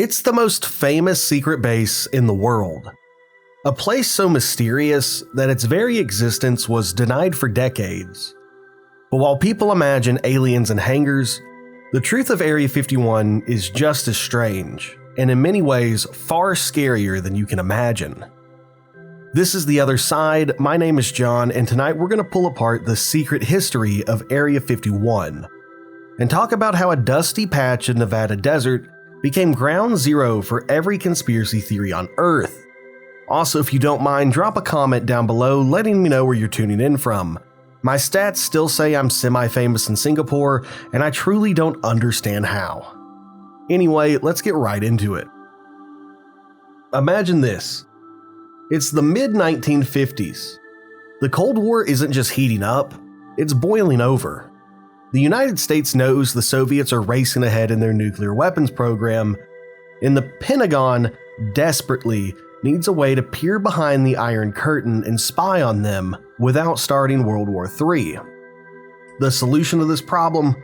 It's the most famous secret base in the world. A place so mysterious that its very existence was denied for decades. But while people imagine aliens and hangars, the truth of Area 51 is just as strange, and in many ways far scarier than you can imagine. This is The Other Side. My name is John, and tonight we're going to pull apart the secret history of Area 51 and talk about how a dusty patch in Nevada desert became ground zero for every conspiracy theory on Earth. Also, if you don't mind, drop a comment down below letting me know where you're tuning in from. My stats still say I'm semi-famous in Singapore, and I truly don't understand how. Anyway, let's get right into it. Imagine this. It's the mid-1950s. The Cold War isn't just heating up, it's boiling over. The United States knows the Soviets are racing ahead in their nuclear weapons program, and the Pentagon desperately needs a way to peer behind the Iron Curtain and spy on them without starting World War III. The solution to this problem?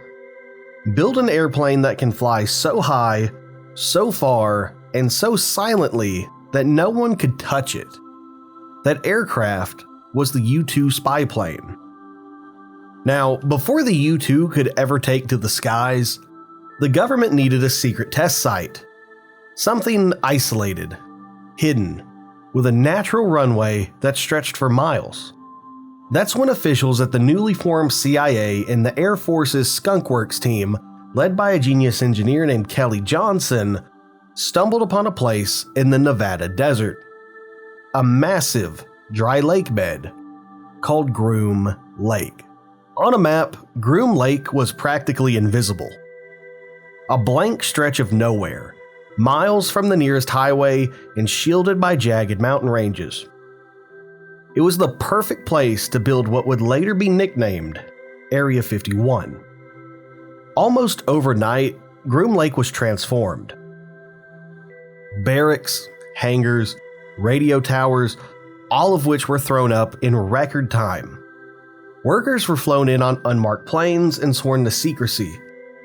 Build an airplane that can fly so high, so far, and so silently that no one could touch it. That aircraft was the U-2 spy plane. Now, before the U-2 could ever take to the skies, the government needed a secret test site. Something isolated, hidden, with a natural runway that stretched for miles. That's when officials at the newly formed CIA and the Air Force's Skunk Works team, led by a genius engineer named Kelly Johnson, stumbled upon a place in the Nevada desert. A massive, dry lake bed called Groom Lake. On a map, Groom Lake was practically invisible. A blank stretch of nowhere, miles from the nearest highway and shielded by jagged mountain ranges. It was the perfect place to build what would later be nicknamed Area 51. Almost overnight, Groom Lake was transformed. Barracks, hangars, radio towers, all of which were thrown up in record time. Workers were flown in on unmarked planes and sworn to secrecy,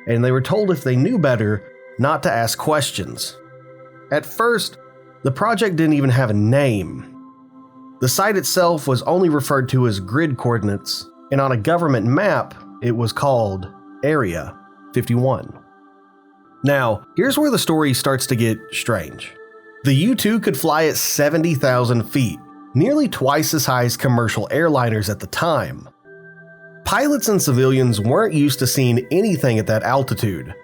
and they were told if they knew better, not to ask questions. At first, the project didn't even have a name. The site itself was only referred to as grid coordinates, and on a government map, it was called Area 51. Now, here's where the story starts to get strange. The U-2 could fly at 70,000 feet, nearly twice as high as commercial airliners at the time. Pilots and civilians weren't used to seeing anything at that altitude,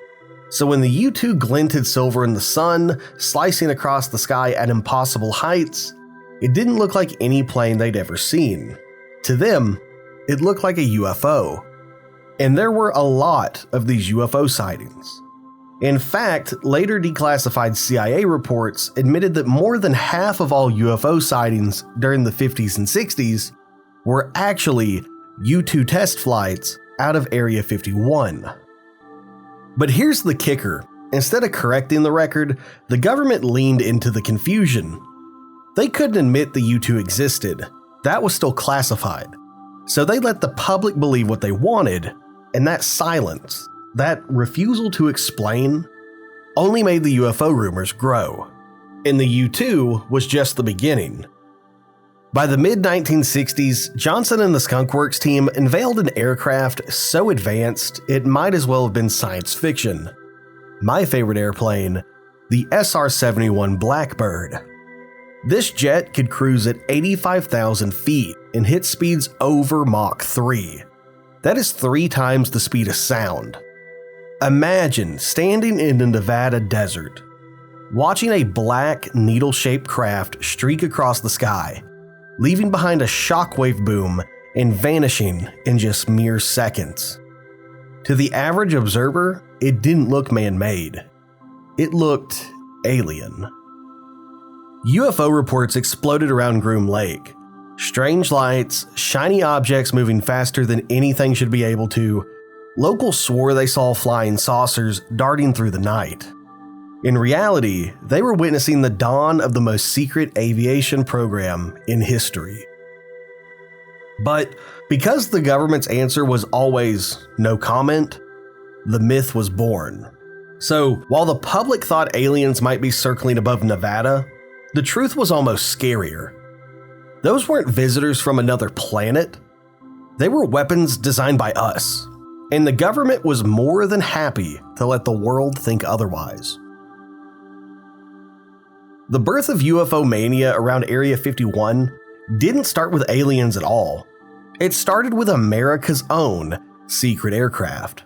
so when the U-2 glinted silver in the sun, slicing across the sky at impossible heights, it didn't look like any plane they'd ever seen. To them, it looked like a UFO. And there were a lot of these UFO sightings. In fact, later declassified CIA reports admitted that more than half of all UFO sightings during the 50s and 60s were actually U-2 test flights out of Area 51. But here's the kicker. Instead of correcting the record, the government leaned into the confusion. They couldn't admit the U-2 existed. That was still classified. So they let the public believe what they wanted, and that silence, that refusal to explain, only made the UFO rumors grow. And the U-2 was just the beginning. By the mid-1960s, Johnson and the Skunk Works team unveiled an aircraft so advanced it might as well have been science fiction. My favorite airplane, the SR-71 Blackbird. This jet could cruise at 85,000 feet and hit speeds over Mach 3. That is 3 times the speed of sound. Imagine standing in the Nevada desert, watching a black needle-shaped craft streak across the sky, leaving behind a shockwave boom and vanishing in just mere seconds. To the average observer, it didn't look man-made. It looked alien. UFO reports exploded around Groom Lake. Strange lights, shiny objects moving faster than anything should be able to. Locals swore they saw flying saucers darting through the night. In reality, they were witnessing the dawn of the most secret aviation program in history. But because the government's answer was always no comment, the myth was born. So, while the public thought aliens might be circling above Nevada, the truth was almost scarier. Those weren't visitors from another planet. They were weapons designed by us, and the government was more than happy to let the world think otherwise. The birth of UFO mania around Area 51 didn't start with aliens at all. It started with America's own secret aircraft.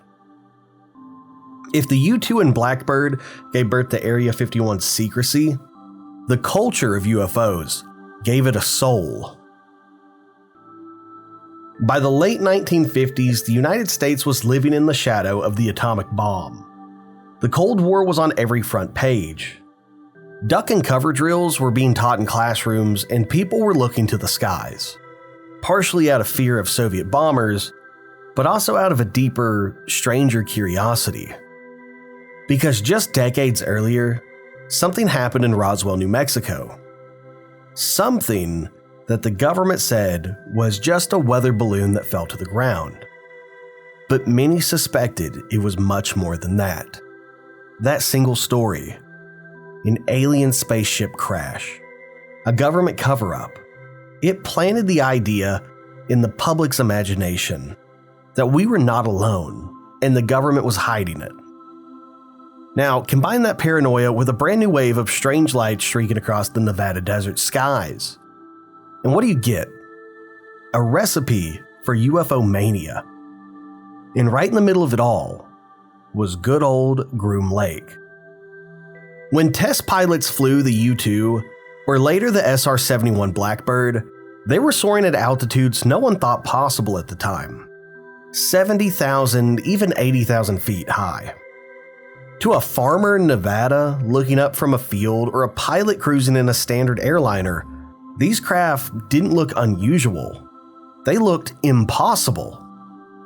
If the U-2 and Blackbird gave birth to Area 51's secrecy, the culture of UFOs gave it a soul. By the late 1950s, the United States was living in the shadow of the atomic bomb. The Cold War was on every front page. Duck and cover drills were being taught in classrooms, and people were looking to the skies, partially out of fear of Soviet bombers, but also out of a deeper, stranger curiosity. Because just decades earlier, something happened in Roswell, New Mexico. Something that the government said was just a weather balloon that fell to the ground. But many suspected it was much more than that. That single story, an alien spaceship crash, a government cover-up, it planted the idea in the public's imagination that we were not alone and the government was hiding it. Now, combine that paranoia with a brand new wave of strange lights streaking across the Nevada desert skies. And what do you get? A recipe for UFO mania. And right in the middle of it all was good old Groom Lake. When test pilots flew the U-2, or later the SR-71 Blackbird, they were soaring at altitudes no one thought possible at the time. 70,000, even 80,000 feet high. To a farmer in Nevada looking up from a field or a pilot cruising in a standard airliner, these craft didn't look unusual. They looked impossible.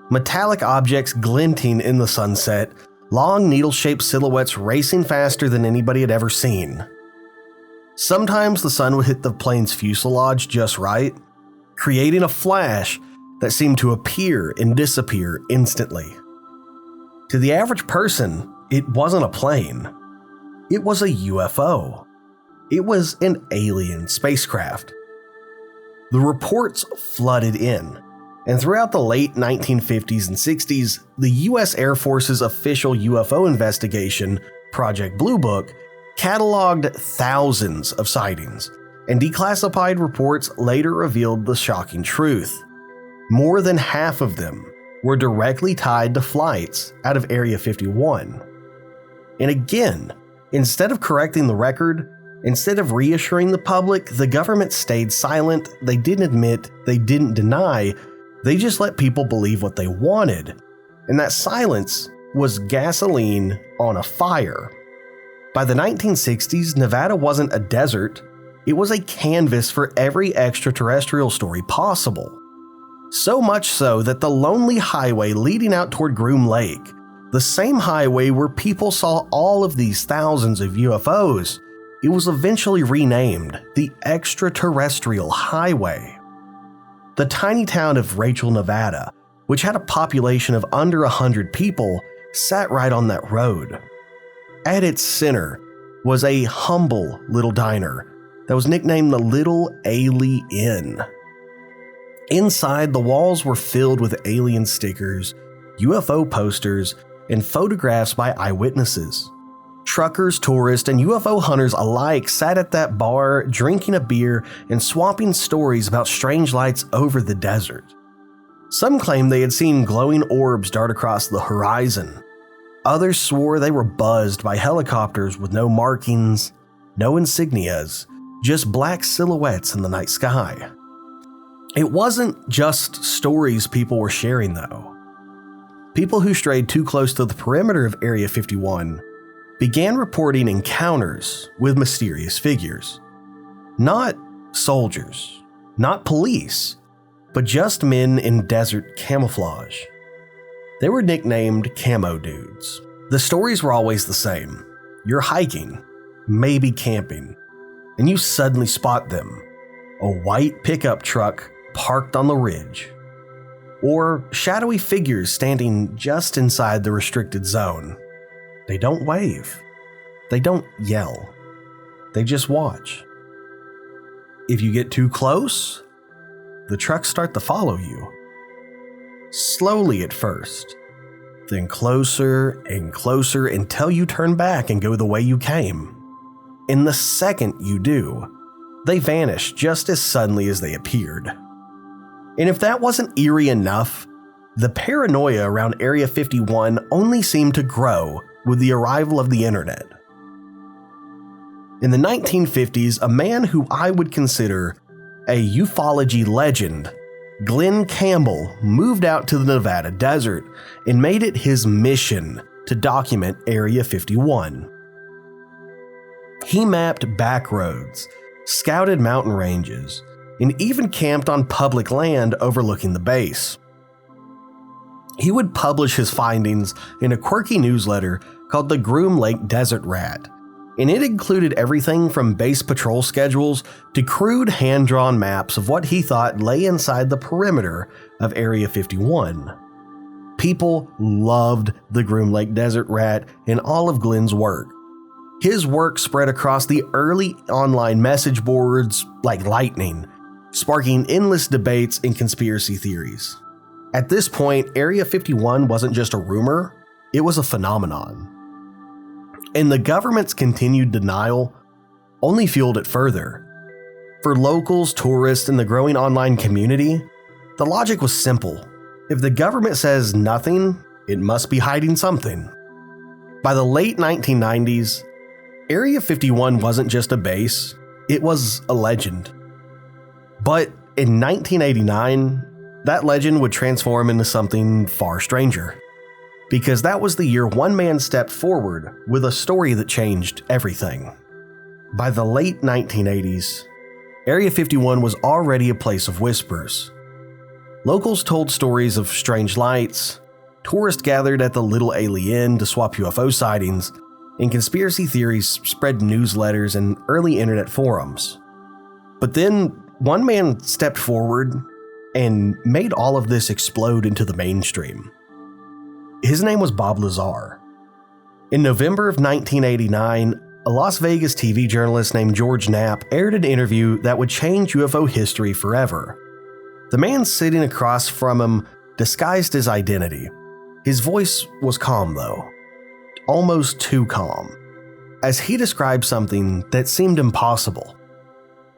Metallic objects glinting in the sunset, long needle-shaped silhouettes racing faster than anybody had ever seen. Sometimes the sun would hit the plane's fuselage just right, creating a flash that seemed to appear and disappear instantly. To the average person, it wasn't a plane. It was a UFO. It was an alien spacecraft. The reports flooded in, and throughout the late 1950s and 60s, the U.S. Air Force's official UFO investigation, Project Blue Book, cataloged thousands of sightings, and declassified reports later revealed the shocking truth. More than half of them were directly tied to flights out of Area 51. And again, instead of correcting the record, instead of reassuring the public, the government stayed silent. They didn't admit, they didn't deny, they just let people believe what they wanted. And that silence was gasoline on a fire. By the 1960s, Nevada wasn't a desert, it was a canvas for every extraterrestrial story possible. So much so that the lonely highway leading out toward Groom Lake, the same highway where people saw all of these thousands of UFOs, it was eventually renamed the Extraterrestrial Highway. The tiny town of Rachel, Nevada, which had a population of under 100 people, sat right on that road. At its center was a humble little diner that was nicknamed the Little Alien Inn. Inside, the walls were filled with alien stickers, UFO posters, and photographs by eyewitnesses. Truckers, tourists, and UFO hunters alike sat at that bar drinking a beer and swapping stories about strange lights over the desert. Some claimed they had seen glowing orbs dart across the horizon. Others swore they were buzzed by helicopters with no markings, no insignias, just black silhouettes in the night sky. It wasn't just stories people were sharing, though. People who strayed too close to the perimeter of Area 51 began reporting encounters with mysterious figures. Not soldiers, not police, but just men in desert camouflage. They were nicknamed Camo Dudes. The stories were always the same. You're hiking, maybe camping, and you suddenly spot them. A white pickup truck parked on the ridge. Or shadowy figures standing just inside the restricted zone. They don't wave. They don't yell. They just watch. If you get too close, the trucks start to follow you. Slowly at first, then closer and closer until you turn back and go the way you came. And the second you do, they vanish just as suddenly as they appeared. And if that wasn't eerie enough, the paranoia around Area 51 only seemed to grow with the arrival of the internet. In the 1950s, a man who I would consider a ufology legend, Glenn Campbell, moved out to the Nevada desert and made it his mission to document Area 51. He mapped back roads, scouted mountain ranges, and even camped on public land overlooking the base. He would publish his findings in a quirky newsletter called the Groom Lake Desert Rat, and it included everything from base patrol schedules to crude hand-drawn maps of what he thought lay inside the perimeter of Area 51. People loved the Groom Lake Desert Rat and all of Glenn's work. His work spread across the early online message boards like lightning, sparking endless debates and conspiracy theories. At this point, Area 51 wasn't just a rumor, it was a phenomenon. And the government's continued denial only fueled it further. For locals, tourists, and the growing online community, the logic was simple. If the government says nothing, it must be hiding something. By the late 1990s, Area 51 wasn't just a base, it was a legend. But in 1989, that legend would transform into something far stranger. Because that was the year one man stepped forward with a story that changed everything. By the late 1980s, Area 51 was already a place of whispers. Locals told stories of strange lights, tourists gathered at the Little Alien to swap UFO sightings, and conspiracy theories spread newsletters and early internet forums. But then one man stepped forward and made all of this explode into the mainstream. His name was Bob Lazar. In November of 1989, a Las Vegas TV journalist named George Knapp aired an interview that would change UFO history forever. The man sitting across from him disguised his identity. His voice was calm though, almost too calm, as he described something that seemed impossible.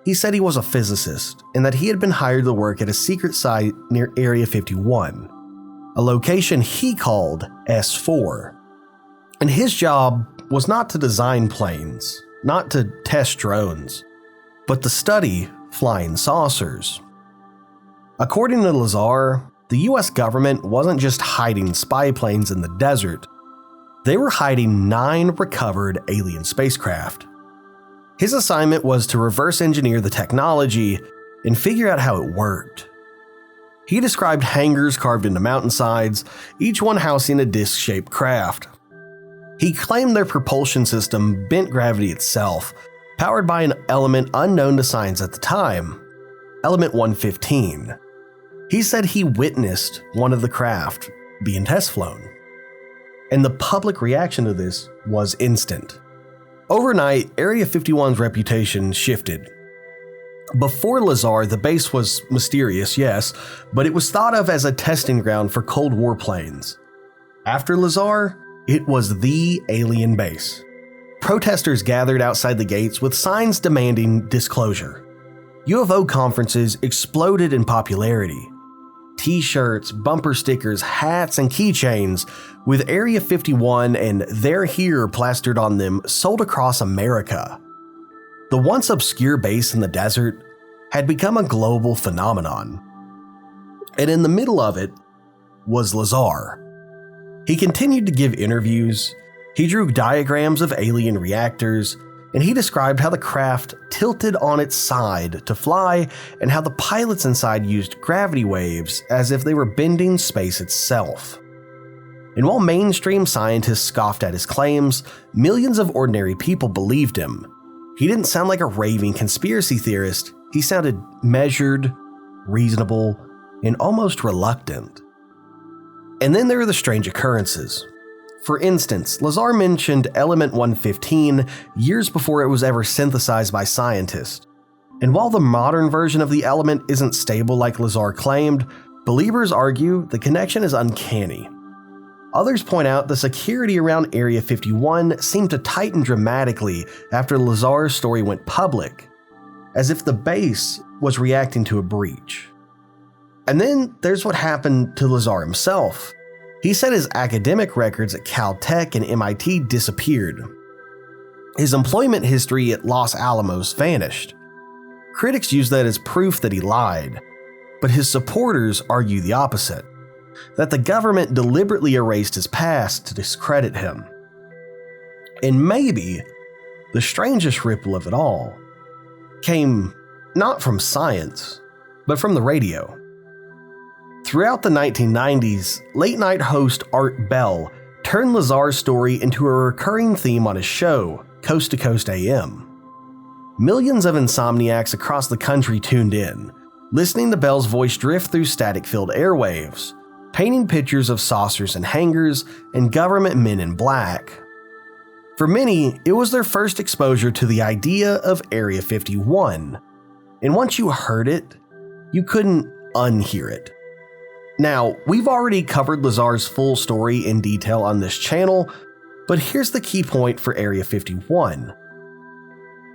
He said he was a physicist and that he had been hired to work at a secret site near Area 51. A location he called S4. And his job was not to design planes, not to test drones, but to study flying saucers. According to Lazar, the US government wasn't just hiding spy planes in the desert, they were hiding 9 recovered alien spacecraft. His assignment was to reverse engineer the technology and figure out how it worked. He described hangars carved into mountainsides, each one housing a disc-shaped craft. He claimed their propulsion system bent gravity itself, powered by an element unknown to science at the time, element 115. He said he witnessed one of the craft being test flown. And the public reaction to this was instant. Overnight, Area 51's reputation shifted. Before Lazar, the base was mysterious, yes, but it was thought of as a testing ground for Cold War planes. After Lazar, it was the alien base. Protesters gathered outside the gates with signs demanding disclosure. UFO conferences exploded in popularity. T-shirts, bumper stickers, hats, and keychains with Area 51 and "They're Here" plastered on them sold across America. The once obscure base in the desert had become a global phenomenon. And in the middle of it was Lazar. He continued to give interviews, he drew diagrams of alien reactors, and he described how the craft tilted on its side to fly and how the pilots inside used gravity waves as if they were bending space itself. And while mainstream scientists scoffed at his claims, millions of ordinary people believed him. He didn't sound like a raving conspiracy theorist. He sounded measured, reasonable, and almost reluctant. And then there were the strange occurrences. For instance, Lazar mentioned element 115 years before it was ever synthesized by scientists. And while the modern version of the element isn't stable like Lazar claimed, believers argue the connection is uncanny. Others point out the security around Area 51 seemed to tighten dramatically after Lazar's story went public, as if the base was reacting to a breach. And then there's what happened to Lazar himself. He said his academic records at Caltech and MIT disappeared. His employment history at Los Alamos vanished. Critics use that as proof that he lied, but his supporters argue the opposite, that the government deliberately erased his past to discredit him. And maybe the strangest ripple of it all came not from science, but from the radio. Throughout the 1990s, late-night host Art Bell turned Lazar's story into a recurring theme on his show, Coast to Coast AM. Millions of insomniacs across the country tuned in, listening to Bell's voice drift through static-filled airwaves, painting pictures of saucers and hangars and government men in black. For many, it was their first exposure to the idea of Area 51, and once you heard it, you couldn't unhear it. Now, we've already covered Lazar's full story in detail on this channel, but here's the key point for Area 51.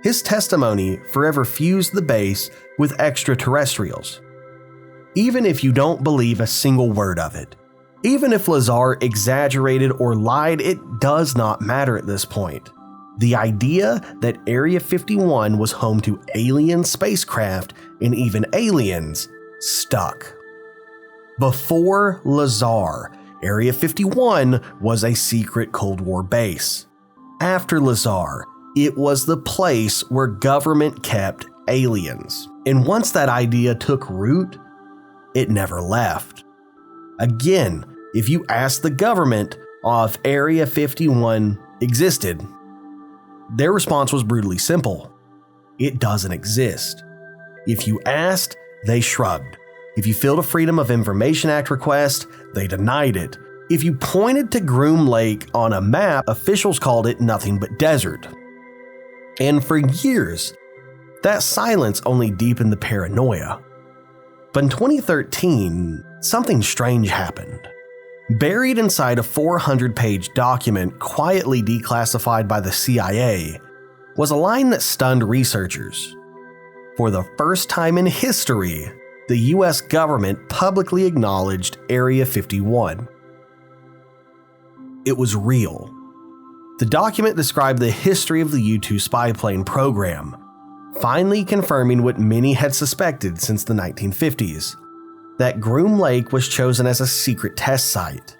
His testimony forever fused the base with extraterrestrials. Even if you don't believe a single word of it, even if Lazar exaggerated or lied, it does not matter at this point. The idea that Area 51 was home to alien spacecraft and even aliens stuck. Before Lazar, Area 51 was a secret Cold War base. After Lazar, it was the place where government kept aliens. And once that idea took root, it never left. Again, if you ask the government if Area 51 existed, their response was brutally simple. It doesn't exist. If you asked, they shrugged. If you filled a Freedom of Information Act request, they denied it. If you pointed to Groom Lake on a map, officials called it nothing but desert. And for years, that silence only deepened the paranoia. But in 2013, something strange happened. Buried inside a 400-page document quietly declassified by the CIA was a line that stunned researchers. For the first time in history, the US government publicly acknowledged Area 51. It was real. The document described the history of the U-2 spy plane program, finally confirming what many had suspected since the 1950s, that Groom Lake was chosen as a secret test site.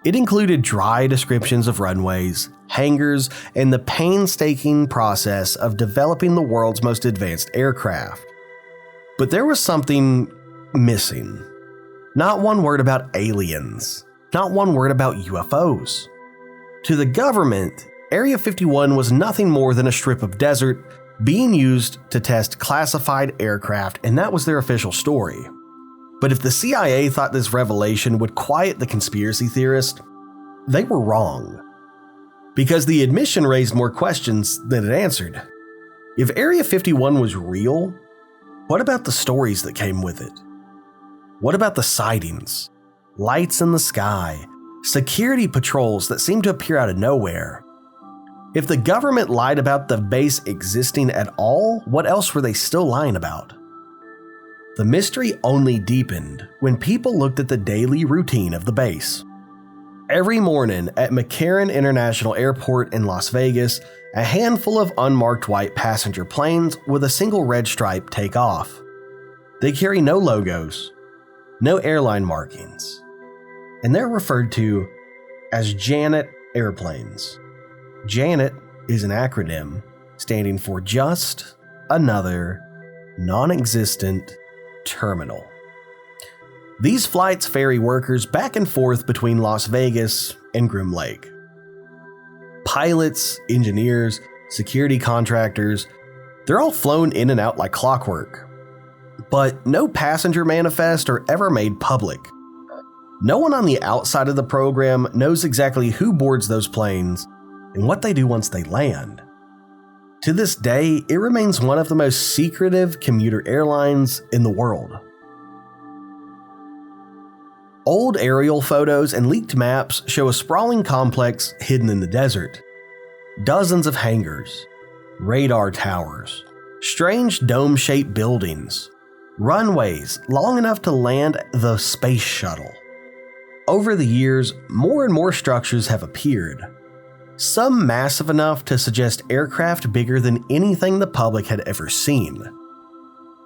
It included dry descriptions of runways, hangars, and the painstaking process of developing the world's most advanced aircraft. But there was something missing. Not one word about aliens. Not one word about UFOs. To the government, Area 51 was nothing more than a strip of desert being used to test classified aircraft, and that was their official story. But if the CIA thought this revelation would quiet the conspiracy theorists, they were wrong. Because the admission raised more questions than it answered. If Area 51 was real, what about the stories that came with it? What about the sightings? Lights in the sky, security patrols that seemed to appear out of nowhere. If the government lied about the base existing at all, what else were they still lying about? The mystery only deepened when people looked at the daily routine of the base. Every morning at McCarran International Airport in Las Vegas, a handful of unmarked white passenger planes with a single red stripe take off. They carry no logos, no airline markings, and they're referred to as Janet airplanes. Janet is an acronym standing for just another non-existent terminal. These flights ferry workers back and forth between Las Vegas and Groom Lake. Pilots, engineers, security contractors, they're all flown in and out like clockwork. But no passenger manifest are ever made public. No one on the outside of the program knows exactly who boards those planes and what they do once they land. To this day, it remains one of the most secretive commuter airlines in the world. Old aerial photos and leaked maps show a sprawling complex hidden in the desert. Dozens of hangars, radar towers, strange dome-shaped buildings, runways long enough to land the space shuttle. Over the years, more and more structures have appeared, some massive enough to suggest aircraft bigger than anything the public had ever seen.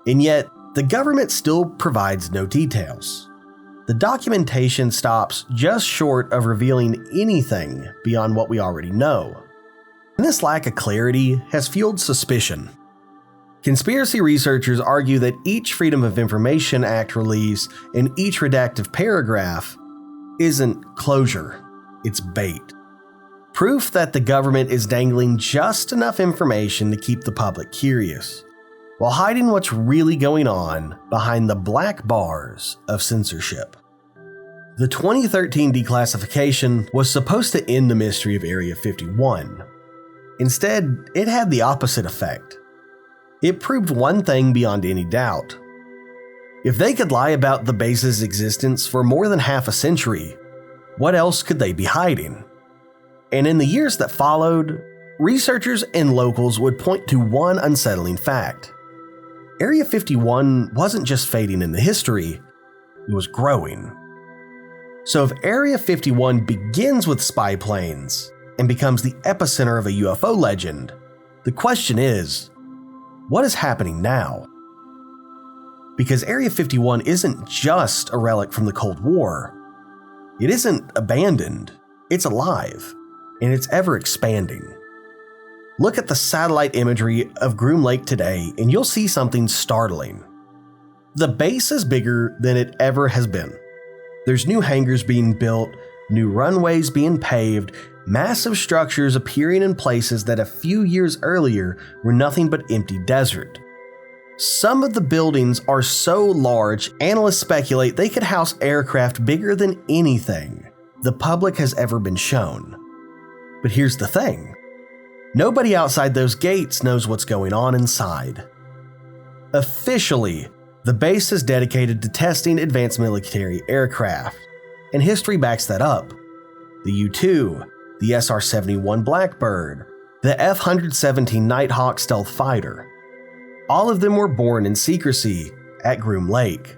And yet, the government still provides no details. The documentation stops just short of revealing anything beyond what we already know. And this lack of clarity has fueled suspicion. Conspiracy researchers argue that each Freedom of Information Act release and each redacted paragraph isn't closure, it's bait. Proof that the government is dangling just enough information to keep the public curious, while hiding what's really going on behind the black bars of censorship. The 2013 declassification was supposed to end the mystery of Area 51. Instead, it had the opposite effect. It proved one thing beyond any doubt. If they could lie about the base's existence for more than half a century, what else could they be hiding? And in the years that followed, researchers and locals would point to one unsettling fact. Area 51 wasn't just fading into history, it was growing. So if Area 51 begins with spy planes and becomes the epicenter of a UFO legend, the question is, what is happening now? Because Area 51 isn't just a relic from the Cold War. It isn't abandoned, it's alive, and it's ever expanding. Look at the satellite imagery of Groom Lake today and you'll see something startling. The base is bigger than it ever has been. There's new hangars being built, new runways being paved, massive structures appearing in places that a few years earlier were nothing but empty desert. Some of the buildings are so large, analysts speculate they could house aircraft bigger than anything the public has ever been shown. But here's the thing. Nobody outside those gates knows what's going on inside. Officially, the base is dedicated to testing advanced military aircraft, and history backs that up. The U-2, the SR-71 Blackbird, the F-117 Nighthawk stealth fighter. All of them were born in secrecy at Groom Lake.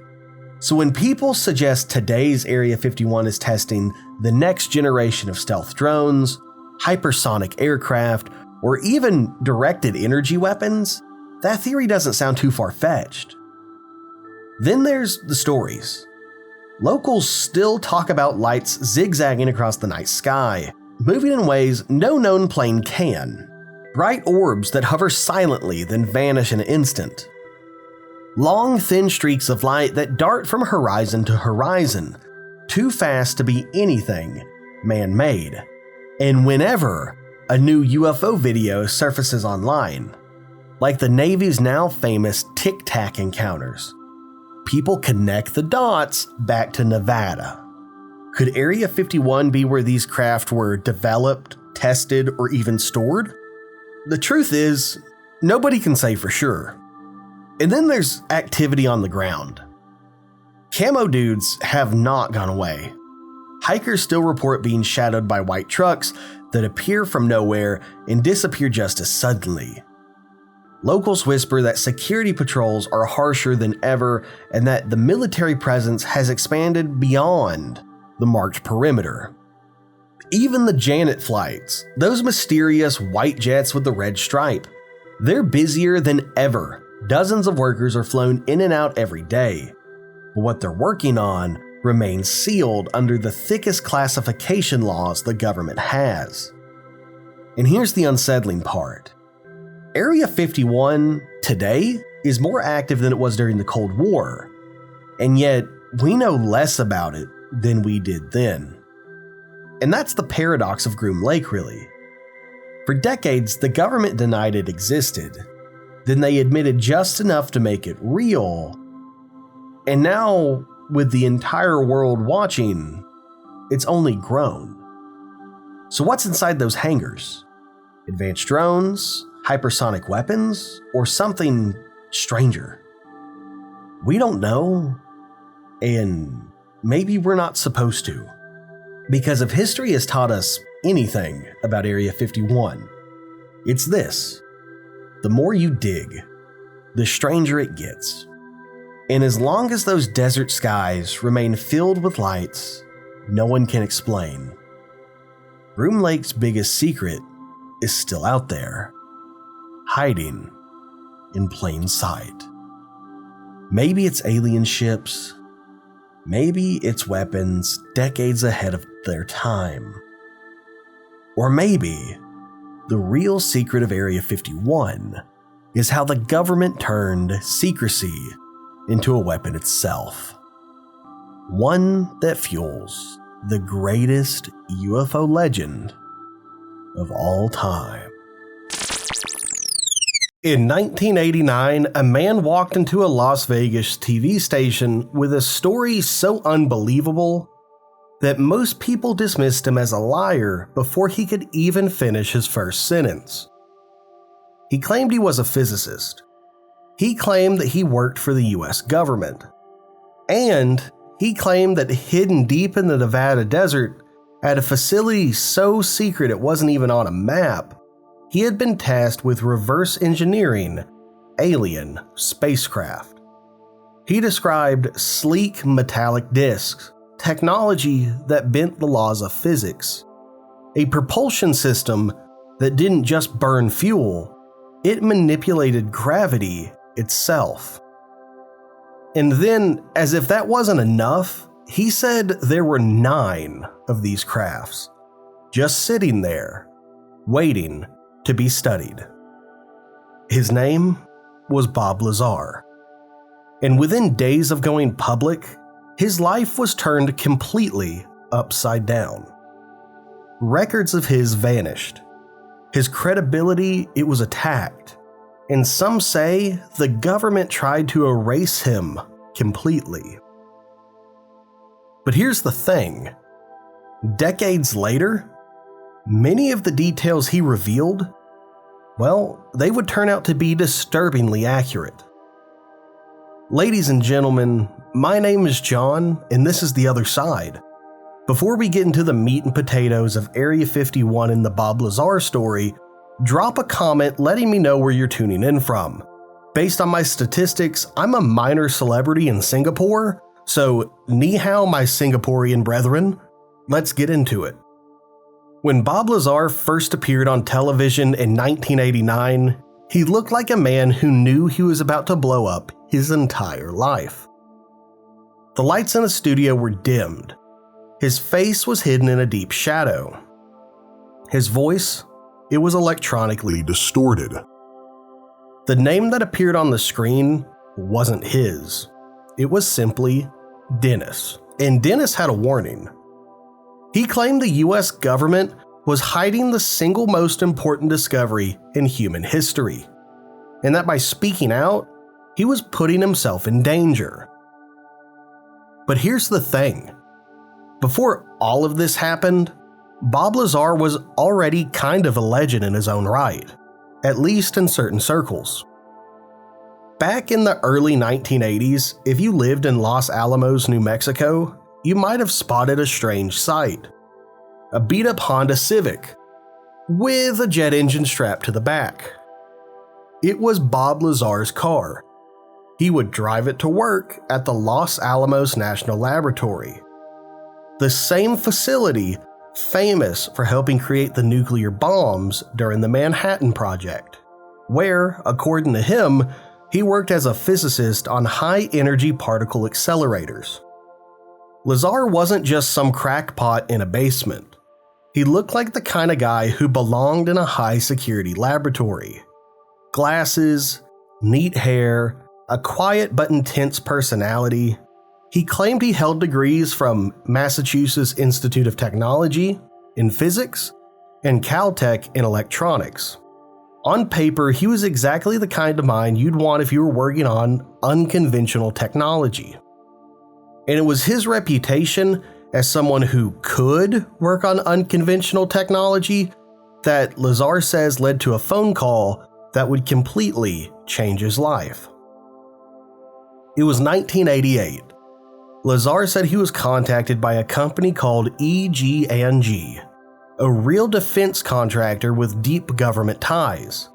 So when people suggest today's Area 51 is testing the next generation of stealth drones, hypersonic aircraft, or even directed energy weapons, that theory doesn't sound too far-fetched. Then there's the stories. Locals still talk about lights zigzagging across the night sky, moving in ways no known plane can. Bright orbs that hover silently then vanish in an instant. Long, thin streaks of light that dart from horizon to horizon, too fast to be anything man-made. And whenever a new UFO video surfaces online, like the Navy's now famous Tic Tac encounters, people connect the dots back to Nevada. Could Area 51 be where these craft were developed, tested, or even stored? The truth is, nobody can say for sure. And then there's activity on the ground. Camo dudes have not gone away. Hikers still report being shadowed by white trucks that appear from nowhere and disappear just as suddenly. Locals whisper that security patrols are harsher than ever and that the military presence has expanded beyond the marked perimeter. Even the Janet flights, those mysterious white jets with the red stripe, they're busier than ever. Dozens of workers are flown in and out every day. But what they're working on remains sealed under the thickest classification laws the government has. And here's the unsettling part. Area 51 today is more active than it was during the Cold War, and yet we know less about it than we did then. And that's the paradox of Groom Lake, really. For decades, the government denied it existed. Then they admitted just enough to make it real. And now with the entire world watching, it's only grown. So what's inside those hangars? Advanced drones, hypersonic weapons, or something stranger? We don't know, and maybe we're not supposed to. Because if history has taught us anything about Area 51, it's this: the more you dig, the stranger it gets. And as long as those desert skies remain filled with lights no one can explain, Groom Lake's biggest secret is still out there, hiding in plain sight. Maybe it's alien ships, maybe it's weapons decades ahead of their time, or maybe the real secret of Area 51 is how the government turned secrecy into a weapon itself. One that fuels the greatest UFO legend of all time. In 1989, a man walked into a Las Vegas TV station with a story so unbelievable that most people dismissed him as a liar before he could even finish his first sentence. He claimed he was a physicist. He claimed that he worked for the US government. And he claimed that hidden deep in the Nevada desert, at a facility so secret it wasn't even on a map, he had been tasked with reverse engineering alien spacecraft. He described sleek metallic discs, technology that bent the laws of physics, a propulsion system that didn't just burn fuel, it manipulated gravity itself. And then, as if that wasn't enough, he said there were 9 of these crafts, just sitting there, waiting to be studied. His name was Bob Lazar. And within days of going public, his life was turned completely upside down. Records of his vanished. His credibility, it was attacked. And some say the government tried to erase him completely. But here's the thing. Decades later, many of the details he revealed, well, they would turn out to be disturbingly accurate. Ladies and gentlemen, my name is John, and this is The Other Side. Before we get into the meat and potatoes of Area 51 and the Bob Lazar story, drop a comment letting me know where you're tuning in from. Based on my statistics, I'm a minor celebrity in Singapore, so ni hao my Singaporean brethren. Let's get into it. When Bob Lazar first appeared on television in 1989, he looked like a man who knew he was about to blow up his entire life. The lights in the studio were dimmed. His face was hidden in a deep shadow. His voice, it was electronically distorted. The name that appeared on the screen wasn't his. It was simply Dennis. And Dennis had a warning. He claimed the US government was hiding the single most important discovery in human history, and that by speaking out, he was putting himself in danger. But here's the thing. Before all of this happened, Bob Lazar was already kind of a legend in his own right, at least in certain circles. Back in the early 1980s, if you lived in Los Alamos, New Mexico, you might have spotted a strange sight. A beat-up Honda Civic with a jet engine strapped to the back. It was Bob Lazar's car. He would drive it to work at the Los Alamos National Laboratory, the same facility famous for helping create the nuclear bombs during the Manhattan Project, where, according to him, he worked as a physicist on high-energy particle accelerators. Lazar wasn't just some crackpot in a basement. He looked like the kind of guy who belonged in a high-security laboratory. Glasses, neat hair, a quiet but intense personality. He claimed he held degrees from Massachusetts Institute of Technology in physics and Caltech in electronics. On paper, he was exactly the kind of mind you'd want if you were working on unconventional technology. And it was his reputation as someone who could work on unconventional technology that Lazar says led to a phone call that would completely change his life. It was 1988. Lazar said he was contacted by a company called EG&G, a real defense contractor with deep government ties.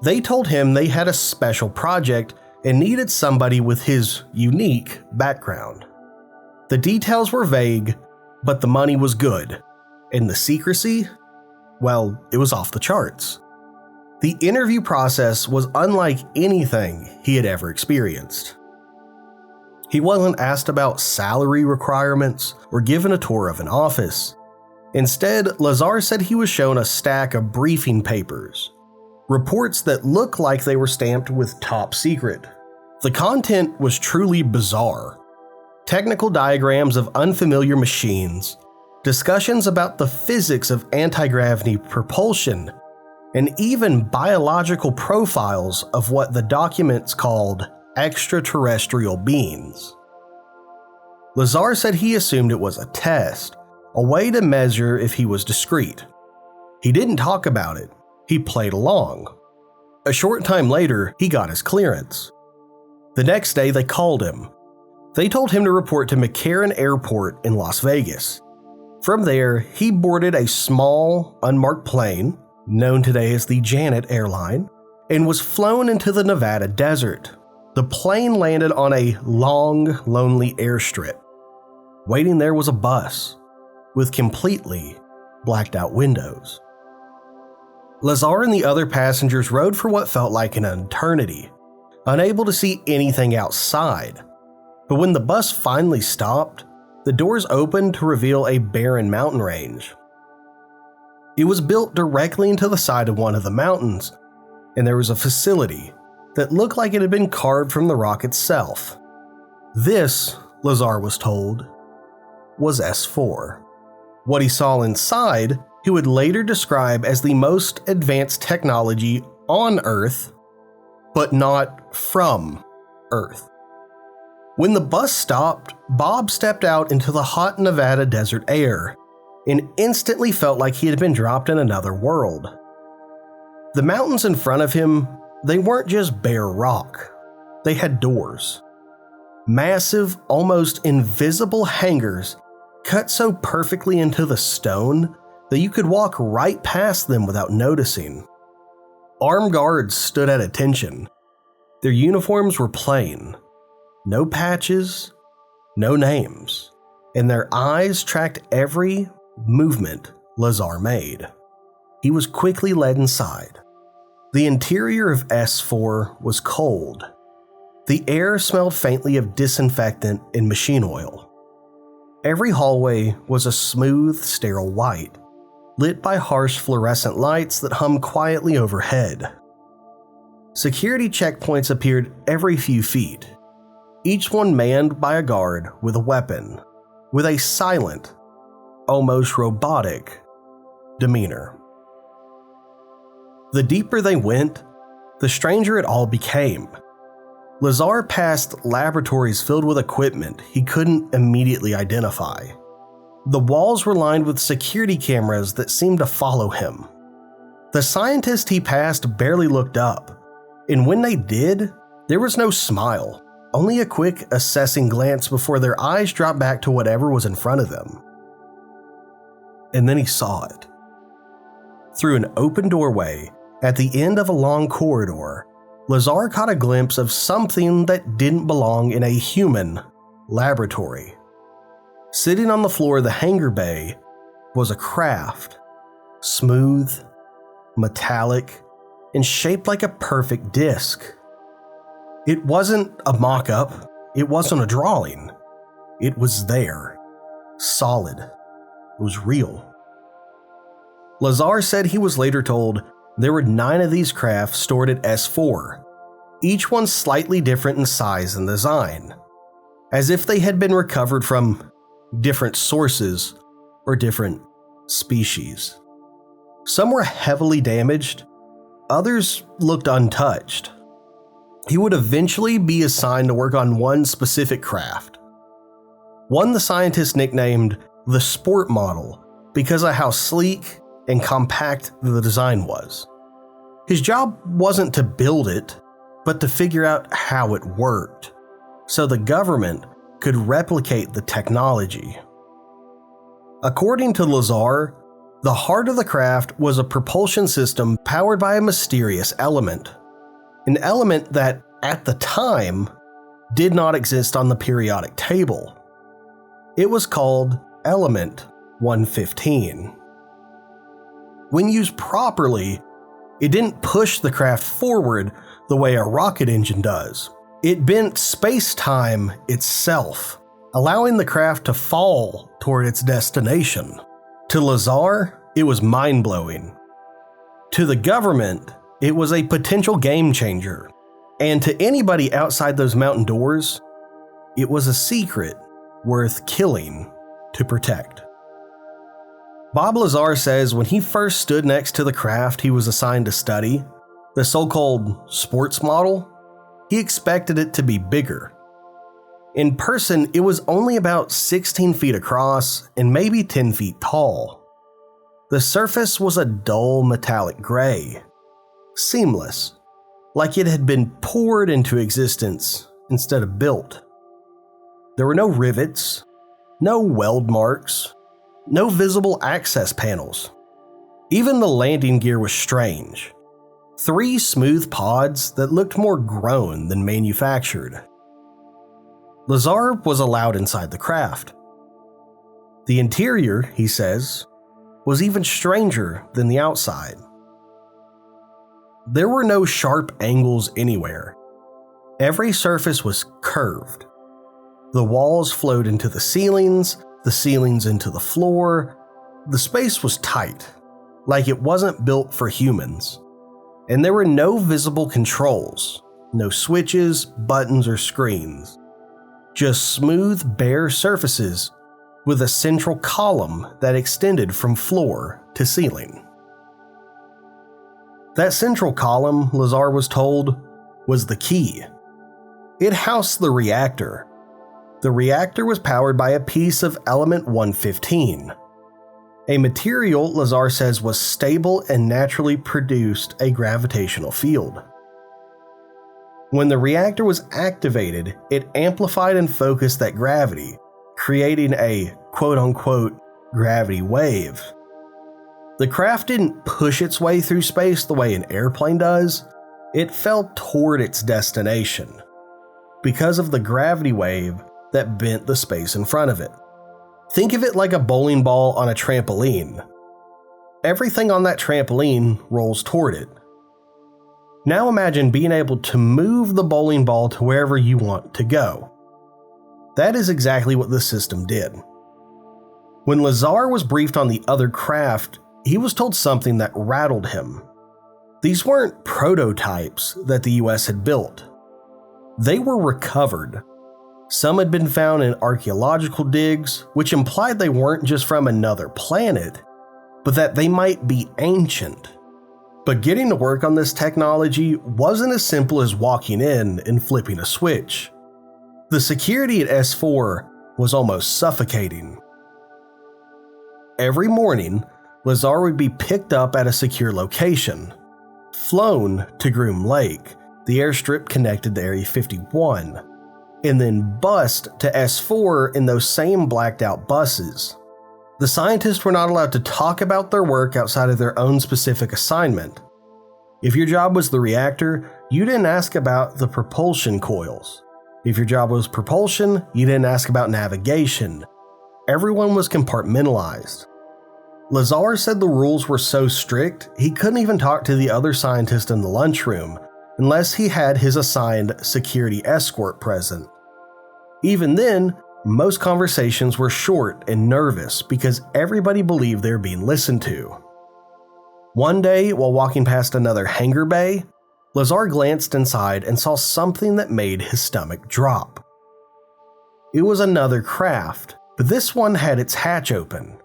They told him they had a special project and needed somebody with his unique background. The details were vague, but the money was good, and the secrecy, well, it was off the charts. The interview process was unlike anything he had ever experienced. He wasn't asked about salary requirements or given a tour of an office. Instead, Lazar said he was shown a stack of briefing papers, reports that looked like they were stamped with top secret. The content was truly bizarre. Technical diagrams of unfamiliar machines, discussions about the physics of anti-gravity propulsion, and even biological profiles of what the documents called extraterrestrial beings. Lazar said he assumed it was a test, a way to measure if he was discreet. He didn't talk about it, he played along. A short time later, he got his clearance. The next day, they called him. They told him to report to McCarran Airport in Las Vegas. From there, he boarded a small, unmarked plane, known today as the Janet airline, and was flown into the Nevada desert. The plane landed on a long, lonely airstrip. Waiting there was a bus with completely blacked out windows. Lazar and the other passengers rode for what felt like an eternity, unable to see anything outside. But when the bus finally stopped, the doors opened to reveal a barren mountain range. It was built directly into the side of one of the mountains, and there was a facility that looked like it had been carved from the rock itself. This, Lazar was told, was S4. What he saw inside, he would later describe as the most advanced technology on Earth, but not from Earth. When the bus stopped, Bob stepped out into the hot Nevada desert air and instantly felt like he had been dropped in another world. The mountains in front of him, they weren't just bare rock. They had doors. Massive, almost invisible hangars cut so perfectly into the stone that you could walk right past them without noticing. Armed guards stood at attention. Their uniforms were plain. No patches, no names, and their eyes tracked every movement Lazar made. He was quickly led inside. The interior of S4 was cold. The air smelled faintly of disinfectant and machine oil. Every hallway was a smooth, sterile white, lit by harsh fluorescent lights that hummed quietly overhead. Security checkpoints appeared every few feet, each one manned by a guard with a weapon, with a silent, almost robotic demeanor. The deeper they went, the stranger it all became. Lazar passed laboratories filled with equipment he couldn't immediately identify. The walls were lined with security cameras that seemed to follow him. The scientist he passed barely looked up, and when they did, there was no smile. Only a quick, assessing glance before their eyes dropped back to whatever was in front of them. And then he saw it. Through an open doorway, at the end of a long corridor, Lazar caught a glimpse of something that didn't belong in a human laboratory. Sitting on the floor of the hangar bay was a craft, smooth, metallic, and shaped like a perfect disc. It wasn't a mock-up, it wasn't a drawing. It was there, solid. It was real. Lazar said he was later told there were 9 of these craft stored at S4, each one slightly different in size and design, as if they had been recovered from different sources or different species. Some were heavily damaged, others looked untouched. He would eventually be assigned to work on one specific craft. one the scientists nicknamed the sport model because of how sleek and compact the design was. His job wasn't to build it, but to figure out how it worked, so the government could replicate the technology. According to Lazar, the heart of the craft was a propulsion system powered by a mysterious element, an element that, at the time, did not exist on the periodic table. It was called Element 115. When used properly, it didn't push the craft forward the way a rocket engine does. It bent space-time itself, allowing the craft to fall toward its destination. To Lazar, it was mind-blowing. To the government, it was a potential game changer. And to anybody outside those mountain doors, it was a secret worth killing to protect. Bob Lazar says when he first stood next to the craft he was assigned to study, the so-called sports model, he expected it to be bigger. In person, it was only about 16 feet across and maybe 10 feet tall. The surface was a dull metallic gray, seamless, like it had been poured into existence instead of built. There were no rivets, no weld marks, no visible access panels. Even the landing gear was strange. 3 smooth pods that looked more grown than manufactured. Lazar was allowed inside the craft. The interior, he says, was even stranger than the outside. There were no sharp angles anywhere. Every surface was curved. The walls flowed into the ceilings into the floor. The space was tight, like it wasn't built for humans. And there were no visible controls, no switches, buttons, or screens. Just smooth, bare surfaces with a central column that extended from floor to ceiling. That central column, Lazar was told, was the key. It housed the reactor. The reactor was powered by a piece of element 115, a material Lazar says was stable and naturally produced a gravitational field. When the reactor was activated, it amplified and focused that gravity, creating a quote-unquote gravity wave. The craft didn't push its way through space the way an airplane does. It fell toward its destination because of the gravity wave that bent the space in front of it. Think of it like a bowling ball on a trampoline. Everything on that trampoline rolls toward it. Now imagine being able to move the bowling ball to wherever you want to go. That is exactly what the system did. When Lazar was briefed on the other craft, he was told something that rattled him. These weren't prototypes that the US had built. They were recovered. Some had been found in archaeological digs, which implied they weren't just from another planet, but that they might be ancient. But getting to work on this technology wasn't as simple as walking in and flipping a switch. The security at S4 was almost suffocating. Every morning, Lazar would be picked up at a secure location, flown to Groom Lake, the airstrip connected to Area 51, and then bused to S4 in those same blacked out buses. The scientists were not allowed to talk about their work outside of their own specific assignment. If your job was the reactor, you didn't ask about the propulsion coils. If your job was propulsion, you didn't ask about navigation. Everyone was compartmentalized. Lazar said the rules were so strict, he couldn't even talk to the other scientists in the lunchroom unless he had his assigned security escort present. Even then, most conversations were short and nervous because everybody believed they were being listened to. One day, while walking past another hangar bay, Lazar glanced inside and saw something that made his stomach drop. It was another craft, but this one had its hatch open,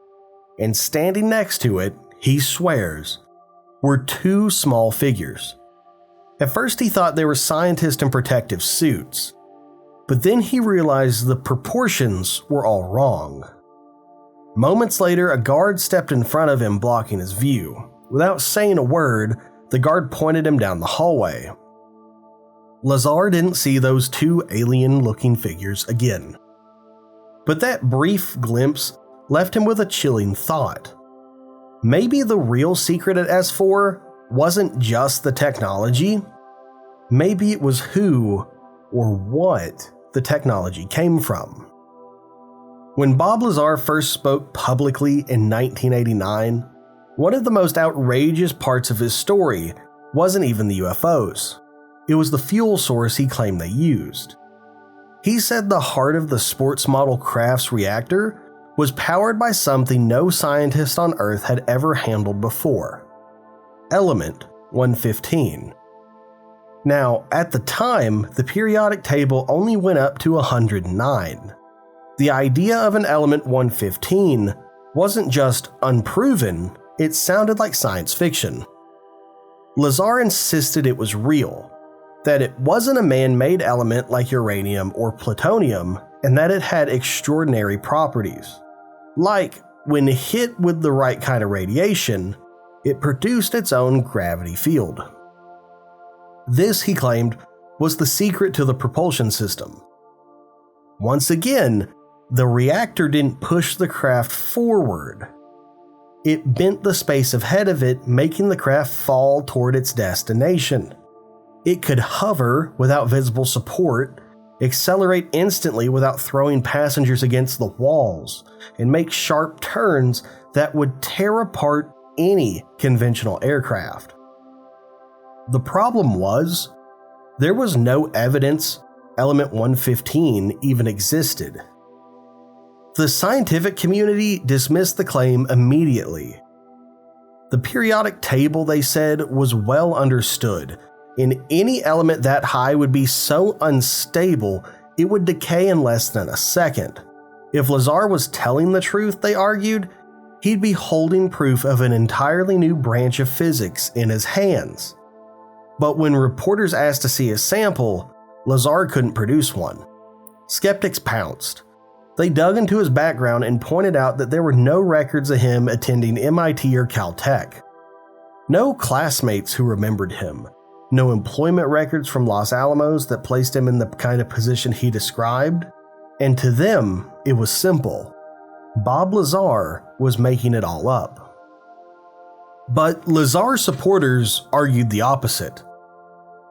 and standing next to it, he swears, were 2 small figures. At first he thought they were scientists in protective suits, But then he realized the proportions were all wrong. Moments later, a guard stepped in front of him, blocking his view. Without saying a word, the guard pointed him down the hallway. Lazar didn't see those two alien-looking figures again. But that brief glimpse left him with a chilling thought. Maybe the real secret at S4 wasn't just the technology. Maybe it was who or what the technology came from. When Bob Lazar first spoke publicly in 1989, one of the most outrageous parts of his story wasn't even the UFOs. It was the fuel source he claimed they used. He said the heart of the sports model craft's reactor was powered by something no scientist on Earth had ever handled before: element 115. Now, at the time, the periodic table only went up to 109. The idea of an element 115 wasn't just unproven, it sounded like science fiction. Lazar insisted it was real, that it wasn't a man-made element like uranium or plutonium, and that it had extraordinary properties. Like, when hit with the right kind of radiation, it produced its own gravity field. This, he claimed, was the secret to the propulsion system. Once again, the reactor didn't push the craft forward. It bent the space ahead of it, making the craft fall toward its destination. It could hover without visible support, accelerate instantly without throwing passengers against the walls, and make sharp turns that would tear apart any conventional aircraft. The problem was, there was no evidence element 115 even existed. The scientific community dismissed the claim immediately. The periodic table, they said, was well understood, and any element that high would be so unstable it would decay in less than a second. If Lazar was telling the truth, they argued, he'd be holding proof of an entirely new branch of physics in his hands. But when reporters asked to see a sample, Lazar couldn't produce one. Skeptics pounced. They dug into his background and pointed out that there were no records of him attending MIT or Caltech. No classmates who remembered him. No employment records from Los Alamos that placed him in the kind of position he described. And to them, it was simple. Bob Lazar was making it all up. But Lazar's supporters argued the opposite.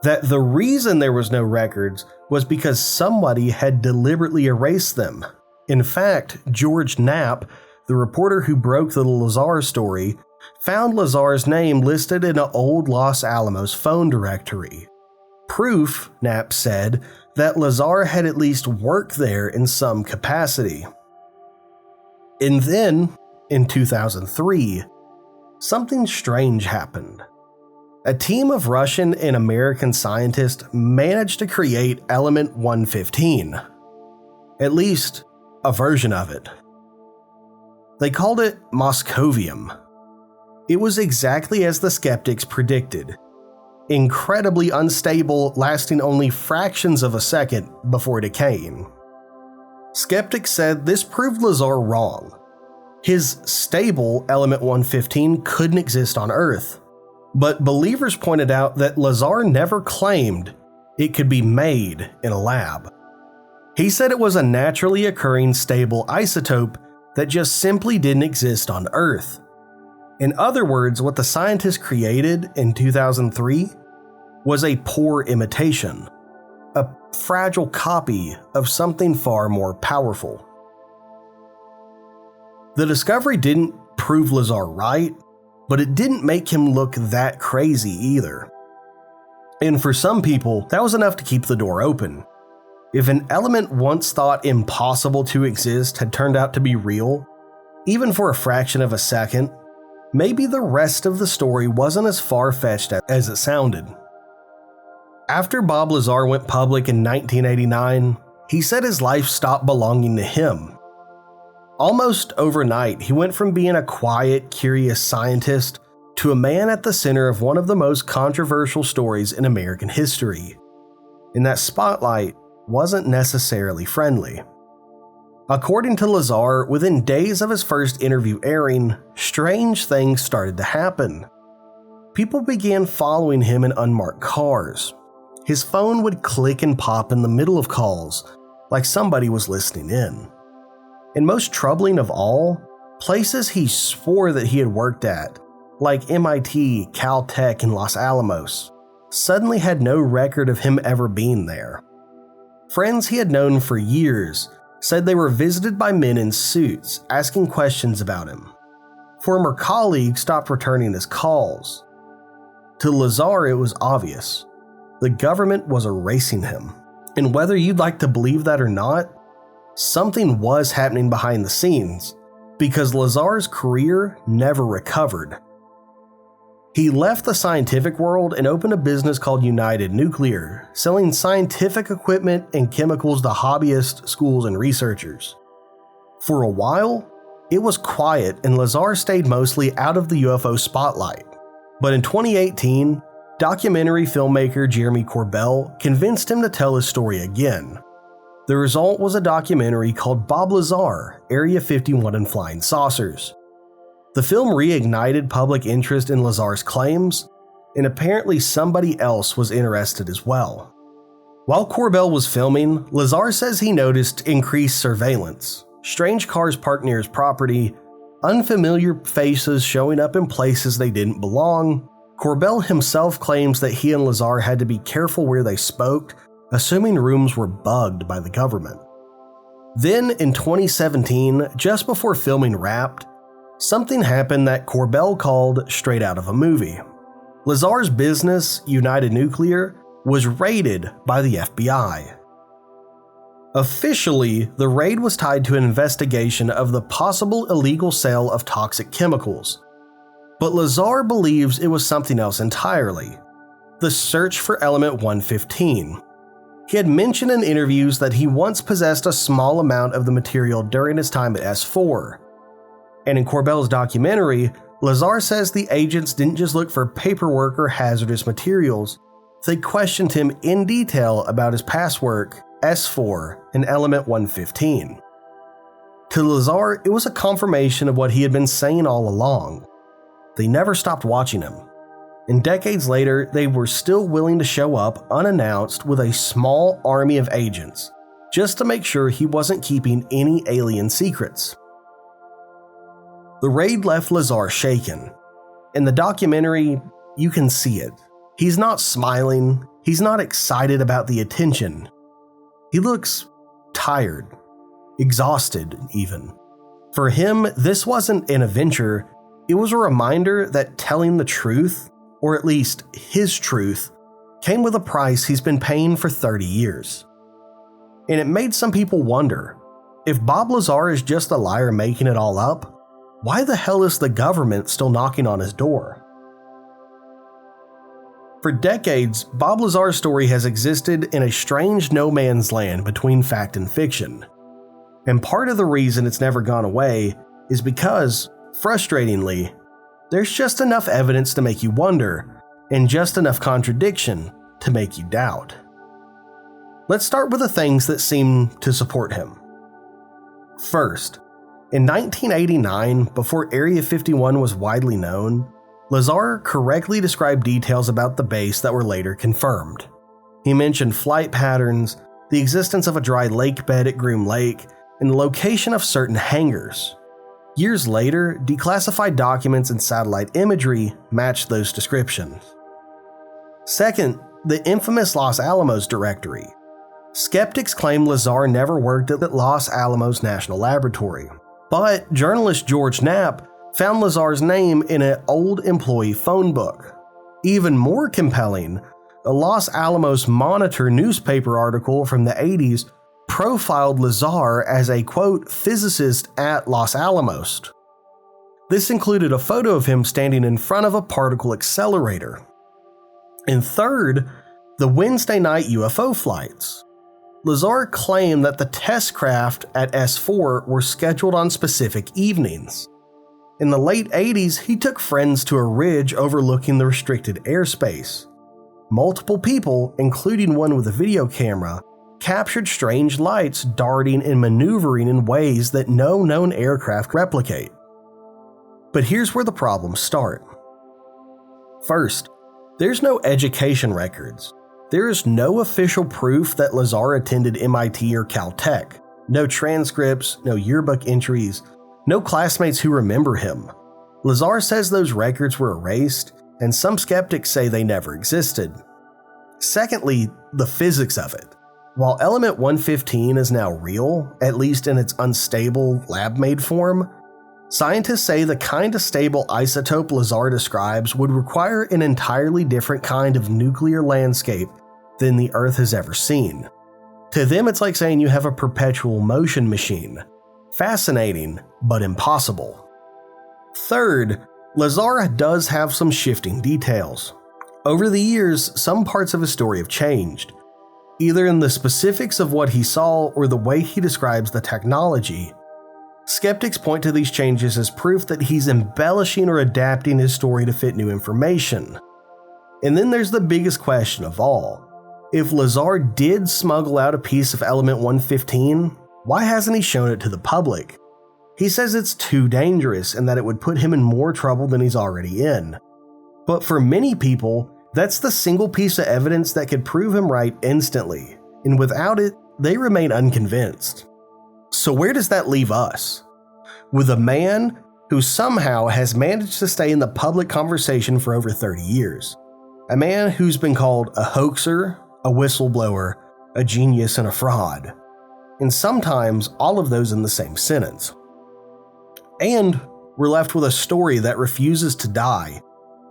That the reason there was no records was because somebody had deliberately erased them. In fact, George Knapp, the reporter who broke the Lazar story, found Lazar's name listed in an old Los Alamos phone directory. Proof, Knapp said, that Lazar had at least worked there in some capacity. And then, in 2003, something strange happened. A team of Russian and American scientists managed to create element 115. At least, a version of it. They called it Moscovium. It was exactly as the skeptics predicted. Incredibly unstable, lasting only fractions of a second before decaying. Skeptics said this proved Lazar wrong. His stable element 115 couldn't exist on Earth. But believers pointed out that Lazar never claimed it could be made in a lab. He said it was a naturally occurring stable isotope that just simply didn't exist on Earth. In other words, what the scientists created in 2003 was a poor imitation, a fragile copy of something far more powerful. The discovery didn't prove Lazar right, but it didn't make him look that crazy either. And for some people, that was enough to keep the door open. If an element once thought impossible to exist had turned out to be real, even for a fraction of a second, maybe the rest of the story wasn't as far-fetched as it sounded. After Bob Lazar went public in 1989, he said his life stopped belonging to him. Almost overnight, he went from being a quiet, curious scientist to a man at the center of one of the most controversial stories in American history. And that spotlight wasn't necessarily friendly. According to Lazar, within days of his first interview airing, strange things started to happen. People began following him in unmarked cars. His phone would click and pop in the middle of calls, like somebody was listening in. And most troubling of all, places he swore that he had worked at, like MIT, Caltech, and Los Alamos, suddenly had no record of him ever being there. Friends he had known for years said they were visited by men in suits asking questions about him. Former colleagues stopped returning his calls. To Lazar, it was obvious. The government was erasing him. And whether you'd like to believe that or not, something was happening behind the scenes, because Lazar's career never recovered. He left the scientific world and opened a business called United Nuclear, selling scientific equipment and chemicals to hobbyists, schools, and researchers. For a while, it was quiet and Lazar stayed mostly out of the UFO spotlight. But in 2018, documentary filmmaker Jeremy Corbell convinced him to tell his story again. The result was a documentary called Bob Lazar, Area 51 and Flying Saucers. The film reignited public interest in Lazar's claims, and apparently somebody else was interested as well. While Corbell was filming, Lazar says he noticed increased surveillance, strange cars parked near his property, unfamiliar faces showing up in places they didn't belong. Corbell himself claims that he and Lazar had to be careful where they spoke, assuming rooms were bugged by the government. Then in 2017, just before filming wrapped, something happened that Corbell called straight out of a movie. Lazar's business, United Nuclear, was raided by the FBI. Officially, the raid was tied to an investigation of the possible illegal sale of toxic chemicals. But Lazar believes it was something else entirely: the search for element 115. He had mentioned in interviews that he once possessed a small amount of the material during his time at S4. And in Corbell's documentary, Lazar says the agents didn't just look for paperwork or hazardous materials, they questioned him in detail about his past work, S4, and element 115. To Lazar, it was a confirmation of what he had been saying all along. They never stopped watching him. And decades later, they were still willing to show up unannounced with a small army of agents, just to make sure he wasn't keeping any alien secrets. The raid left Lazar shaken. In the documentary, you can see it. He's not smiling, he's not excited about the attention. He looks tired, exhausted even. For him, this wasn't an adventure, it was a reminder that telling the truth, or at least his truth, came with a price he's been paying for 30 years. And it made some people wonder, if Bob Lazar is just a liar making it all up, why the hell is the government still knocking on his door? For decades, Bob Lazar's story has existed in a strange no man's land between fact and fiction. And part of the reason it's never gone away is because, frustratingly, there's just enough evidence to make you wonder, and just enough contradiction to make you doubt. Let's start with the things that seem to support him. First, in 1989, before Area 51 was widely known, Lazar correctly described details about the base that were later confirmed. He mentioned flight patterns, the existence of a dry lake bed at Groom Lake, and the location of certain hangars. Years later, declassified documents and satellite imagery matched those descriptions. Second, the infamous Los Alamos directory. Skeptics claim Lazar never worked at the Los Alamos National Laboratory, but journalist George Knapp found Lazar's name in an old employee phone book. Even more compelling, a Los Alamos Monitor newspaper article from the 80s profiled Lazar as a, quote, physicist at Los Alamos. This included a photo of him standing in front of a particle accelerator. And third, the Wednesday night UFO flights. Lazar claimed that the test craft at S4 were scheduled on specific evenings. In the late 80s, he took friends to a ridge overlooking the restricted airspace. Multiple people, including one with a video camera, captured strange lights darting and maneuvering in ways that no known aircraft replicate. But here's where the problems start. First, there's no education records. There is no official proof that Lazar attended MIT or Caltech. No transcripts, no yearbook entries, no classmates who remember him. Lazar says those records were erased, and some skeptics say they never existed. Secondly, the physics of it. While element 115 is now real, at least in its unstable, lab-made form, scientists say the kind of stable isotope Lazar describes would require an entirely different kind of nuclear landscape than the Earth has ever seen. To them, it's like saying you have a perpetual motion machine. Fascinating, but impossible. Third, Lazar does have some shifting details. Over the years, some parts of his story have changed, either in the specifics of what he saw or the way he describes the technology. Skeptics point to these changes as proof that he's embellishing or adapting his story to fit new information. And then there's the biggest question of all. If Lazar did smuggle out a piece of element 115, why hasn't he shown it to the public? He says it's too dangerous and that it would put him in more trouble than he's already in. But for many people, that's the single piece of evidence that could prove him right instantly, and without it, they remain unconvinced. So where does that leave us? With a man who somehow has managed to stay in the public conversation for over 30 years. A man who's been called a hoaxer, a whistleblower, a genius, and a fraud. And sometimes all of those in the same sentence. And we're left with a story that refuses to die,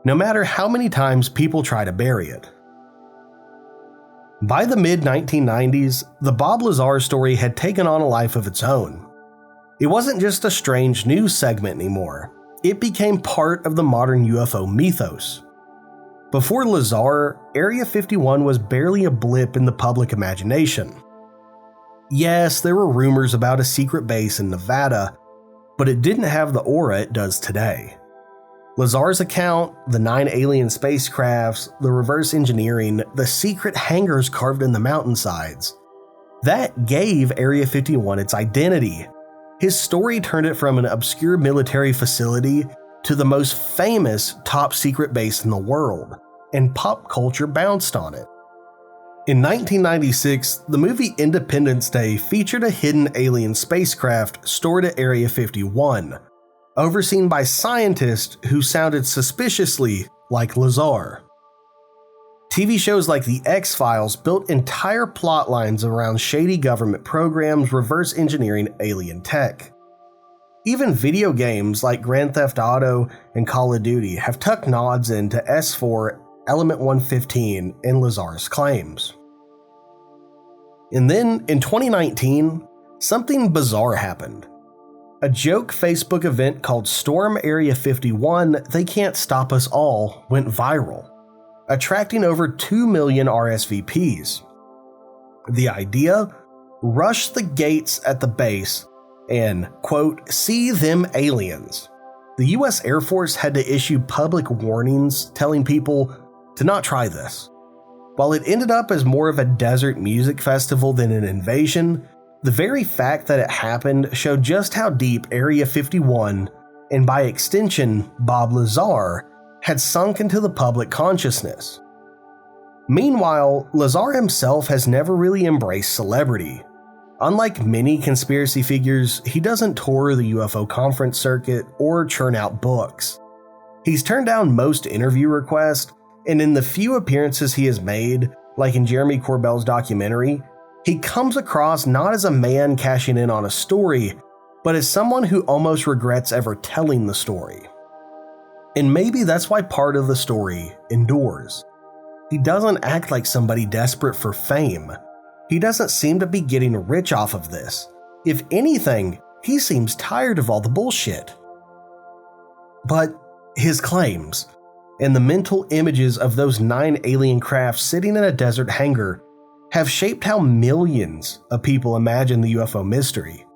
no matter how many times people try to bury it. By the mid-1990s, the Bob Lazar story had taken on a life of its own. It wasn't just a strange news segment anymore. It became part of the modern UFO mythos. Before Lazar, Area 51 was barely a blip in the public imagination. Yes, there were rumors about a secret base in Nevada, but it didn't have the aura it does today. Lazar's account, the 9 alien spacecrafts, the reverse engineering, the secret hangars carved in the mountainsides. That gave Area 51 its identity. His story turned it from an obscure military facility to the most famous top-secret base in the world, and pop culture bounced on it. In 1996, the movie Independence Day featured a hidden alien spacecraft stored at Area 51, overseen by scientists who sounded suspiciously like Lazar. TV shows like The X-Files built entire plot lines around shady government programs reverse engineering alien tech. Even video games like Grand Theft Auto and Call of Duty have tucked nods into S4, Element 115, and Lazar's claims. And then, in 2019, something bizarre happened. A joke Facebook event called Storm Area 51, They Can't Stop Us All, went viral, attracting over 2 million RSVPs. The idea? Rush the gates at the base and, quote, see them aliens. The US Air Force had to issue public warnings telling people to not try this. While it ended up as more of a desert music festival than an invasion, the very fact that it happened showed just how deep Area 51, and by extension Bob Lazar, had sunk into the public consciousness. Meanwhile, Lazar himself has never really embraced celebrity. Unlike many conspiracy figures, he doesn't tour the UFO conference circuit or churn out books. He's turned down most interview requests, and in the few appearances he has made, like in Jeremy Corbell's documentary, he comes across not as a man cashing in on a story, but as someone who almost regrets ever telling the story. And maybe that's why part of the story endures. He doesn't act like somebody desperate for fame. He doesn't seem to be getting rich off of this. If anything, he seems tired of all the bullshit. But his claims, and the mental images of those 9 alien craft sitting in a desert hangar, have shaped how millions of people imagine the UFO mystery.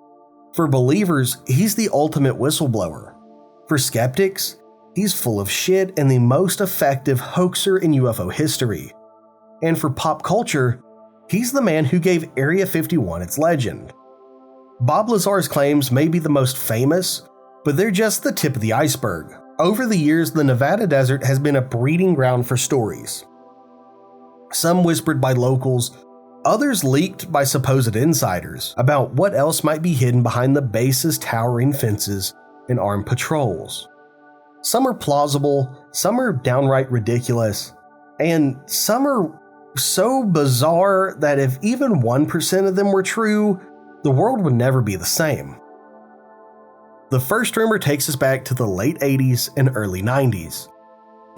For believers, he's the ultimate whistleblower. For skeptics, he's full of shit and the most effective hoaxer in UFO history. And for pop culture, He's the man who gave Area 51 its legend. Bob Lazar's claims may be the most famous, but they're just the tip of the iceberg. Over the years, the Nevada desert has been a breeding ground for stories. Some whispered by locals, others leaked by supposed insiders about what else might be hidden behind the base's towering fences and armed patrols. Some are plausible, some are downright ridiculous, and some are so bizarre that if even 1% of them were true, the world would never be the same. The first rumor takes us back to the late 80s and early 90s.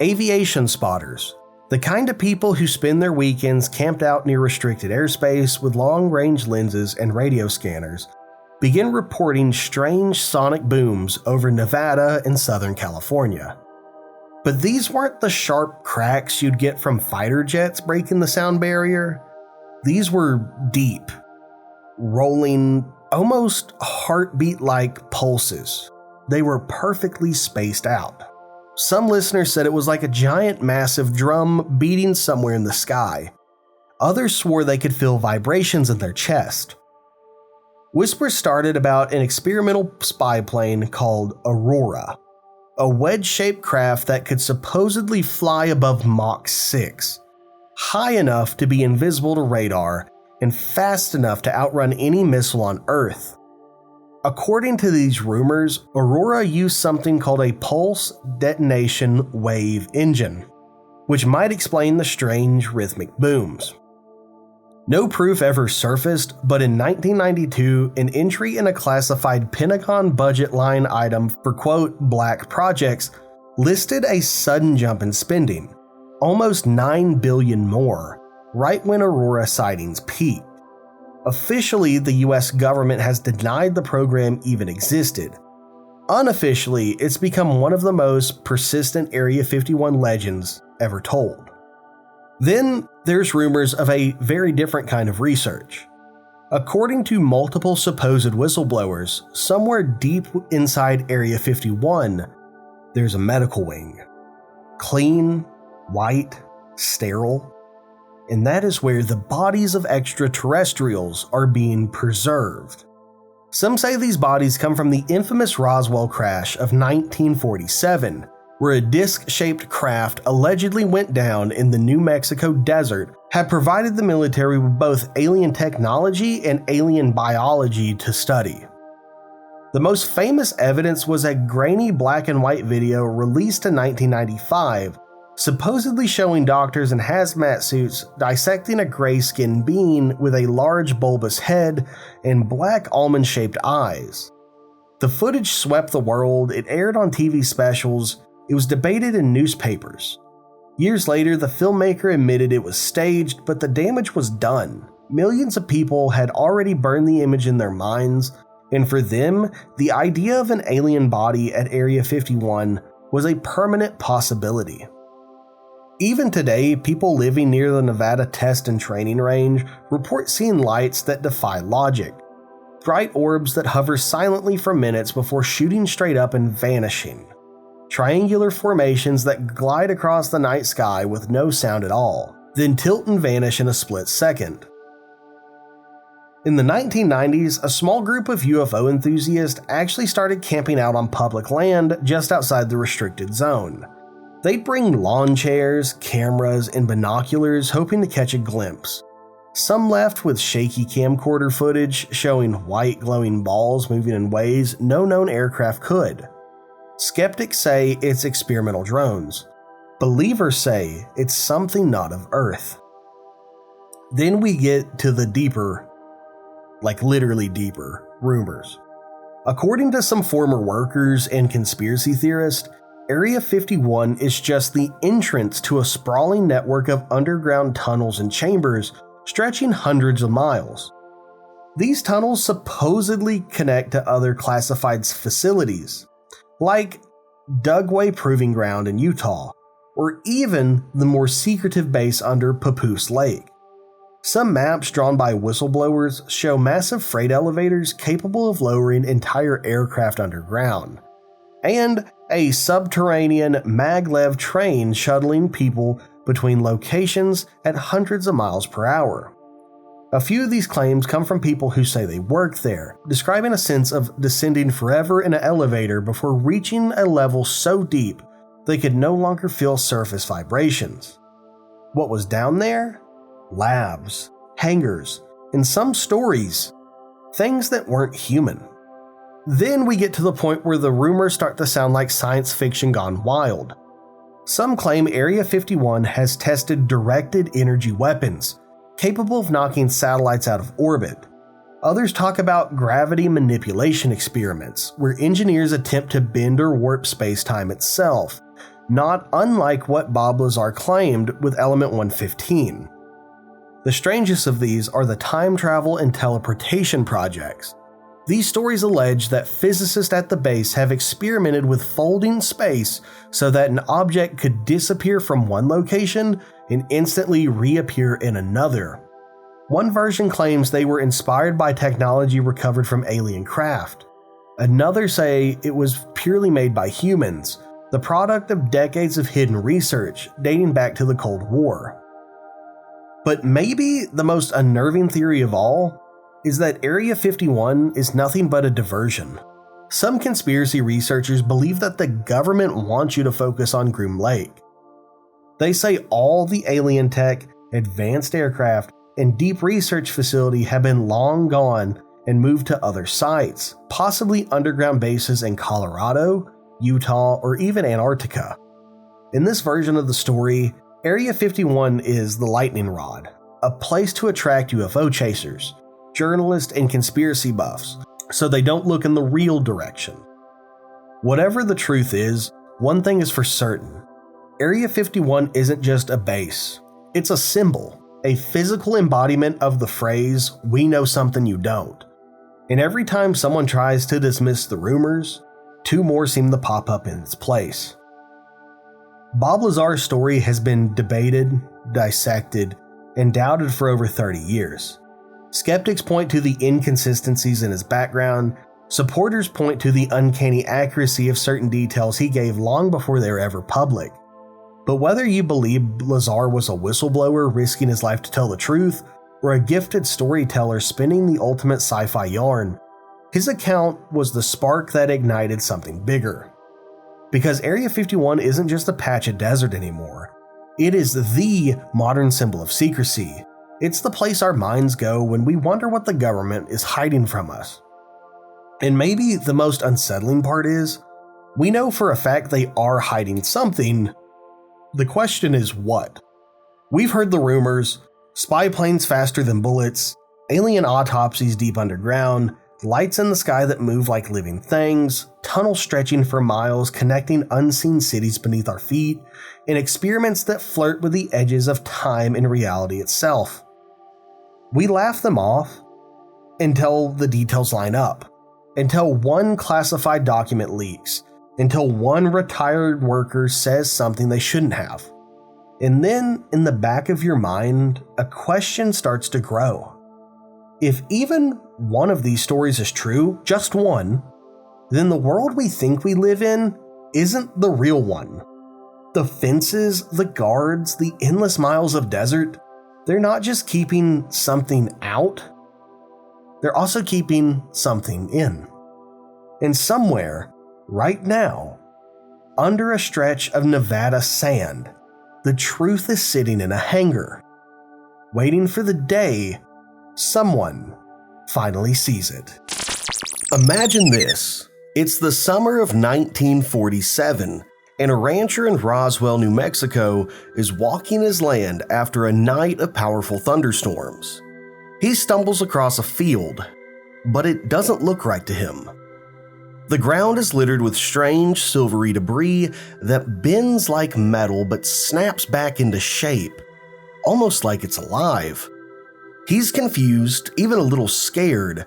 Aviation spotters, the kind of people who spend their weekends camped out near restricted airspace with long-range lenses and radio scanners, begin reporting strange sonic booms over Nevada and Southern California. But these weren't the sharp cracks you'd get from fighter jets breaking the sound barrier. These were deep, rolling, almost heartbeat-like pulses. They were perfectly spaced out. Some listeners said it was like a giant, massive drum beating somewhere in the sky. Others swore they could feel vibrations in their chest. Whispers started about an experimental spy plane called Aurora, a wedge-shaped craft that could supposedly fly above Mach 6, high enough to be invisible to radar and fast enough to outrun any missile on Earth. According to these rumors, Aurora used something called a pulse detonation wave engine, which might explain the strange rhythmic booms. No proof ever surfaced, but in 1992, an entry in a classified Pentagon budget line item for quote, black projects listed a sudden jump in spending, almost $9 billion more, right when Aurora sightings peaked. Officially, the US government has denied the program even existed. Unofficially, it's become one of the most persistent Area 51 legends ever told. Then there's rumors of a very different kind of research. According to multiple supposed whistleblowers, somewhere deep inside Area 51, there's a medical wing. Clean, white, sterile. And that is where the bodies of extraterrestrials are being preserved. Some say these bodies come from the infamous Roswell crash of 1947, where a disc-shaped craft allegedly went down in the New Mexico desert, had provided the military with both alien technology and alien biology to study. The most famous evidence was a grainy black and white video released in 1995, supposedly showing doctors in hazmat suits dissecting a gray-skinned being with a large bulbous head and black almond-shaped eyes. The footage swept the world, it aired on TV specials, it was debated in newspapers. Years later, the filmmaker admitted it was staged, but the damage was done. Millions of people had already burned the image in their minds, and for them, the idea of an alien body at Area 51 was a permanent possibility. Even today, people living near the Nevada Test and Training Range report seeing lights that defy logic. Bright orbs that hover silently for minutes before shooting straight up and vanishing. Triangular formations that glide across the night sky with no sound at all, then tilt and vanish in a split second. In the 1990s, a small group of UFO enthusiasts actually started camping out on public land just outside the restricted zone. They'd bring lawn chairs, cameras, and binoculars hoping to catch a glimpse. Some left with shaky camcorder footage showing white glowing balls moving in ways no known aircraft could. Skeptics say it's experimental drones. Believers say it's something not of Earth. Then we get to the deeper, like literally deeper, rumors. According to some former workers and conspiracy theorists, Area 51 is just the entrance to a sprawling network of underground tunnels and chambers stretching hundreds of miles. These tunnels supposedly connect to other classified facilities, like Dugway Proving Ground in Utah, or even the more secretive base under Papoose Lake. Some maps drawn by whistleblowers show massive freight elevators capable of lowering entire aircraft underground, and a subterranean maglev train shuttling people between locations at hundreds of miles per hour. A few of these claims come from people who say they worked there, describing a sense of descending forever in an elevator before reaching a level so deep they could no longer feel surface vibrations. What was down there? Labs, hangars, and some stories, things that weren't human. Then we get to the point where the rumors start to sound like science fiction gone wild. Some claim Area 51 has tested directed energy weapons, capable of knocking satellites out of orbit. Others talk about gravity manipulation experiments, where engineers attempt to bend or warp space-time itself, not unlike what Bob Lazar claimed with Element 115. The strangest of these are the time travel and teleportation projects. These stories allege that physicists at the base have experimented with folding space so that an object could disappear from one location and instantly reappear in another. One version claims they were inspired by technology recovered from alien craft. Another say it was purely made by humans, the product of decades of hidden research dating back to the Cold War. But maybe the most unnerving theory of all is that Area 51 is nothing but a diversion. Some conspiracy researchers believe that the government wants you to focus on Groom Lake. They say all the alien tech, advanced aircraft, and deep research facility have been long gone and moved to other sites, possibly underground bases in Colorado, Utah, or even Antarctica. In this version of the story, Area 51 is the lightning rod, a place to attract UFO chasers, journalists, and conspiracy buffs, so they don't look in the real direction. Whatever the truth is, one thing is for certain. Area 51 isn't just a base. It's a symbol, a physical embodiment of the phrase, "We know something you don't." And every time someone tries to dismiss the rumors, two more seem to pop up in its place. Bob Lazar's story has been debated, dissected, and doubted for over 30 years. Skeptics point to the inconsistencies in his background. Supporters point to the uncanny accuracy of certain details he gave long before they were ever public. But whether you believe Lazar was a whistleblower risking his life to tell the truth, or a gifted storyteller spinning the ultimate sci-fi yarn, his account was the spark that ignited something bigger. Because Area 51 isn't just a patch of desert anymore. It is the modern symbol of secrecy. It's the place our minds go when we wonder what the government is hiding from us. And maybe the most unsettling part is, we know for a fact they are hiding something. The question is what? We've heard the rumors, spy planes faster than bullets, alien autopsies deep underground, lights in the sky that move like living things, tunnels stretching for miles connecting unseen cities beneath our feet, and experiments that flirt with the edges of time and reality itself. We laugh them off until the details line up, until one classified document leaks, until one retired worker says something they shouldn't have. And then, in the back of your mind, a question starts to grow. If even one of these stories is true, just one, then the world we think we live in isn't the real one. The fences, the guards, the endless miles of desert, they're not just keeping something out, they're also keeping something in. And somewhere, right now, under a stretch of Nevada sand, the truth is sitting in a hangar, waiting for the day someone finally sees it. Imagine this. It's the summer of 1947, and a rancher in Roswell, New Mexico is walking his land after a night of powerful thunderstorms. He stumbles across a field, but it doesn't look right to him. The ground is littered with strange silvery debris that bends like metal but snaps back into shape, almost like it's alive. He's confused, even a little scared,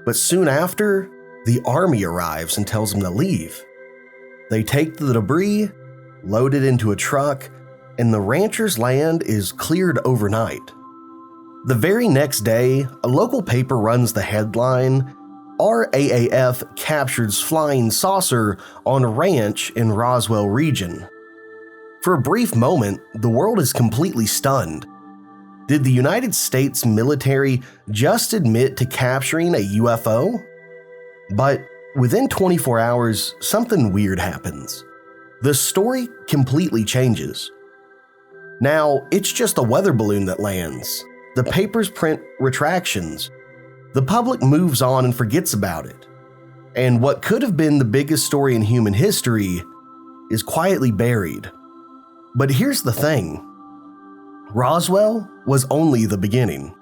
but soon after, the army arrives and tells him to leave. They take the debris, load it into a truck, and the rancher's land is cleared overnight. The very next day, a local paper runs the headline, "RAAF captures flying saucer on ranch in Roswell region." For a brief moment, the world is completely stunned. Did the United States military just admit to capturing a UFO? But within 24 hours, something weird happens. The story completely changes. Now, it's just a weather balloon that lands. The papers print retractions. The public moves on and forgets about it. And what could have been the biggest story in human history is quietly buried. But here's the thing. Roswell was only the beginning.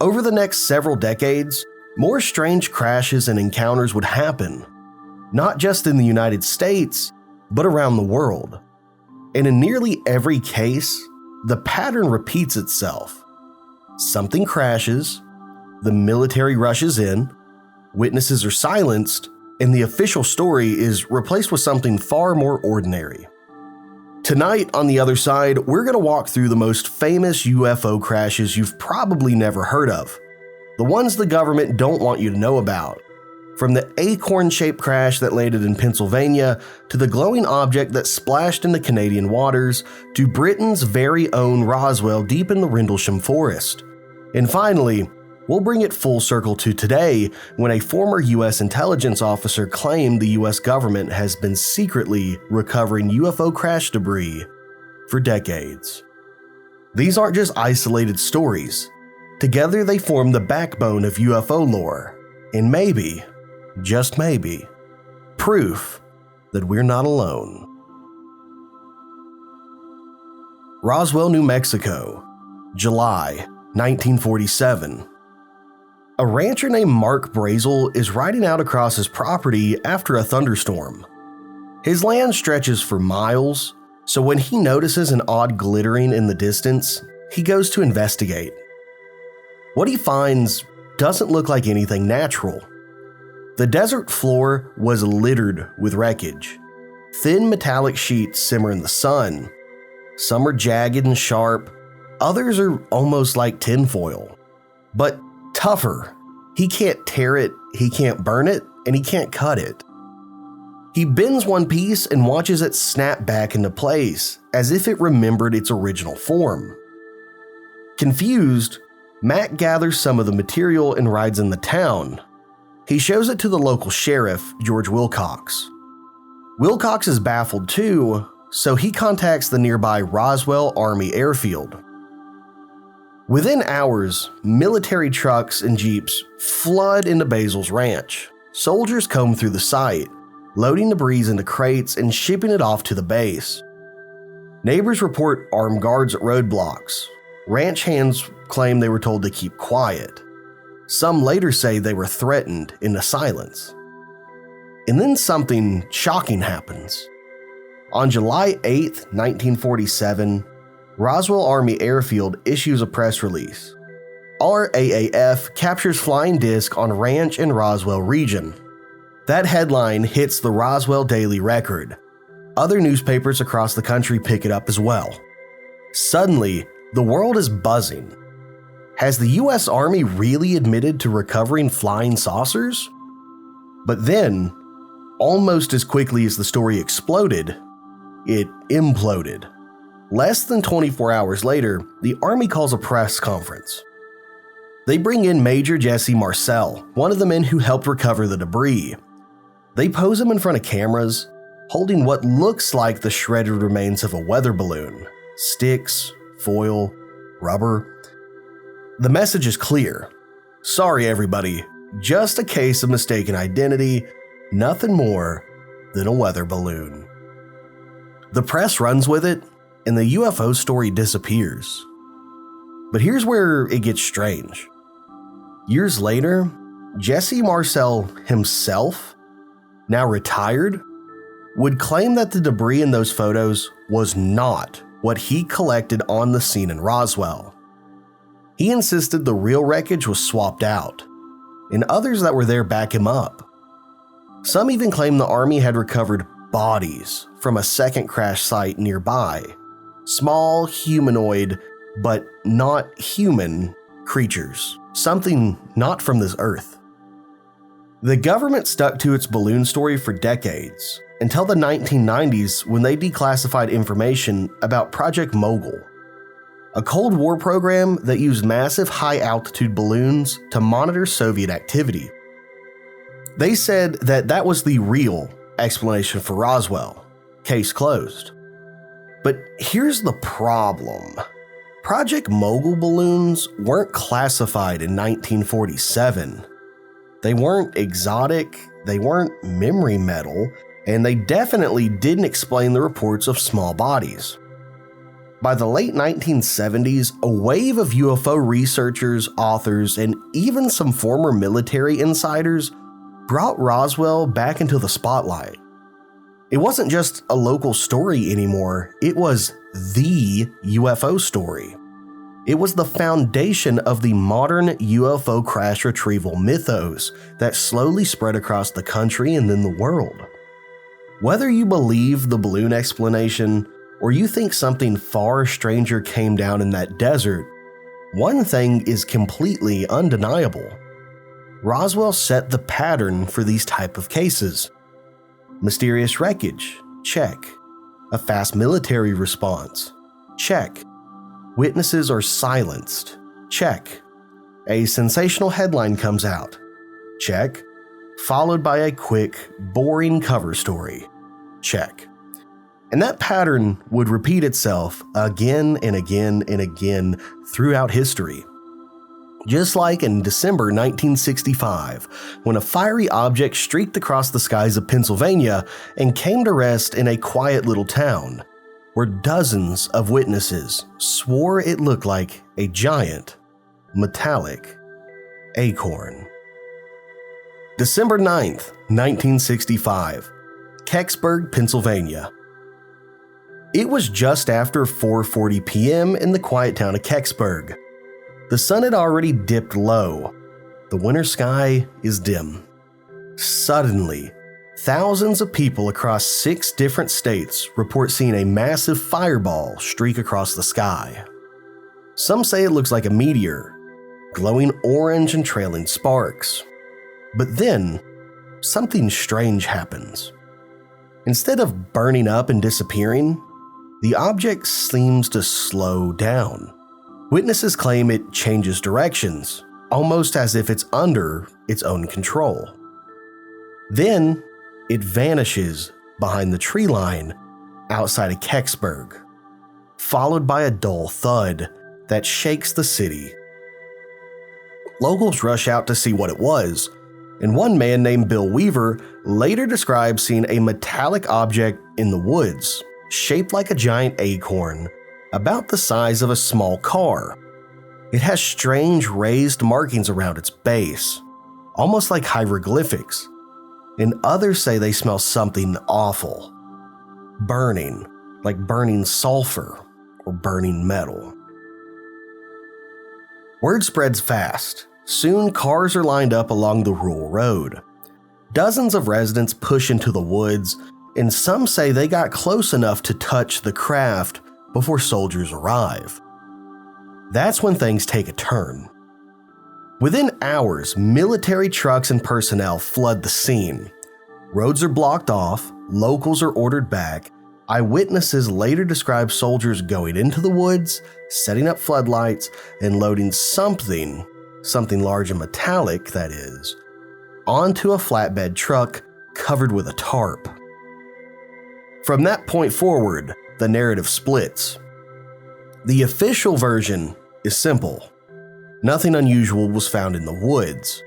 Over the next several decades, more strange crashes and encounters would happen, not just in the United States, but around the world. And in nearly every case, the pattern repeats itself. Something crashes, the military rushes in, witnesses are silenced, and the official story is replaced with something far more ordinary. Tonight, on the other side, we're going to walk through the most famous UFO crashes you've probably never heard of. The ones the government don't want you to know about. From the acorn-shaped crash that landed in Pennsylvania, to the glowing object that splashed into Canadian waters, to Britain's very own Roswell deep in the Rendlesham Forest. And finally, we'll bring it full circle to today, when a former U.S. intelligence officer claimed the U.S. government has been secretly recovering UFO crash debris for decades. These aren't just isolated stories. Together they form the backbone of UFO lore, and maybe, just maybe, proof that we're not alone. Roswell, New Mexico, July 1947. A rancher named Mark Brazel is riding out across his property after a thunderstorm. His land stretches for miles, so when he notices an odd glittering in the distance, he goes to investigate. What he finds doesn't look like anything natural. The desert floor was littered with wreckage. Thin metallic sheets simmer in the sun. Some are jagged and sharp, others are almost like tinfoil. But tougher. He can't tear it, he can't burn it, and he can't cut it. He bends one piece and watches it snap back into place, as if it remembered its original form. Confused, Matt gathers some of the material and rides in the town. He shows it to the local sheriff, George Wilcox. Wilcox is baffled too, so he contacts the nearby Roswell Army Airfield. Within hours, military trucks and jeeps flood into Basil's ranch. Soldiers comb through the site, loading debris into crates and shipping it off to the base. Neighbors report armed guards at roadblocks. Ranch hands claim they were told to keep quiet. Some later say they were threatened into silence. And then something shocking happens. On July 8, 1947, Roswell Army Airfield issues a press release. RAAF captures flying disc on ranch in Roswell region. That headline hits the Roswell Daily Record. Other newspapers across the country pick it up as well. Suddenly, the world is buzzing. Has the U.S. Army really admitted to recovering flying saucers? But then, almost as quickly as the story exploded, it imploded. Less than 24 hours later, the Army calls a press conference. They bring in Major Jesse Marcel, one of the men who helped recover the debris. They pose him in front of cameras, holding what looks like the shredded remains of a weather balloon. Sticks, foil, rubber. The message is clear. Sorry everybody, just a case of mistaken identity, nothing more than a weather balloon. The press runs with it, and the UFO story disappears. But here's where it gets strange. Years later, Jesse Marcel himself, now retired, would claim that the debris in those photos was not what he collected on the scene in Roswell. He insisted the real wreckage was swapped out, and others that were there back him up. Some even claim the Army had recovered bodies from a second crash site nearby. Small, humanoid, but not human creatures. Something not from this earth. The government stuck to its balloon story for decades, until the 1990s when they declassified information about Project Mogul. a Cold War program that used massive high-altitude balloons to monitor Soviet activity. They said that was the real explanation for Roswell. Case closed. But here's the problem. Project Mogul balloons weren't classified in 1947. They weren't exotic, they weren't memory metal, and they definitely didn't explain the reports of small bodies. By the late 1970s, a wave of UFO researchers, authors, and even some former military insiders brought Roswell back into the spotlight. It wasn't just a local story anymore, it was the UFO story. It was the foundation of the modern UFO crash retrieval mythos that slowly spread across the country and then the world. Whether you believe the balloon explanation or you think something far stranger came down in that desert, one thing is completely undeniable. Roswell set the pattern for these type of cases. Mysterious wreckage, check. A fast military response, check. Witnesses are silenced, check. A sensational headline comes out, check. Followed by a quick, boring cover story, check. And that pattern would repeat itself again and again and again throughout history. Just like in December 1965, when a fiery object streaked across the skies of Pennsylvania and came to rest in a quiet little town, where dozens of witnesses swore it looked like a giant, metallic acorn. December 9th, 1965, Kecksburg, Pennsylvania. It was just after 4:40 p.m. in the quiet town of Kecksburg. The sun had already dipped low. The winter sky is dim. Suddenly, thousands of people across 6 different states report seeing a massive fireball streak across the sky. Some say it looks like a meteor, glowing orange and trailing sparks. But then, something strange happens. Instead of burning up and disappearing, the object seems to slow down. Witnesses claim it changes directions, almost as if it's under its own control. Then, it vanishes behind the tree line outside of Kecksburg, followed by a dull thud that shakes the city. Locals rush out to see what it was, and one man named Bill Weaver later described seeing a metallic object in the woods, shaped like a giant acorn, about the size of a small car. It has strange raised markings around its base, almost like hieroglyphics, and others say they smell something awful. Burning, like burning sulfur or burning metal. Word spreads fast. Soon cars are lined up along the rural road. Dozens of residents push into the woods, and some say they got close enough to touch the craft before soldiers arrive. That's when things take a turn. Within hours, military trucks and personnel flood the scene. Roads are blocked off, locals are ordered back. Eyewitnesses later describe soldiers going into the woods, setting up floodlights, and loading something large and metallic, that is, onto a flatbed truck covered with a tarp. From that point forward, the narrative splits. The official version is simple. Nothing unusual was found in the woods.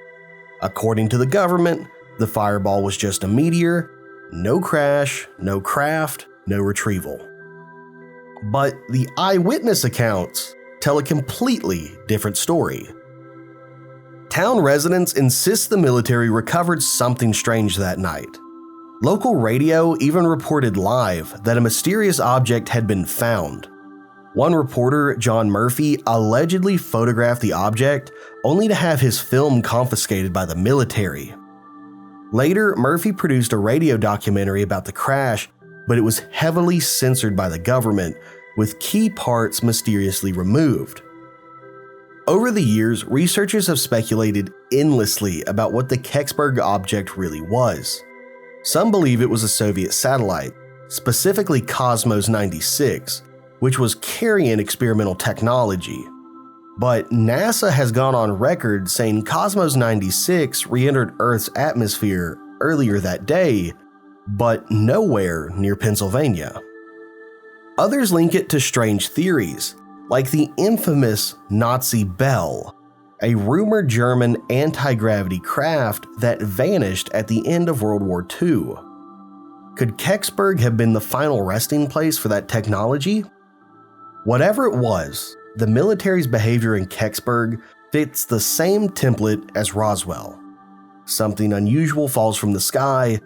According to the government, the fireball was just a meteor, no crash, no craft, no retrieval. But the eyewitness accounts tell a completely different story. Town residents insist the military recovered something strange that night. Local radio even reported live that a mysterious object had been found. One reporter, John Murphy, allegedly photographed the object only to have his film confiscated by the military. Later, Murphy produced a radio documentary about the crash, but it was heavily censored by the government, with key parts mysteriously removed. Over the years, researchers have speculated endlessly about what the Kecksburg object really was. Some believe it was a Soviet satellite, specifically Cosmos 96, which was carrying experimental technology. But NASA has gone on record saying Cosmos 96 re-entered Earth's atmosphere earlier that day, but nowhere near Pennsylvania. Others link it to strange theories, like the infamous Nazi Bell, a rumored German anti-gravity craft that vanished at the end of World War II. Could Kecksburg have been the final resting place for that technology? Whatever it was, the military's behavior in Kecksburg fits the same template as Roswell. Something unusual falls from the sky,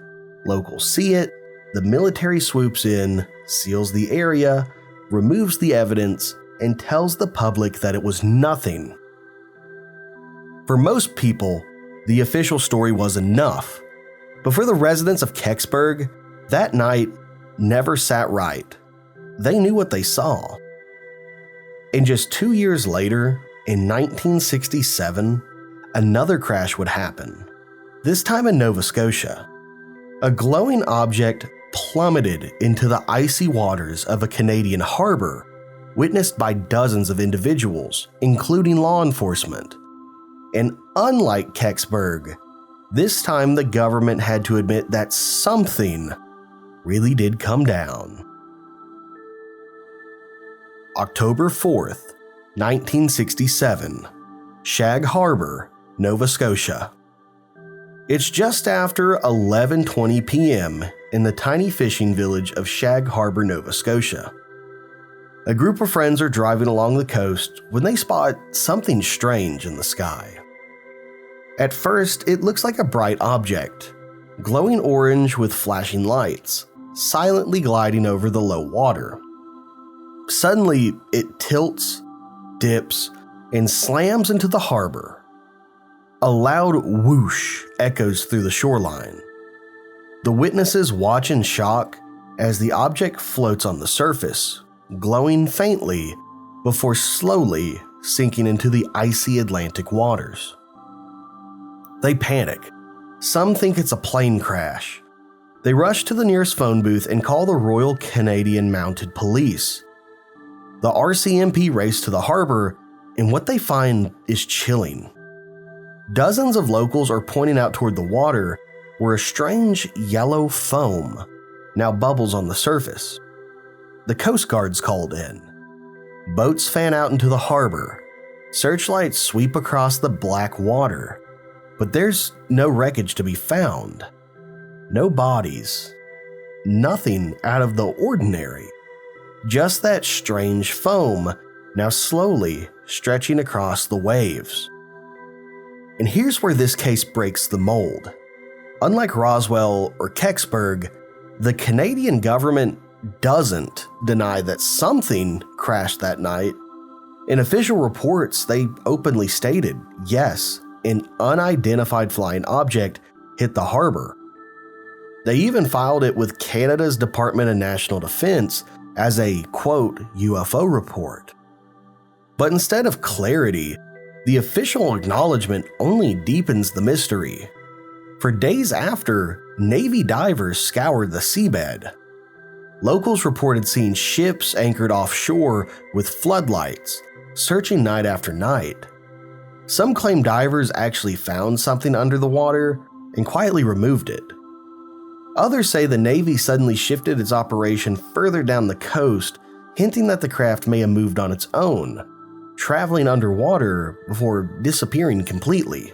locals see it, the military swoops in, seals the area, removes the evidence, and tells the public that it was nothing. For most people, the official story was enough, but for the residents of Kecksburg, that night never sat right. They knew what they saw. And just 2 years later, in 1967, another crash would happen, this time in Nova Scotia. A glowing object plummeted into the icy waters of a Canadian harbor, witnessed by dozens of individuals, including law enforcement. And unlike Kecksburg, this time the government had to admit that something really did come down. October 4th, 1967, Shag Harbor, Nova Scotia. It's just after 11:20 p.m. in the tiny fishing village of Shag Harbor, Nova Scotia. A group of friends are driving along the coast when they spot something strange in the sky. At first, it looks like a bright object, glowing orange with flashing lights, silently gliding over the low water. Suddenly, it tilts, dips, and slams into the harbor. A loud whoosh echoes through the shoreline. The witnesses watch in shock as the object floats on the surface, glowing faintly before slowly sinking into the icy Atlantic waters. They panic. Some think it's a plane crash. They rush to the nearest phone booth and call the Royal Canadian Mounted Police. The RCMP race to the harbor, and what they find is chilling. Dozens of locals are pointing out toward the water where a strange yellow foam now bubbles on the surface. The Coast Guard's called in. Boats fan out into the harbor. Searchlights sweep across the black water. But there's no wreckage to be found. No bodies. Nothing out of the ordinary. Just that strange foam now slowly stretching across the waves. And here's where this case breaks the mold. Unlike Roswell or Kecksburg, the Canadian government doesn't deny that something crashed that night. In official reports, they openly stated, yes, an unidentified flying object hit the harbor. They even filed it with Canada's Department of National Defense as a, quote, UFO report. But instead of clarity, the official acknowledgement only deepens the mystery. For days after, Navy divers scoured the seabed. Locals reported seeing ships anchored offshore with floodlights, searching night after night. Some claim divers actually found something under the water and quietly removed it. Others say the Navy suddenly shifted its operation further down the coast, hinting that the craft may have moved on its own, traveling underwater before disappearing completely.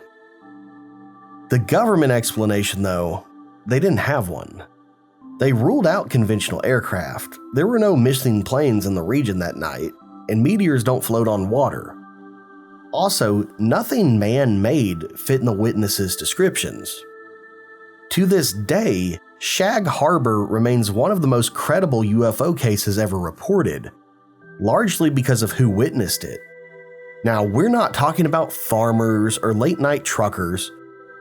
The government explanation, though, they didn't have one. They ruled out conventional aircraft. There were no missing planes in the region that night, and meteors don't float on water. Also, nothing man-made fit in the witnesses' descriptions. To this day, Shag Harbor remains one of the most credible UFO cases ever reported, largely because of who witnessed it. Now, we're not talking about farmers or late-night truckers.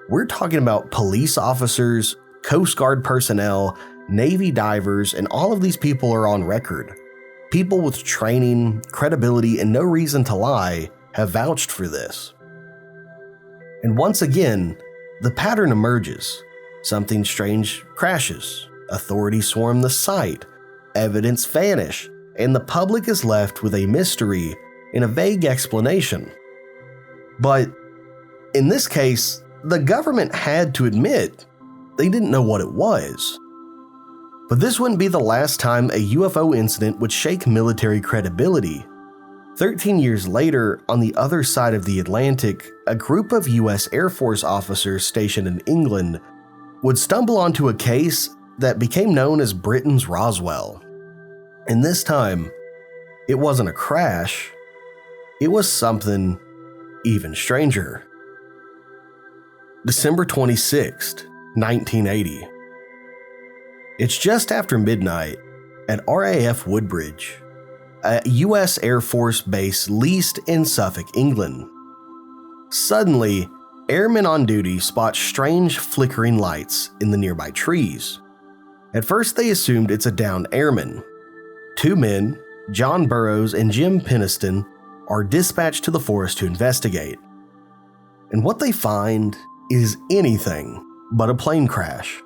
We're talking about police officers, Coast Guard personnel, Navy divers, and all of these people are on record. People with training, credibility, and no reason to lie have vouched for this. And once again, the pattern emerges. Something strange crashes. Authorities swarm the site. Evidence vanish. and the public is left with a mystery and a vague explanation. But in this case, the government had to admit they didn't know what it was. But this wouldn't be the last time a UFO incident would shake military credibility. 13 years later, on the other side of the Atlantic, a group of US Air Force officers stationed in England would stumble onto a case that became known as Britain's Roswell. And this time, it wasn't a crash, it was something even stranger. December 26th, 1980. It's just after midnight at RAF Woodbridge, a US Air Force base leased in Suffolk, England. Suddenly, airmen on duty spot strange flickering lights in the nearby trees. At first they assumed it's a downed airman. Two men, John Burroughs and Jim Peniston, are dispatched to the forest to investigate. And what they find is anything but a plane crash.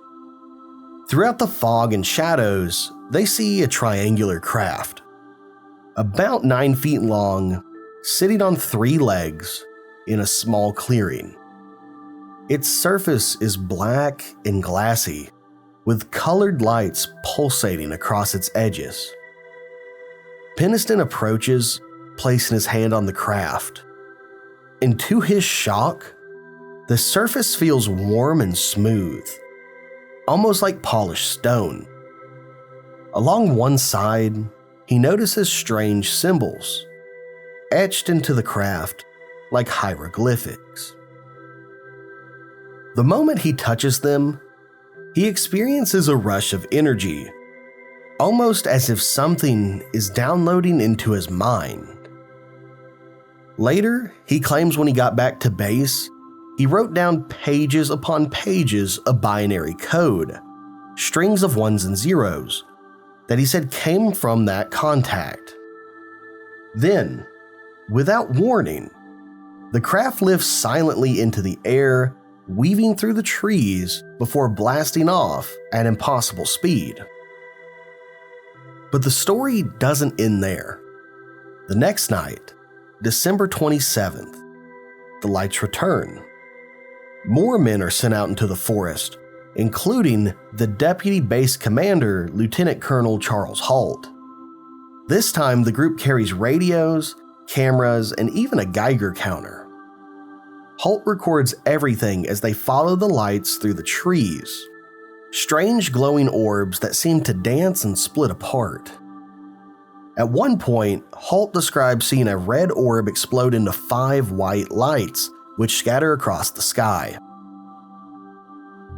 Throughout the fog and shadows, they see a triangular craft, about 9 feet long, sitting on 3 legs in a small clearing. Its surface is black and glassy, with colored lights pulsating across its edges. Peniston approaches, placing his hand on the craft, and to his shock, the surface feels warm and smooth, almost like polished stone. Along one side, he notices strange symbols, etched into the craft like hieroglyphics. The moment he touches them, he experiences a rush of energy, almost as if something is downloading into his mind. Later, he claims when he got back to base, he wrote down pages upon pages of binary code, strings of ones and zeros, that he said came from that contact. Then, without warning, the craft lifts silently into the air, weaving through the trees before blasting off at impossible speed. But the story doesn't end there. The next night, December 27th, the lights return. More men are sent out into the forest, including the deputy base commander, Lieutenant Colonel Charles Halt. This time, the group carries radios, cameras, and even a Geiger counter. Halt records everything as they follow the lights through the trees, strange glowing orbs that seem to dance and split apart. At one point, Halt describes seeing a red orb explode into 5 white lights, which scatter across the sky.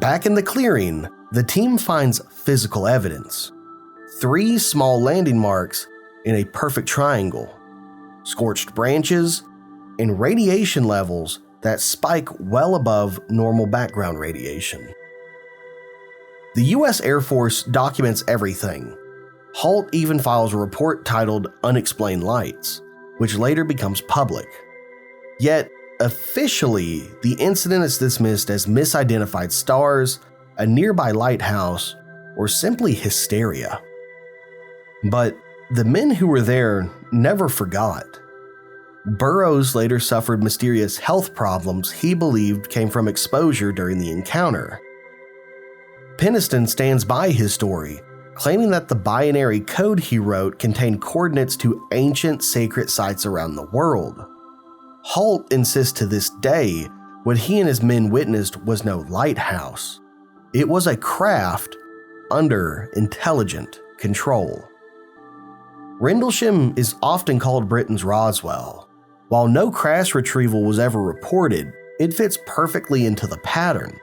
Back in the clearing, the team finds physical evidence. 3 small landing marks in a perfect triangle, scorched branches, and radiation levels that spike well above normal background radiation. The US Air Force documents everything. Halt even files a report titled Unexplained Lights, which later becomes public. Yet, officially, the incident is dismissed as misidentified stars, a nearby lighthouse, or simply hysteria. But the men who were there never forgot. Burroughs later suffered mysterious health problems he believed came from exposure during the encounter. Peniston stands by his story, claiming that the binary code he wrote contained coordinates to ancient sacred sites around the world. Halt insists to this day what he and his men witnessed was no lighthouse. It was a craft under intelligent control. Rendlesham is often called Britain's Roswell. While no crash retrieval was ever reported, it fits perfectly into the pattern.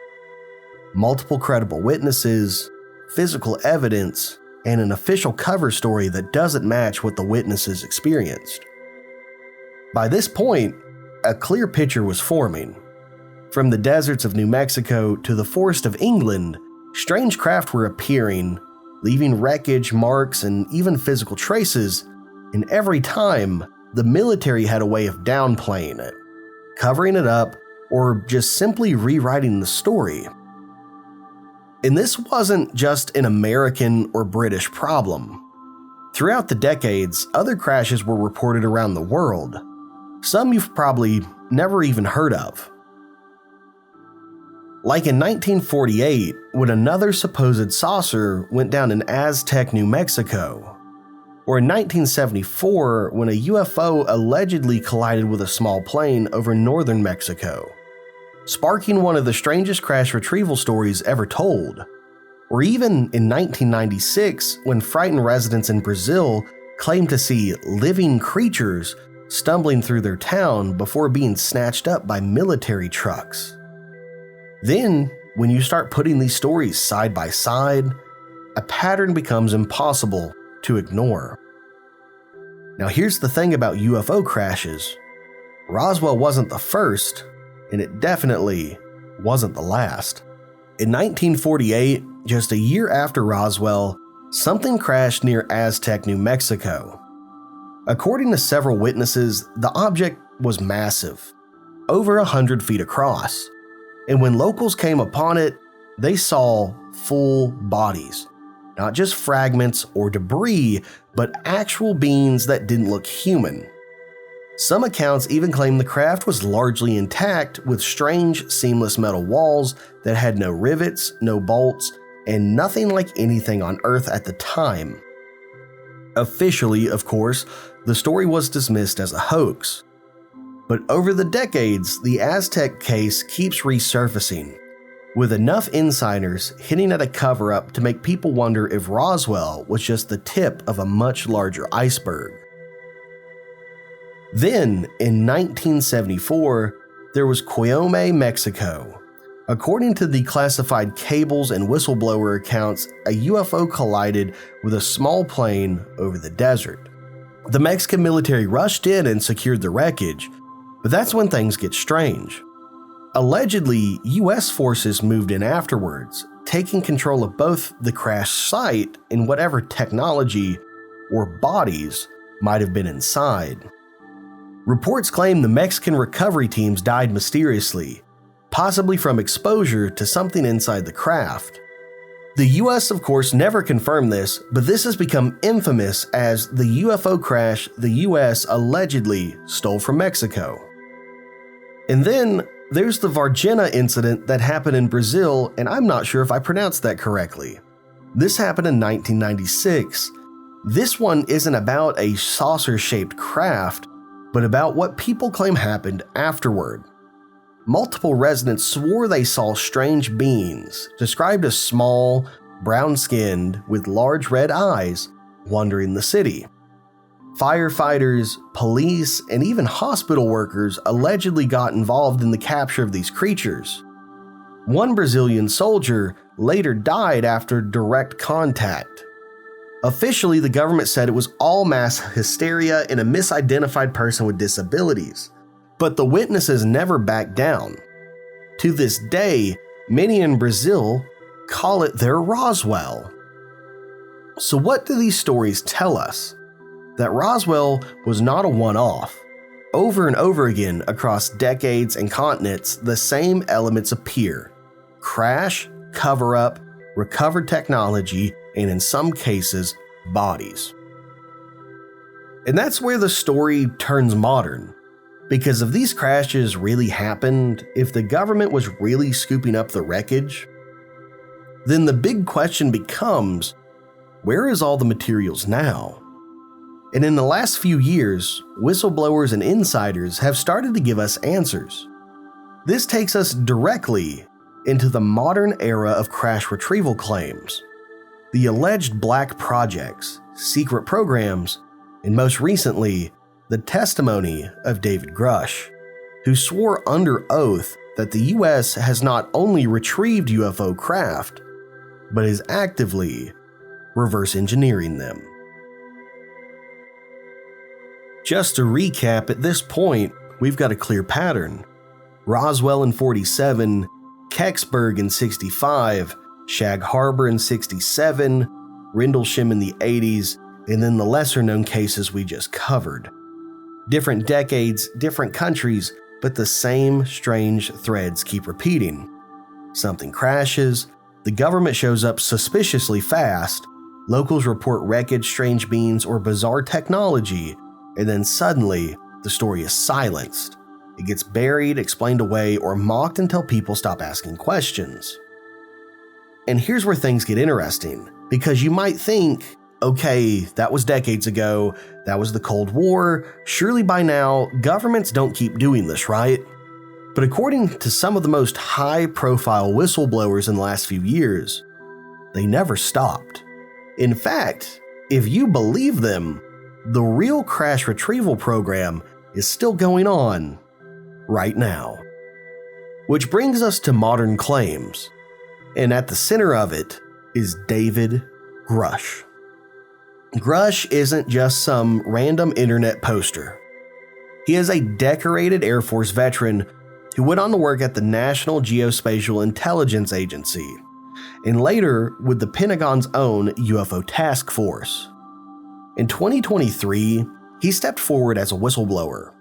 Multiple credible witnesses, physical evidence, and an official cover story that doesn't match what the witnesses experienced. By this point, a clear picture was forming. From the deserts of New Mexico to the forest of England, strange craft were appearing, leaving wreckage, marks, and even physical traces, and every time, the military had a way of downplaying it, covering it up, or just simply rewriting the story. And this wasn't just an American or British problem. Throughout the decades, other crashes were reported around the world. Some you've probably never even heard of. Like in 1948, when another supposed saucer went down in Aztec, New Mexico. Or in 1974, when a UFO allegedly collided with a small plane over northern Mexico, sparking one of the strangest crash retrieval stories ever told. Or even in 1996, when frightened residents in Brazil claimed to see living creatures stumbling through their town before being snatched up by military trucks. Then, when you start putting these stories side by side, a pattern becomes impossible to ignore. Now here's the thing about UFO crashes. Roswell wasn't the first, and it definitely wasn't the last. In 1948, just a year after Roswell, something crashed near Aztec, New Mexico. According to several witnesses, the object was massive, over 100 feet across, and when locals came upon it, they saw full bodies, not just fragments or debris, but actual beings that didn't look human. Some accounts even claim the craft was largely intact with strange, seamless metal walls that had no rivets, no bolts, and nothing like anything on Earth at the time. Officially, of course, the story was dismissed as a hoax. But over the decades, the Aztec case keeps resurfacing, with enough insiders hinting at a cover-up to make people wonder if Roswell was just the tip of a much larger iceberg. Then, in 1974, there was Cuauhtémoc, Mexico. According to the classified cables and whistleblower accounts, a UFO collided with a small plane over the desert. The Mexican military rushed in and secured the wreckage, but that's when things get strange. Allegedly, US forces moved in afterwards, taking control of both the crash site and whatever technology or bodies might have been inside. Reports claim the Mexican recovery teams died mysteriously, possibly from exposure to something inside the craft. The US, of course, never confirmed this, but this has become infamous as the UFO crash the US allegedly stole from Mexico. And then there's the Varginha incident that happened in Brazil, and I'm not sure if I pronounced that correctly. This happened in 1996. This one isn't about a saucer-shaped craft, but about what people claim happened afterward. Multiple residents swore they saw strange beings, described as small, brown-skinned, with large red eyes, wandering the city. Firefighters, police, and even hospital workers allegedly got involved in the capture of these creatures. One Brazilian soldier later died after direct contact. Officially, the government said it was all mass hysteria and a misidentified person with disabilities. But the witnesses never backed down. To this day, many in Brazil call it their Roswell. So what do these stories tell us? That Roswell was not a one-off. Over and over again across decades and continents, the same elements appear: crash, cover-up, recovered technology, and in some cases, bodies. And that's where the story turns modern. Because if these crashes really happened, if the government was really scooping up the wreckage, then the big question becomes, where is all the materials now? And in the last few years, whistleblowers and insiders have started to give us answers. This takes us directly into the modern era of crash retrieval claims, the alleged black projects, secret programs, and most recently, the testimony of David Grush, who swore under oath that the US has not only retrieved UFO craft, but is actively reverse engineering them. Just to recap, at this point, we've got a clear pattern. Roswell in 47, Kecksburg in 65, Shag Harbor in 67, Rendlesham in the 80s, and then the lesser-known cases we just covered. Different decades, different countries, but the same strange threads keep repeating. Something crashes, the government shows up suspiciously fast, Locals report wreckage, strange beings, or bizarre technology, and then suddenly, the story is silenced. It gets buried, explained away, or mocked until people stop asking questions. And here's where things get interesting, because you might think, okay, that was decades ago, that was the Cold War, surely by now, governments don't keep doing this, right? But according to some of the most high-profile whistleblowers in the last few years, they never stopped. In fact, if you believe them, the real crash retrieval program is still going on right now. Which brings us to modern claims, and at the center of it is David Grush. Grush isn't just some random internet poster. He is a decorated Air Force veteran who went on to work at the National Geospatial Intelligence Agency, and later with the Pentagon's own UFO task force. In 2023, he stepped forward as a whistleblower,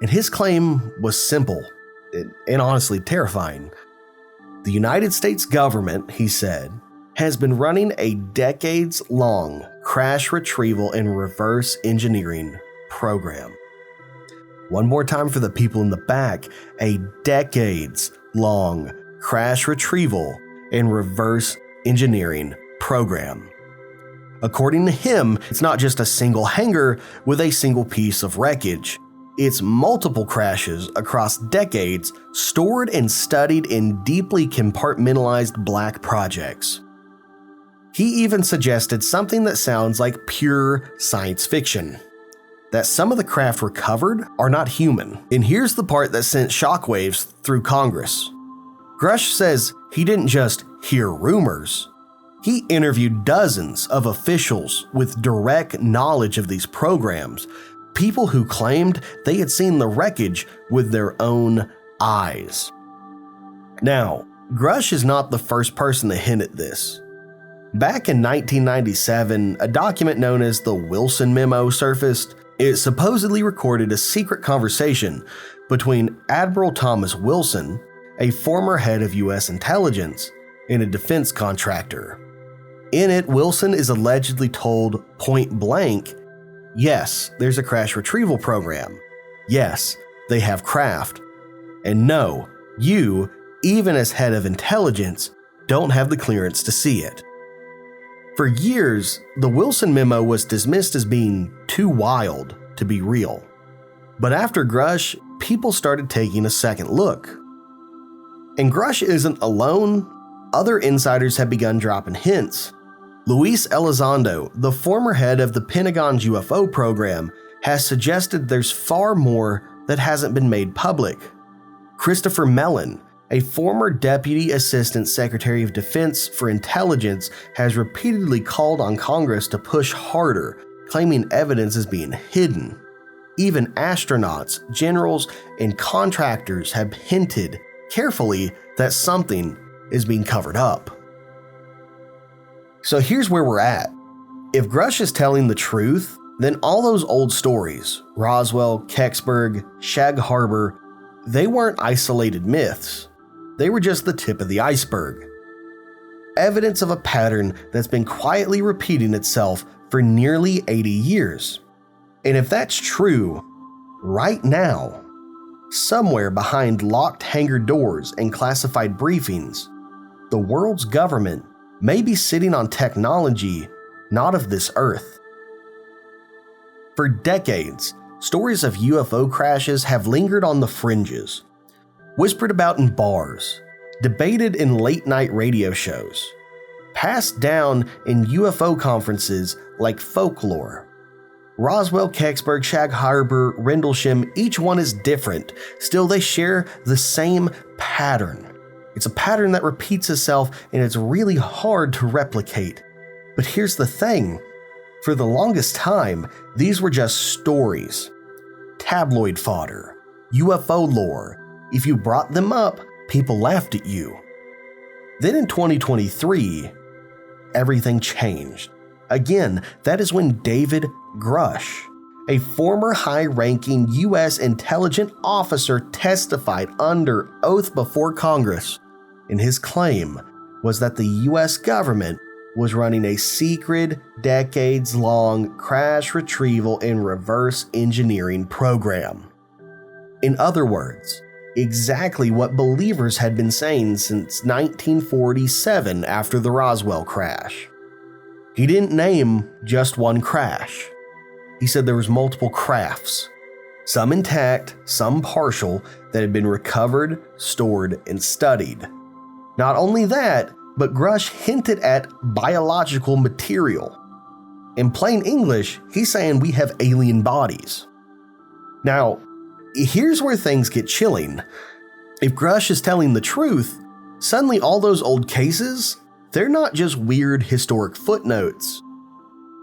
and his claim was simple and honestly terrifying. The United States government, he said, has been running a decades-long crash retrieval and reverse engineering program. One more time for the people in the back, a decades-long crash retrieval and reverse engineering program. According to him, it's not just a single hangar with a single piece of wreckage. It's multiple crashes across decades stored and studied in deeply compartmentalized black projects. He even suggested something that sounds like pure science fiction. That some of the craft recovered are not human. And here's the part that sent shockwaves through Congress. Grush says he didn't just hear rumors. He interviewed dozens of officials with direct knowledge of these programs, people who claimed they had seen the wreckage with their own eyes. Now, Grush is not the first person to hint at this. Back in 1997, a document known as the Wilson Memo surfaced. It supposedly recorded a secret conversation between Admiral Thomas Wilson, a former head of U.S. intelligence, and a defense contractor. In it, Wilson is allegedly told point blank, yes, there's a crash retrieval program. Yes, they have craft. And no, you, even as head of intelligence, don't have the clearance to see it. For years, the Wilson Memo was dismissed as being too wild to be real. But after Grush, people started taking a second look. And Grush isn't alone. Other insiders have begun dropping hints. Luis Elizondo, the former head of the Pentagon's UFO program, has suggested there's far more that hasn't been made public. Christopher Mellon, a former Deputy Assistant Secretary of Defense for Intelligence, has repeatedly called on Congress to push harder, claiming evidence is being hidden. Even astronauts, generals, and contractors have hinted carefully that something is being covered up. So here's where we're at. If Grush is telling the truth, then all those old stories, Roswell, Kecksburg, Shag Harbor, they weren't isolated myths. They were just the tip of the iceberg. Evidence of a pattern that's been quietly repeating itself for nearly 80 years. And if that's true, right now, somewhere behind locked hangar doors and classified briefings, the world's government may be sitting on technology not of this earth. For decades, stories of UFO crashes have lingered on the fringes, whispered about in bars, debated in late-night radio shows, passed down in UFO conferences like folklore. Roswell, Kecksburg, Shag Harbor, Rendlesham, each one is different. Still, they share the same pattern. It's a pattern that repeats itself, and it's really hard to replicate. But here's the thing. For the longest time, these were just stories. Tabloid fodder. UFO lore. If you brought them up, people laughed at you. Then in 2023, everything changed. Again, that is when David Grush, a former high-ranking U.S. intelligence officer, testified under oath before Congress, and his claim was that the U.S. government was running a secret, decades-long crash retrieval and reverse engineering program. In other words, exactly what believers had been saying since 1947 after the Roswell crash. He didn't name just one crash. He said there was multiple crafts, some intact, some partial, that had been recovered, stored, and studied. Not only that, but Grush hinted at biological material. In plain English, he's saying we have alien bodies. Now, here's where things get chilling. If Grush is telling the truth, suddenly all those old cases, they're not just weird historic footnotes.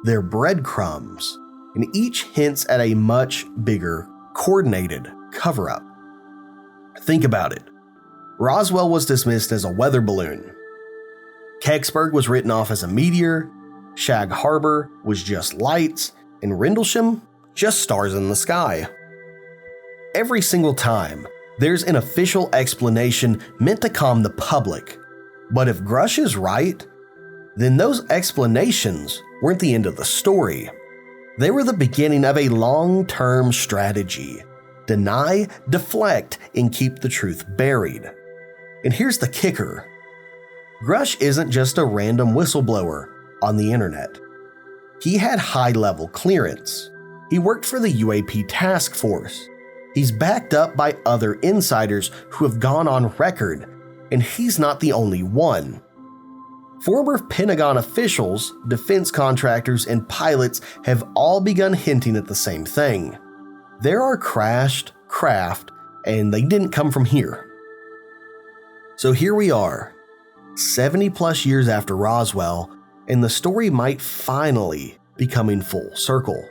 They're breadcrumbs, and each hints at a much bigger, coordinated cover-up. Think about it. Roswell was dismissed as a weather balloon. Kecksburg was written off as a meteor, Shag Harbor was just lights, and Rendlesham, just stars in the sky. Every single time, there's an official explanation meant to calm the public. But if Grush is right, then those explanations weren't the end of the story. They were the beginning of a long-term strategy. Deny, deflect, and keep the truth buried. And here's the kicker. Grush isn't just a random whistleblower on the internet. He had high-level clearance. He worked for the UAP task force. He's backed up by other insiders who have gone on record, and he's not the only one. Former Pentagon officials, defense contractors, and pilots have all begun hinting at the same thing. There are crashed craft, and they didn't come from here. So here we are, 70 plus years after Roswell, and the story might finally be coming full circle.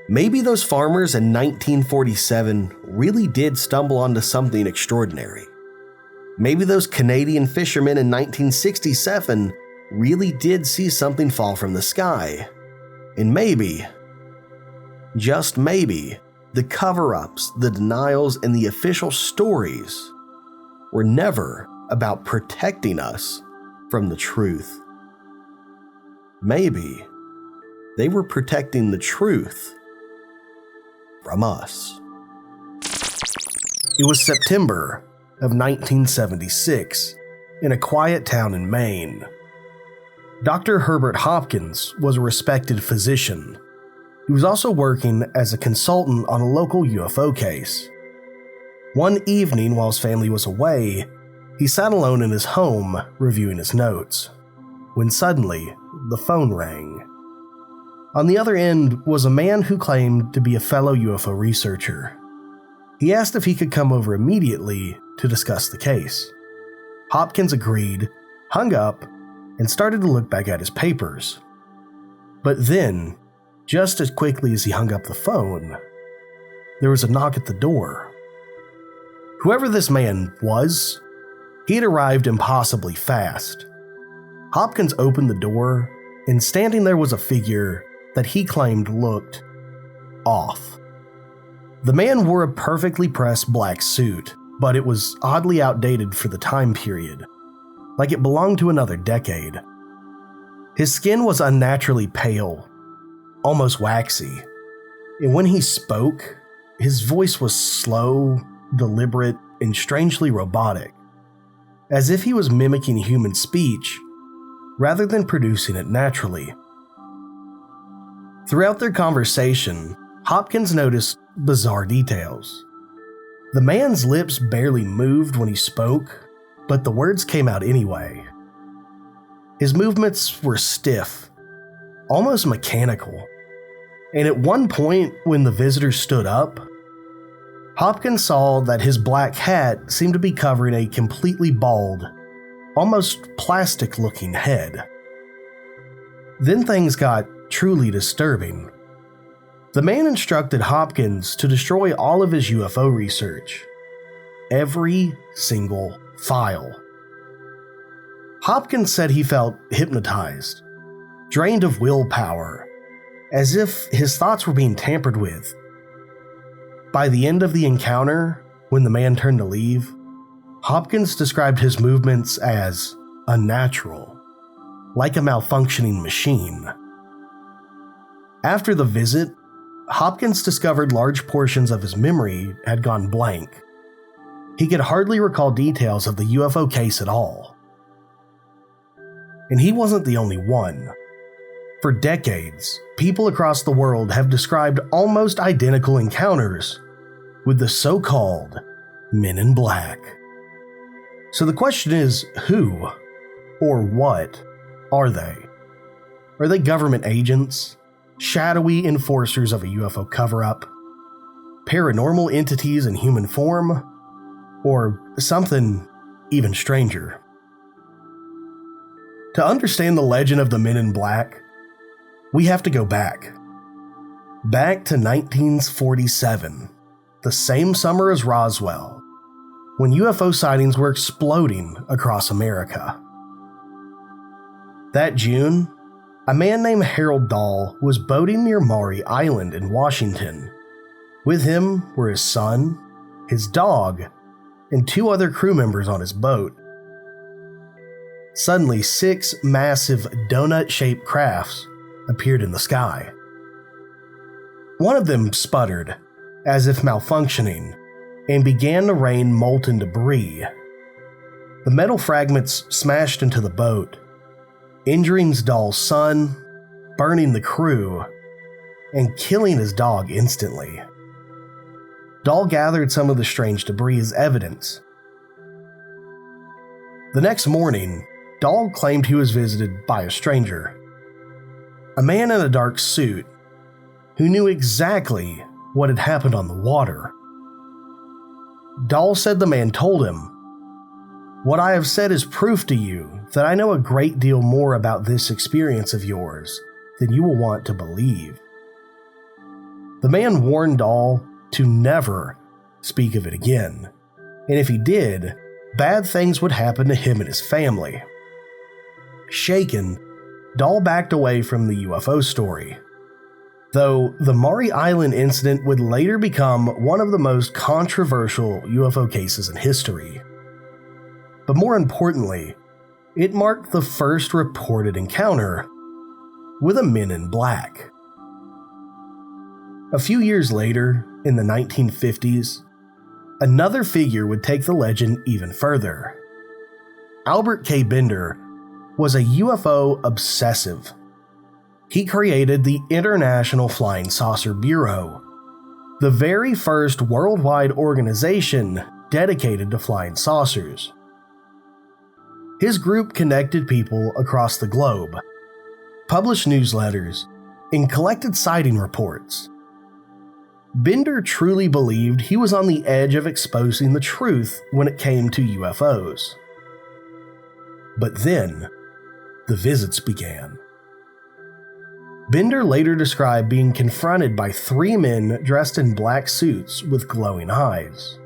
Maybe those farmers in 1947 really did stumble onto something extraordinary. Maybe those Canadian fishermen in 1967 really did see something fall from the sky. And maybe, just maybe, the cover-ups, the denials, and the official stories were never about protecting us from the truth. Maybe they were protecting the truth from us. It was September of 1976 in a quiet town in Maine. Dr. Herbert Hopkins was a respected physician. He was also working as a consultant on a local UFO case. One evening while his family was away, he sat alone in his home reviewing his notes, when suddenly the phone rang. On the other end was a man who claimed to be a fellow UFO researcher. He asked if he could come over immediately to discuss the case. Hopkins agreed, hung up, and started to look back at his papers. But then, just as quickly as he hung up the phone, there was a knock at the door. Whoever this man was, he had arrived impossibly fast. Hopkins opened the door, and standing there was a figure that he claimed looked off. The man wore a perfectly pressed black suit, but it was oddly outdated for the time period, like it belonged to another decade. His skin was unnaturally pale, almost waxy, and when he spoke, his voice was slow, deliberate, and strangely robotic, as if he was mimicking human speech rather than producing it naturally. Throughout their conversation, Hopkins noticed bizarre details. The man's lips barely moved when he spoke, but the words came out anyway. His movements were stiff, almost mechanical, and at one point when the visitor stood up, Hopkins saw that his black hat seemed to be covering a completely bald, almost plastic-looking head. Then things got truly disturbing. The man instructed Hopkins to destroy all of his UFO research. Every single file. Hopkins said he felt hypnotized, drained of willpower, as if his thoughts were being tampered with. By the end of the encounter, when the man turned to leave, Hopkins described his movements as unnatural, like a malfunctioning machine. After the visit, Hopkins discovered large portions of his memory had gone blank. He could hardly recall details of the UFO case at all. And he wasn't the only one. For decades, people across the world have described almost identical encounters with the so-called Men in Black. So the question is, who or what are they? Are they government agents, shadowy enforcers of a UFO cover-up, paranormal entities in human form, or something even stranger? To understand the legend of the Men in Black, we have to go back to 1947, the same summer as Roswell, when UFO sightings were exploding across America. That June, a man named Harold Dahl was boating near Maury Island in Washington. With him were his son, his dog, and 2 other crew members on his boat. Suddenly, 6 massive donut-shaped crafts appeared in the sky. One of them sputtered, as if malfunctioning, and began to rain molten debris. The metal fragments smashed into the boat, injuring Dahl's son, burning the crew, and killing his dog instantly. Dahl gathered some of the strange debris as evidence. The next morning, Dahl claimed he was visited by a stranger, a man in a dark suit who knew exactly what had happened on the water. Dahl said the man told him, "What I have said is proof to you that I know a great deal more about this experience of yours than you will want to believe." The man warned Dahl to never speak of it again, and if he did, bad things would happen to him and his family. Shaken, Dahl backed away from the UFO story, though the Maury Island incident would later become one of the most controversial UFO cases in history. But more importantly, it marked the first reported encounter with a Men in Black. A few years later, in the 1950s, another figure would take the legend even further. Albert K. Bender was a UFO obsessive. He created the International Flying Saucer Bureau, the very first worldwide organization dedicated to flying saucers. His group connected people across the globe, published newsletters, and collected sighting reports. Bender truly believed he was on the edge of exposing the truth when it came to UFOs. But then, the visits began. Bender later described being confronted by 3 men dressed in black suits with glowing eyes.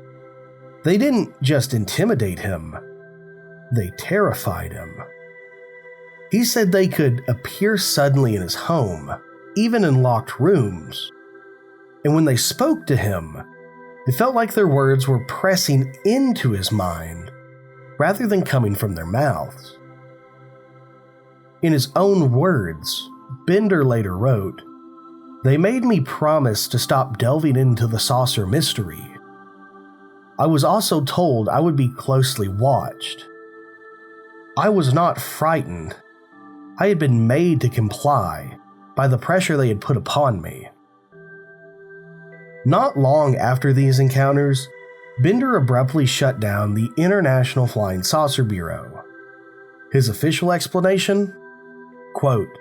They didn't just intimidate him, they terrified him. He said they could appear suddenly in his home, even in locked rooms. And when they spoke to him, it felt like their words were pressing into his mind rather than coming from their mouths. In his own words, Bender later wrote, "They made me promise to stop delving into the saucer mystery. I was also told I would be closely watched. I was not frightened. I had been made to comply by the pressure they had put upon me." Not long after these encounters, Bender abruptly shut down the International Flying Saucer Bureau. His official explanation? Quote,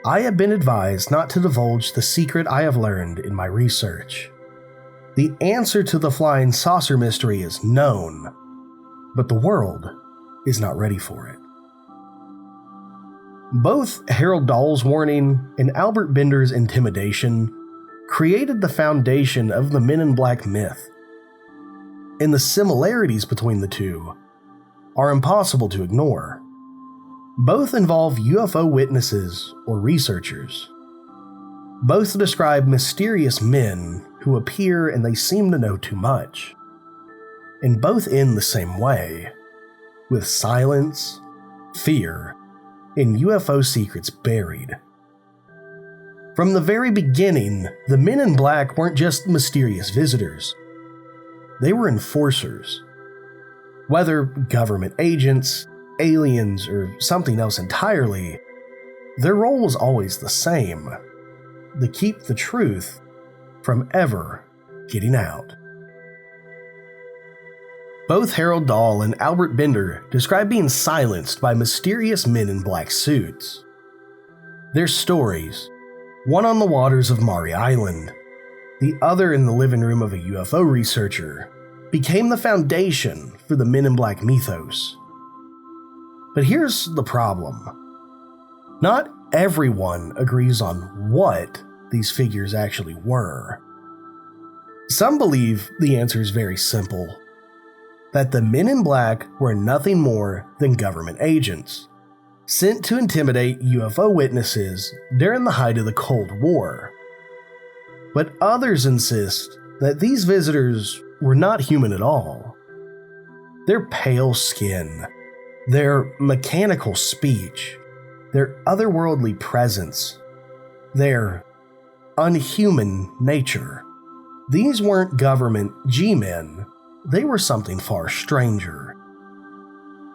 "I have been advised not to divulge the secret I have learned in my research. The answer to the flying saucer mystery is known, but the world is not ready for it." Both Harold Dahl's warning and Albert Bender's intimidation created the foundation of the Men in Black myth, and the similarities between the two are impossible to ignore. Both involve UFO witnesses or researchers. Both describe mysterious men who appear and they seem to know too much. And both end the same way, with silence, fear, and UFO secrets buried. From the very beginning, the men in black weren't just mysterious visitors. They were enforcers. Whether government agents, aliens, or something else entirely, their role was always the same: to keep the truth from ever getting out. Both Harold Dahl and Albert Bender describe being silenced by mysterious men in black suits. Their stories, one on the waters of Maury Island, the other in the living room of a UFO researcher, became the foundation for the Men in Black mythos. But here's the problem. Not everyone agrees on what these figures actually were. Some believe the answer is very simple: that the Men in Black were nothing more than government agents, sent to intimidate UFO witnesses during the height of the Cold War. But others insist that these visitors were not human at all. Their pale skin, their mechanical speech, their otherworldly presence, their unhuman nature. These weren't government G-men, they were something far stranger.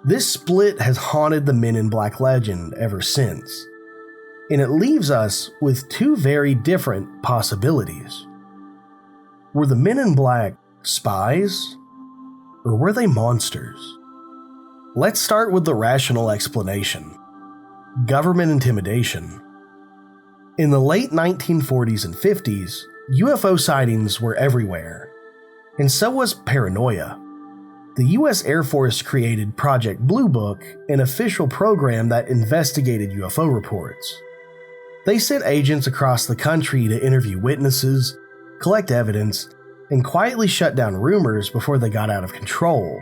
This split has haunted the Men in Black legend ever since, and it leaves us with two very different possibilities. Were the Men in Black spies, or were they monsters? Let's start with the rational explanation: government intimidation. In the late 1940s and 50s, UFO sightings were everywhere, and so was paranoia. The US Air Force created Project Blue Book, an official program that investigated UFO reports. They sent agents across the country to interview witnesses, collect evidence, and quietly shut down rumors before they got out of control.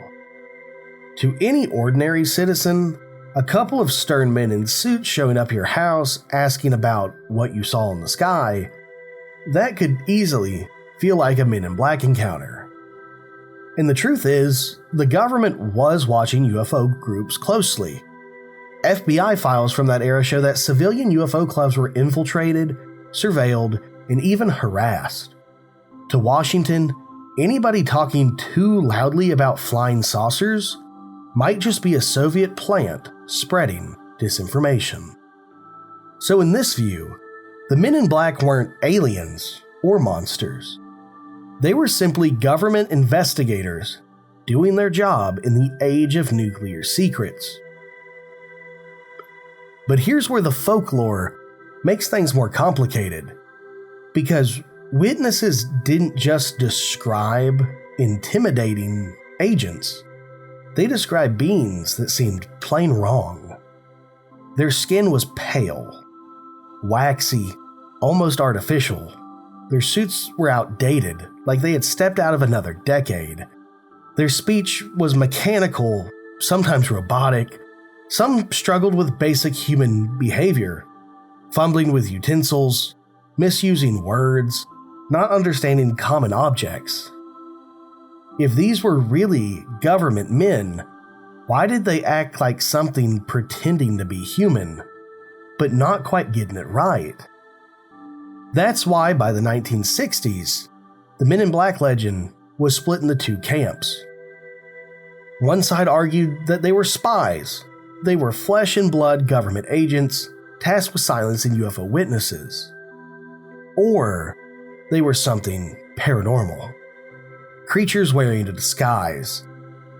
To any ordinary citizen, a couple of stern men in suits showing up at your house asking about what you saw in the sky, that could easily feel like a Men in Black encounter. And the truth is, the government was watching UFO groups closely. FBI files from that era show that civilian UFO clubs were infiltrated, surveilled, and even harassed. To Washington, anybody talking too loudly about flying saucers might just be a Soviet plant spreading disinformation. So in this view, the Men in Black weren't aliens or monsters. They were simply government investigators doing their job in the age of nuclear secrets. But here's where the folklore makes things more complicated, because witnesses didn't just describe intimidating agents. They described beings that seemed plain wrong. Their skin was pale, waxy, almost artificial. Their suits were outdated, like they had stepped out of another decade. Their speech was mechanical, sometimes robotic. Some struggled with basic human behavior, fumbling with utensils, misusing words, not understanding common objects. If these were really government men, why did they act like something pretending to be human, but not quite getting it right? That's why by the 1960s, the Men in Black legend was split into two camps. One side argued that they were spies. They were flesh and blood government agents tasked with silencing UFO witnesses. Or they were something paranormal. Creatures wearing a disguise.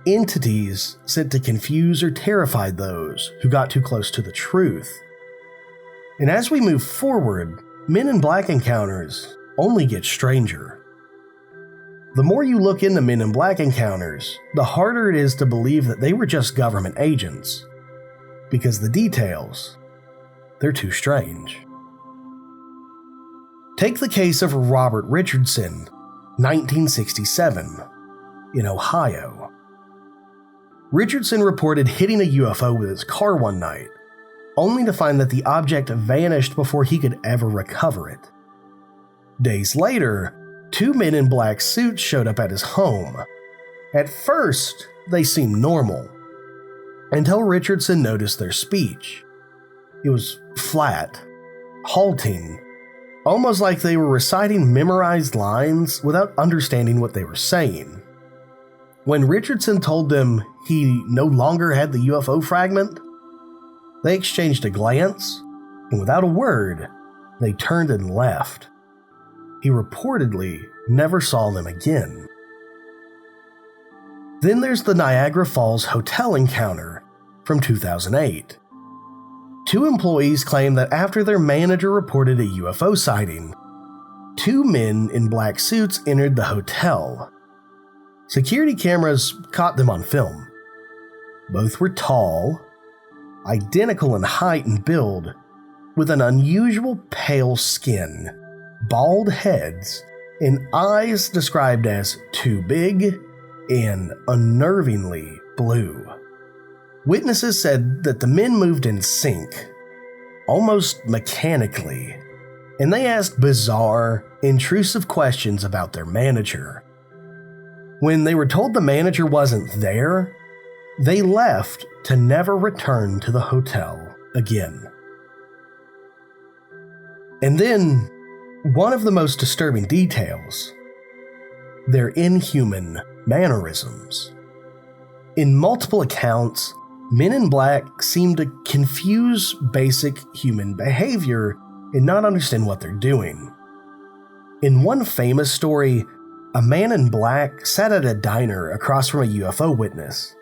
Entities sent to confuse or terrify those who got too close to the truth. And as we move forward, Men in Black encounters only get stranger. The more you look into Men in Black encounters, the harder it is to believe that they were just government agents, because the details, they're too strange. Take the case of Robert Richardson, 1967, in Ohio. Richardson reported hitting a UFO with his car one night, only to find that the object vanished before he could ever recover it. Days later, two men in black suits showed up at his home. At first, they seemed normal, until Richardson noticed their speech. It was flat, halting, almost like they were reciting memorized lines without understanding what they were saying. When Richardson told them he no longer had the UFO fragment, they exchanged a glance, and without a word, they turned and left. He reportedly never saw them again. Then there's the Niagara Falls hotel encounter from 2008. 2 employees claim that after their manager reported a UFO sighting, 2 men in black suits entered the hotel. Security cameras caught them on film. Both were tall, identical in height and build, with an unusual pale skin, bald heads, and eyes described as too big and unnervingly blue. Witnesses said that the men moved in sync, almost mechanically, and they asked bizarre, intrusive questions about their manager. When they were told the manager wasn't there, they left to never return to the hotel again. And then, one of the most disturbing details: their inhuman mannerisms. In multiple accounts, men in black seem to confuse basic human behavior and not understand what they're doing. In one famous story, a man in black sat at a diner across from a UFO witness.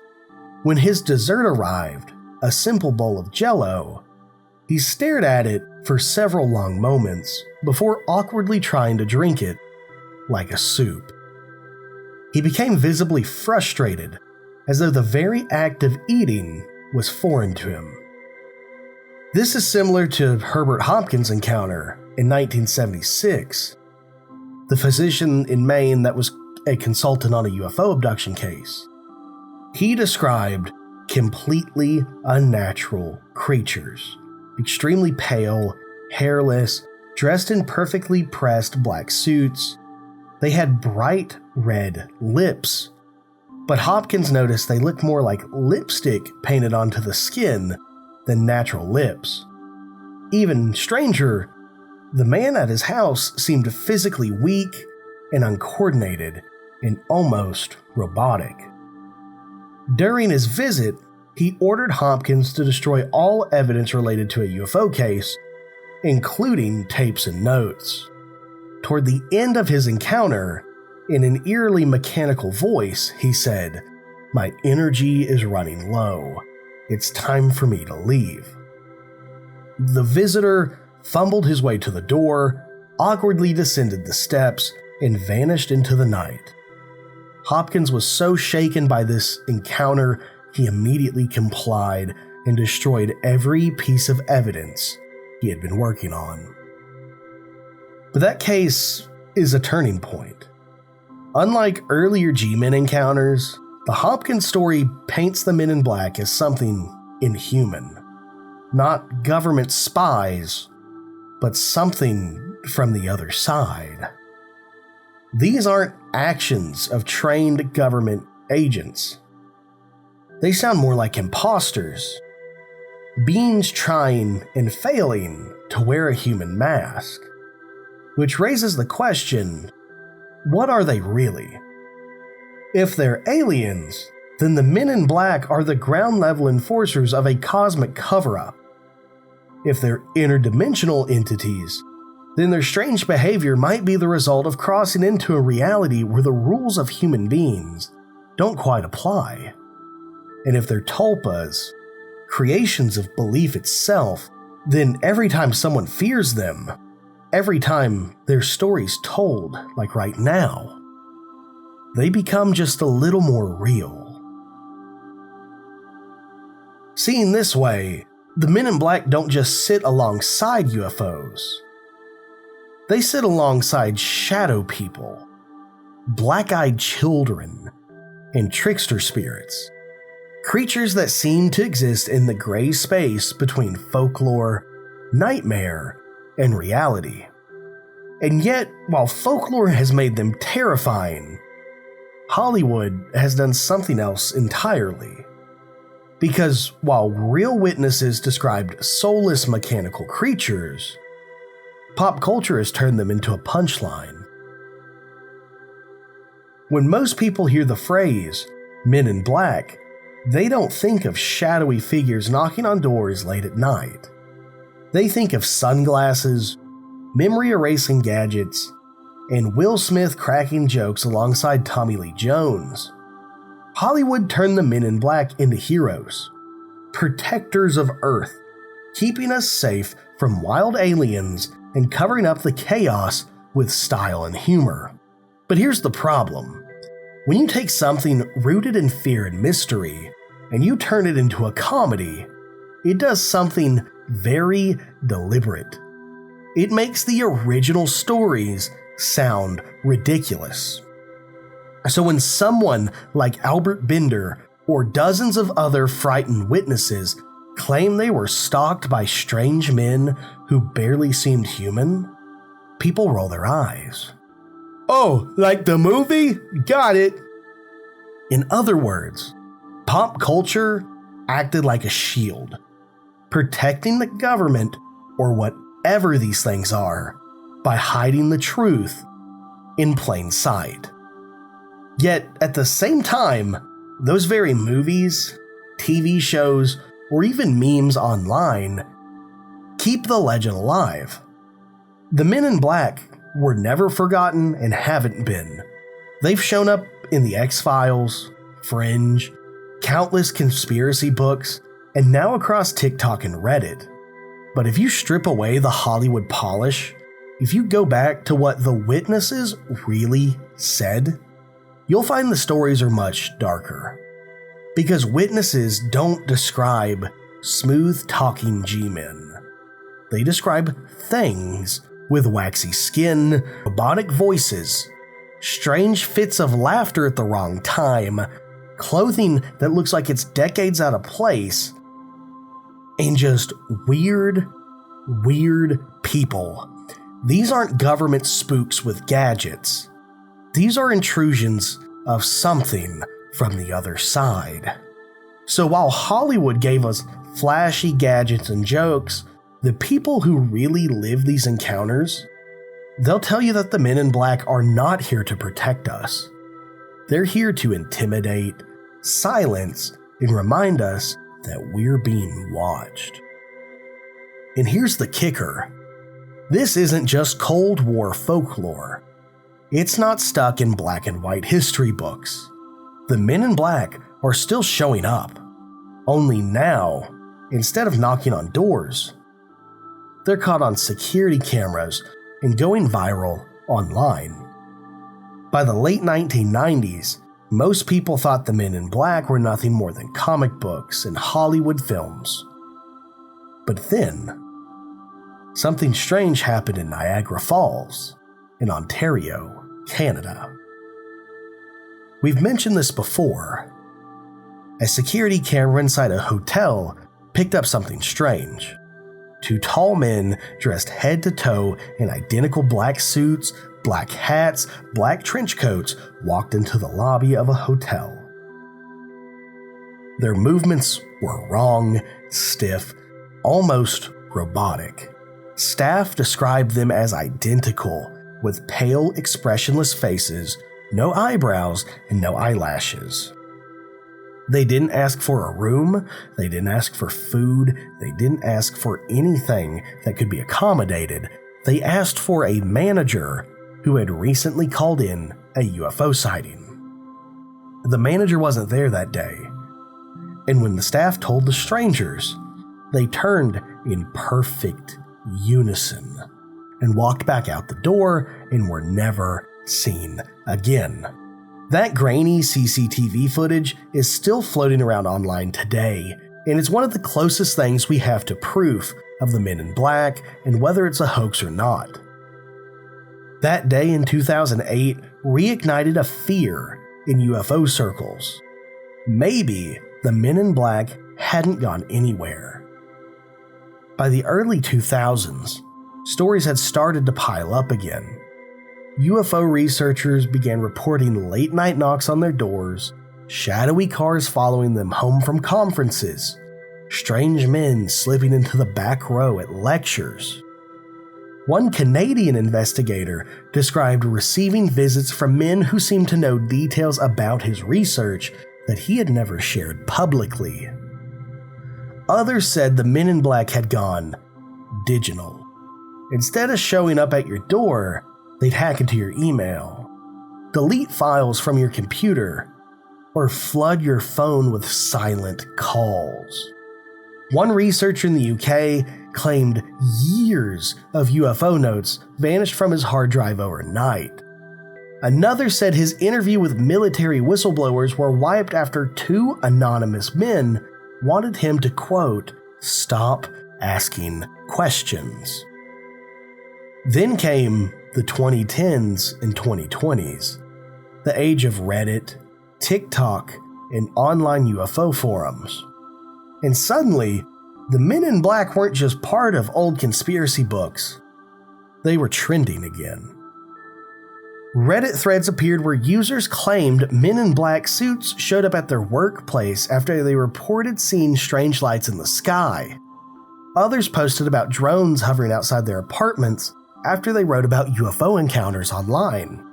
When his dessert arrived, a simple bowl of Jell-O, he stared at it for several long moments before awkwardly trying to drink it like a soup. He became visibly frustrated, as though the very act of eating was foreign to him. This is similar to Herbert Hopkins' encounter in 1976, the physician in Maine that was a consultant on a UFO abduction case. He described completely unnatural creatures, extremely pale, hairless, dressed in perfectly pressed black suits. They had bright red lips, but Hopkins noticed they looked more like lipstick painted onto the skin than natural lips. Even stranger, the man at his house seemed physically weak and uncoordinated and almost robotic. During his visit, he ordered Hopkins to destroy all evidence related to a UFO case, including tapes and notes. Toward the end of his encounter, in an eerily mechanical voice, he said, "My energy is running low. It's time for me to leave." The visitor fumbled his way to the door, awkwardly descended the steps, and vanished into the night. Hopkins was so shaken by this encounter, he immediately complied and destroyed every piece of evidence he had been working on. But that case is a turning point. Unlike earlier G-Men encounters, the Hopkins story paints the men in black as something inhuman. Not government spies, but something from the other side. These aren't actions of trained government agents. They sound more like imposters, beings trying and failing to wear a human mask. Which raises the question, what are they really? If they're aliens, then the men in black are the ground-level enforcers of a cosmic cover-up. If they're interdimensional entities, then their strange behavior might be the result of crossing into a reality where the rules of human beings don't quite apply. And if they're tulpas, creations of belief itself, then every time someone fears them, every time their story's told, like right now, they become just a little more real. Seen this way, the men in black don't just sit alongside UFOs. They sit alongside shadow people, black-eyed children, and trickster spirits. Creatures that seem to exist in the gray space between folklore, nightmare, and reality. And yet, while folklore has made them terrifying, Hollywood has done something else entirely. Because while real witnesses described soulless mechanical creatures, pop culture has turned them into a punchline. When most people hear the phrase, men in black, they don't think of shadowy figures knocking on doors late at night. They think of sunglasses, memory-erasing gadgets, and Will Smith cracking jokes alongside Tommy Lee Jones. Hollywood turned the men in black into heroes, protectors of Earth, keeping us safe from wild aliens and covering up the chaos with style and humor. But here's the problem. When you take something rooted in fear and mystery and you turn it into a comedy, it does something very deliberate. It makes the original stories sound ridiculous. So when someone like Albert Bender or dozens of other frightened witnesses claim they were stalked by strange men who barely seemed human, people roll their eyes. Oh, like the movie? Got it. In other words, pop culture acted like a shield, protecting the government or whatever these things are by hiding the truth in plain sight. Yet, at the same time, those very movies, TV shows, or even memes online keep the legend alive. The men in black were never forgotten and haven't been. They've shown up in the X-Files, Fringe, countless conspiracy books, and now across TikTok and Reddit. But if you strip away the Hollywood polish, if you go back to what the witnesses really said, you'll find the stories are much darker. Because witnesses don't describe smooth-talking G-men. They describe things with waxy skin, robotic voices, strange fits of laughter at the wrong time, clothing that looks like it's decades out of place, and just weird people. These aren't government spooks with gadgets. These are intrusions of something from the other side. So while Hollywood gave us flashy gadgets and jokes, the people who really live these encounters, they'll tell you that the men in black are not here to protect us. They're here to intimidate, silence, and remind us that we're being watched. And here's the kicker. This isn't just Cold War folklore. It's not stuck in black and white history books. The men in black are still showing up. Only now, instead of knocking on doors, they're caught on security cameras and going viral online. By the late 1990s, most people thought the men in black were nothing more than comic books and Hollywood films. But then, something strange happened in Niagara Falls, in Ontario, Canada. We've mentioned this before. A security camera inside a hotel picked up something strange. Two tall men dressed head to toe in identical black suits, black hats, black trench coats walked into the lobby of a hotel. Their movements were wrong, stiff, almost robotic. Staff described them as identical, with pale, expressionless faces, no eyebrows, and no eyelashes. They didn't ask for a room, they didn't ask for food, they didn't ask for anything that could be accommodated. They asked for a manager who had recently called in a UFO sighting. The manager wasn't there that day, and when the staff told the strangers, they turned in perfect unison and walked back out the door and were never seen again. That grainy CCTV footage is still floating around online today, and it's one of the closest things we have to proof of the men in black and whether it's a hoax or not. That day in 2008 reignited a fear in UFO circles. Maybe the men in black hadn't gone anywhere. By the early 2000s, stories had started to pile up again. UFO researchers began reporting late-night knocks on their doors, shadowy cars following them home from conferences, strange men slipping into the back row at lectures. One Canadian investigator described receiving visits from men who seemed to know details about his research that he had never shared publicly. Others said the men in black had gone digital. Instead of showing up at your door, they'd hack into your email, delete files from your computer, or flood your phone with silent calls. One researcher in the UK claimed years of UFO notes vanished from his hard drive overnight. Another said his interview with military whistleblowers were wiped after 2 anonymous men wanted him to, quote, stop asking questions. Then came the 2010s and 2020s, the age of Reddit, TikTok, and online UFO forums. And suddenly, the men in black weren't just part of old conspiracy books. They were trending again. Reddit threads appeared where users claimed men in black suits showed up at their workplace after they reported seeing strange lights in the sky. Others posted about drones hovering outside their apartments after they wrote about UFO encounters online.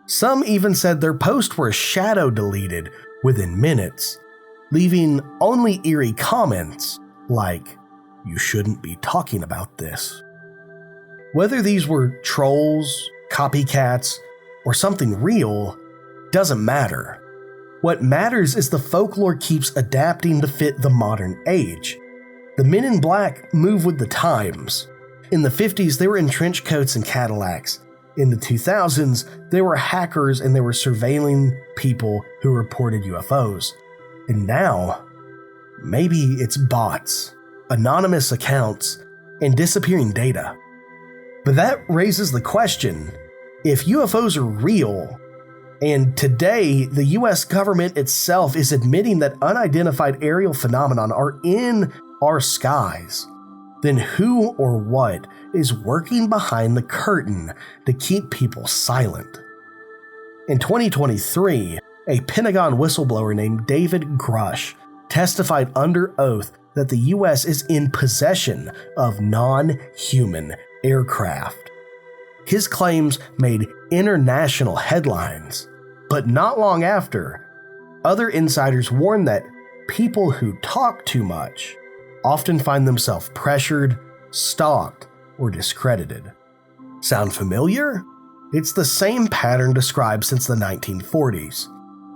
Some even said their posts were shadow deleted within minutes, leaving only eerie comments like, "You shouldn't be talking about this." Whether these were trolls, copycats, or something real doesn't matter. What matters is the folklore keeps adapting to fit the modern age. The men in black move with the times. In the 50s, they were in trench coats and Cadillacs. In the 2000s, they were hackers and they were surveilling people who reported UFOs. And now, maybe it's bots, anonymous accounts, and disappearing data. But that raises the question, if UFOs are real, and today the US government itself is admitting that unidentified aerial phenomena are in our skies, then who or what is working behind the curtain to keep people silent? In 2023, a Pentagon whistleblower named David Grush testified under oath that the US is in possession of non-human aircraft. His claims made international headlines, but not long after, other insiders warned that people who talk too much often find themselves pressured, stalked, or discredited. Sound familiar? It's the same pattern described since the 1940s,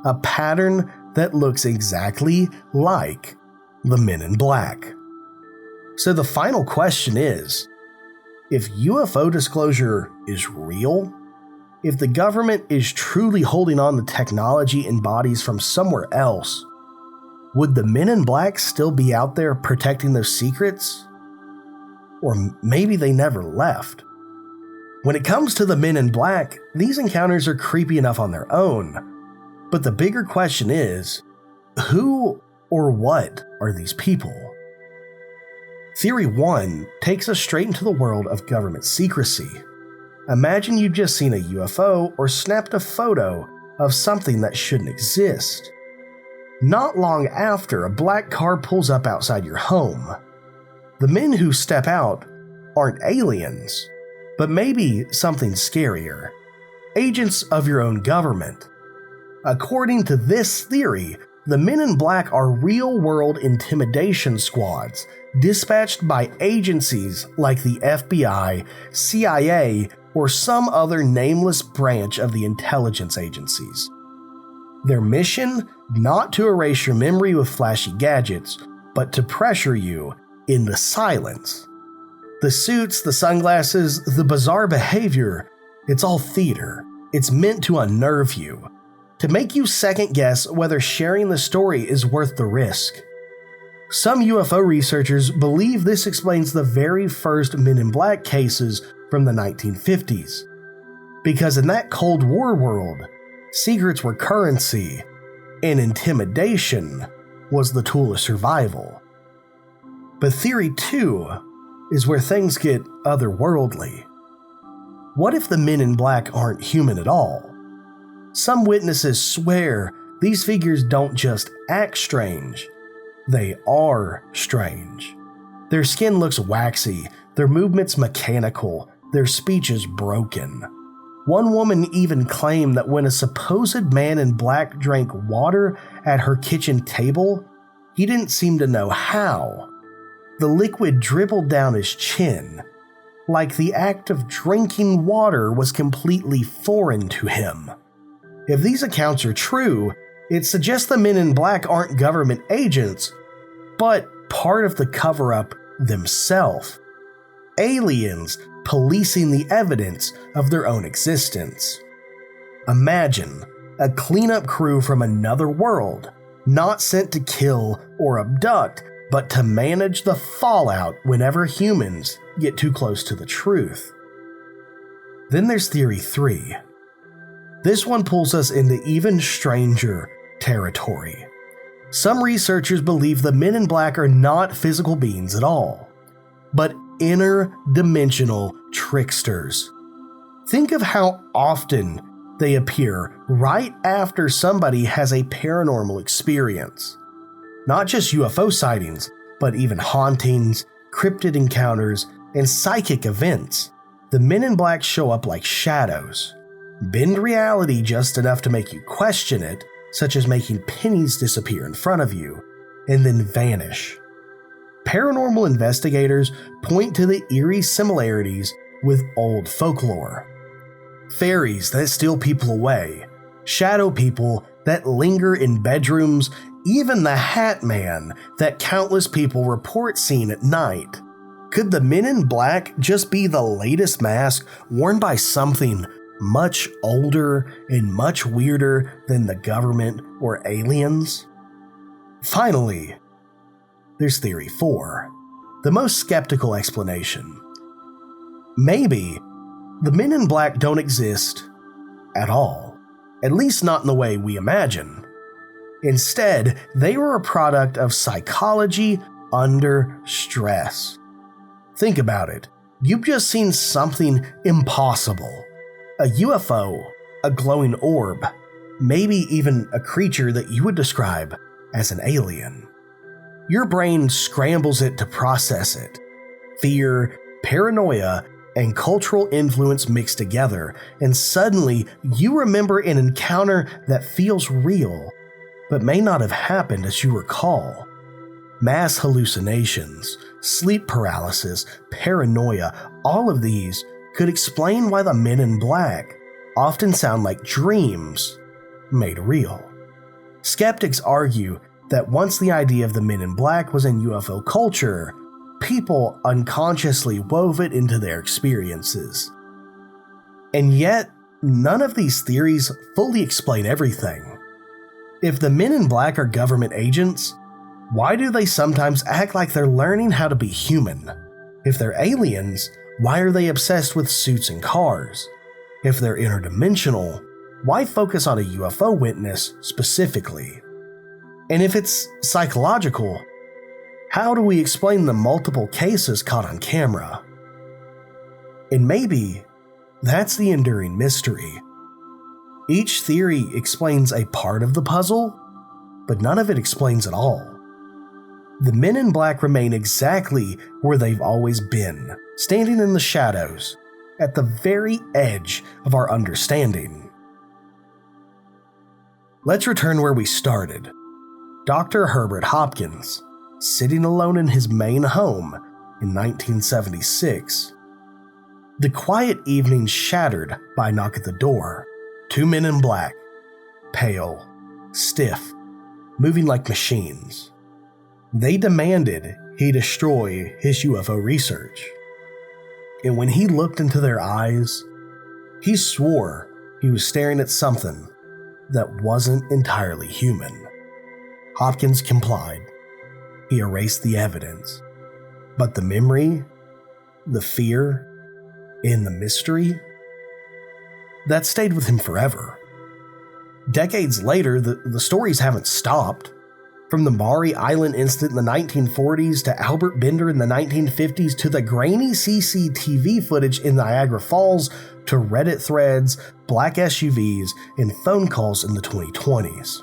a pattern that looks exactly like the Men in Black. So the final question is, if UFO disclosure is real, if the government is truly holding on to technology and bodies from somewhere else, would the Men in Black still be out there protecting those secrets? Or maybe they never left. When it comes to the Men in Black, these encounters are creepy enough on their own. But the bigger question is, who or what are these people? Theory 1 takes us straight into the world of government secrecy. Imagine you've just seen a UFO or snapped a photo of something that shouldn't exist. Not long after, a black car pulls up outside your home. The men who step out aren't aliens, but maybe something scarier. Agents of your own government. According to this theory, the Men in Black are real-world intimidation squads dispatched by agencies like the FBI, CIA, or some other nameless branch of the intelligence agencies. Their mission? Not to erase your memory with flashy gadgets, but to pressure you into silence. The suits, the sunglasses, the bizarre behavior, it's all theater. It's meant to unnerve you, to make you second guess whether sharing the story is worth the risk. Some UFO researchers believe this explains the very first Men in Black cases from the 1950s. Because in that Cold War world, secrets were currency, and intimidation was the tool of survival. But Theory 2 is where things get otherworldly. What if the Men in Black aren't human at all? Some witnesses swear these figures don't just act strange, they are strange. Their skin looks waxy, their movements mechanical, their speech is broken. One woman even claimed that when a supposed man in black drank water at her kitchen table, he didn't seem to know how. The liquid dribbled down his chin, like the act of drinking water was completely foreign to him. If these accounts are true, it suggests the men in black aren't government agents, but part of the cover-up themselves. Aliens policing the evidence of their own existence. Imagine a cleanup crew from another world, not sent to kill or abduct, but to manage the fallout whenever humans get too close to the truth. Then there's Theory 3. This one pulls us into even stranger territory. Some researchers believe the men in black are not physical beings at all, but interdimensional tricksters. Think of how often they appear right after somebody has a paranormal experience. Not just UFO sightings, but even hauntings, cryptid encounters, and psychic events. The men in black show up like shadows, bend reality just enough to make you question it, such as making pennies disappear in front of you, and then vanish. Paranormal investigators point to the eerie similarities with old folklore. Fairies that steal people away, shadow people that linger in bedrooms, even the Hatman that countless people report seeing at night. Could the men in black just be the latest mask worn by something much older and much weirder than the government or aliens? Finally, there's Theory 4, the most skeptical explanation. Maybe the men in black don't exist at all, at least not in the way we imagine. Instead, they were a product of psychology under stress. Think about it. You've just seen something impossible. A UFO, a glowing orb, maybe even a creature that you would describe as an alien. Your brain scrambles it to process it. Fear, paranoia, and cultural influence mix together, and suddenly you remember an encounter that feels real, but may not have happened as you recall. Mass hallucinations, sleep paralysis, paranoia, all of these could explain why the men in black often sound like dreams made real. Skeptics argue that once the idea of the men in black was in UFO culture, people unconsciously wove it into their experiences. And yet, none of these theories fully explain everything. If the men in black are government agents, why do they sometimes act like they're learning how to be human? If they're aliens, why are they obsessed with suits and cars? If they're interdimensional, why focus on a UFO witness specifically? And if it's psychological, how do we explain the multiple cases caught on camera? And maybe that's the enduring mystery. Each theory explains a part of the puzzle, but none of it explains it all. The men in black remain exactly where they've always been, standing in the shadows, at the very edge of our understanding. Let's return where we started. Dr. Herbert Hopkins, sitting alone in his Maine home in 1976. The quiet evening shattered by a knock at the door. Two men in black, pale, stiff, moving like machines. They demanded he destroy his UFO research. And when he looked into their eyes, he swore he was staring at something that wasn't entirely human. Hopkins complied. He erased the evidence. But the memory, the fear, and the mystery, that stayed with him forever. Decades later, the stories haven't stopped. From the Maury Island incident in the 1940s to Albert Bender in the 1950s to the grainy CCTV footage in Niagara Falls to Reddit threads, black SUVs, and phone calls in the 2020s.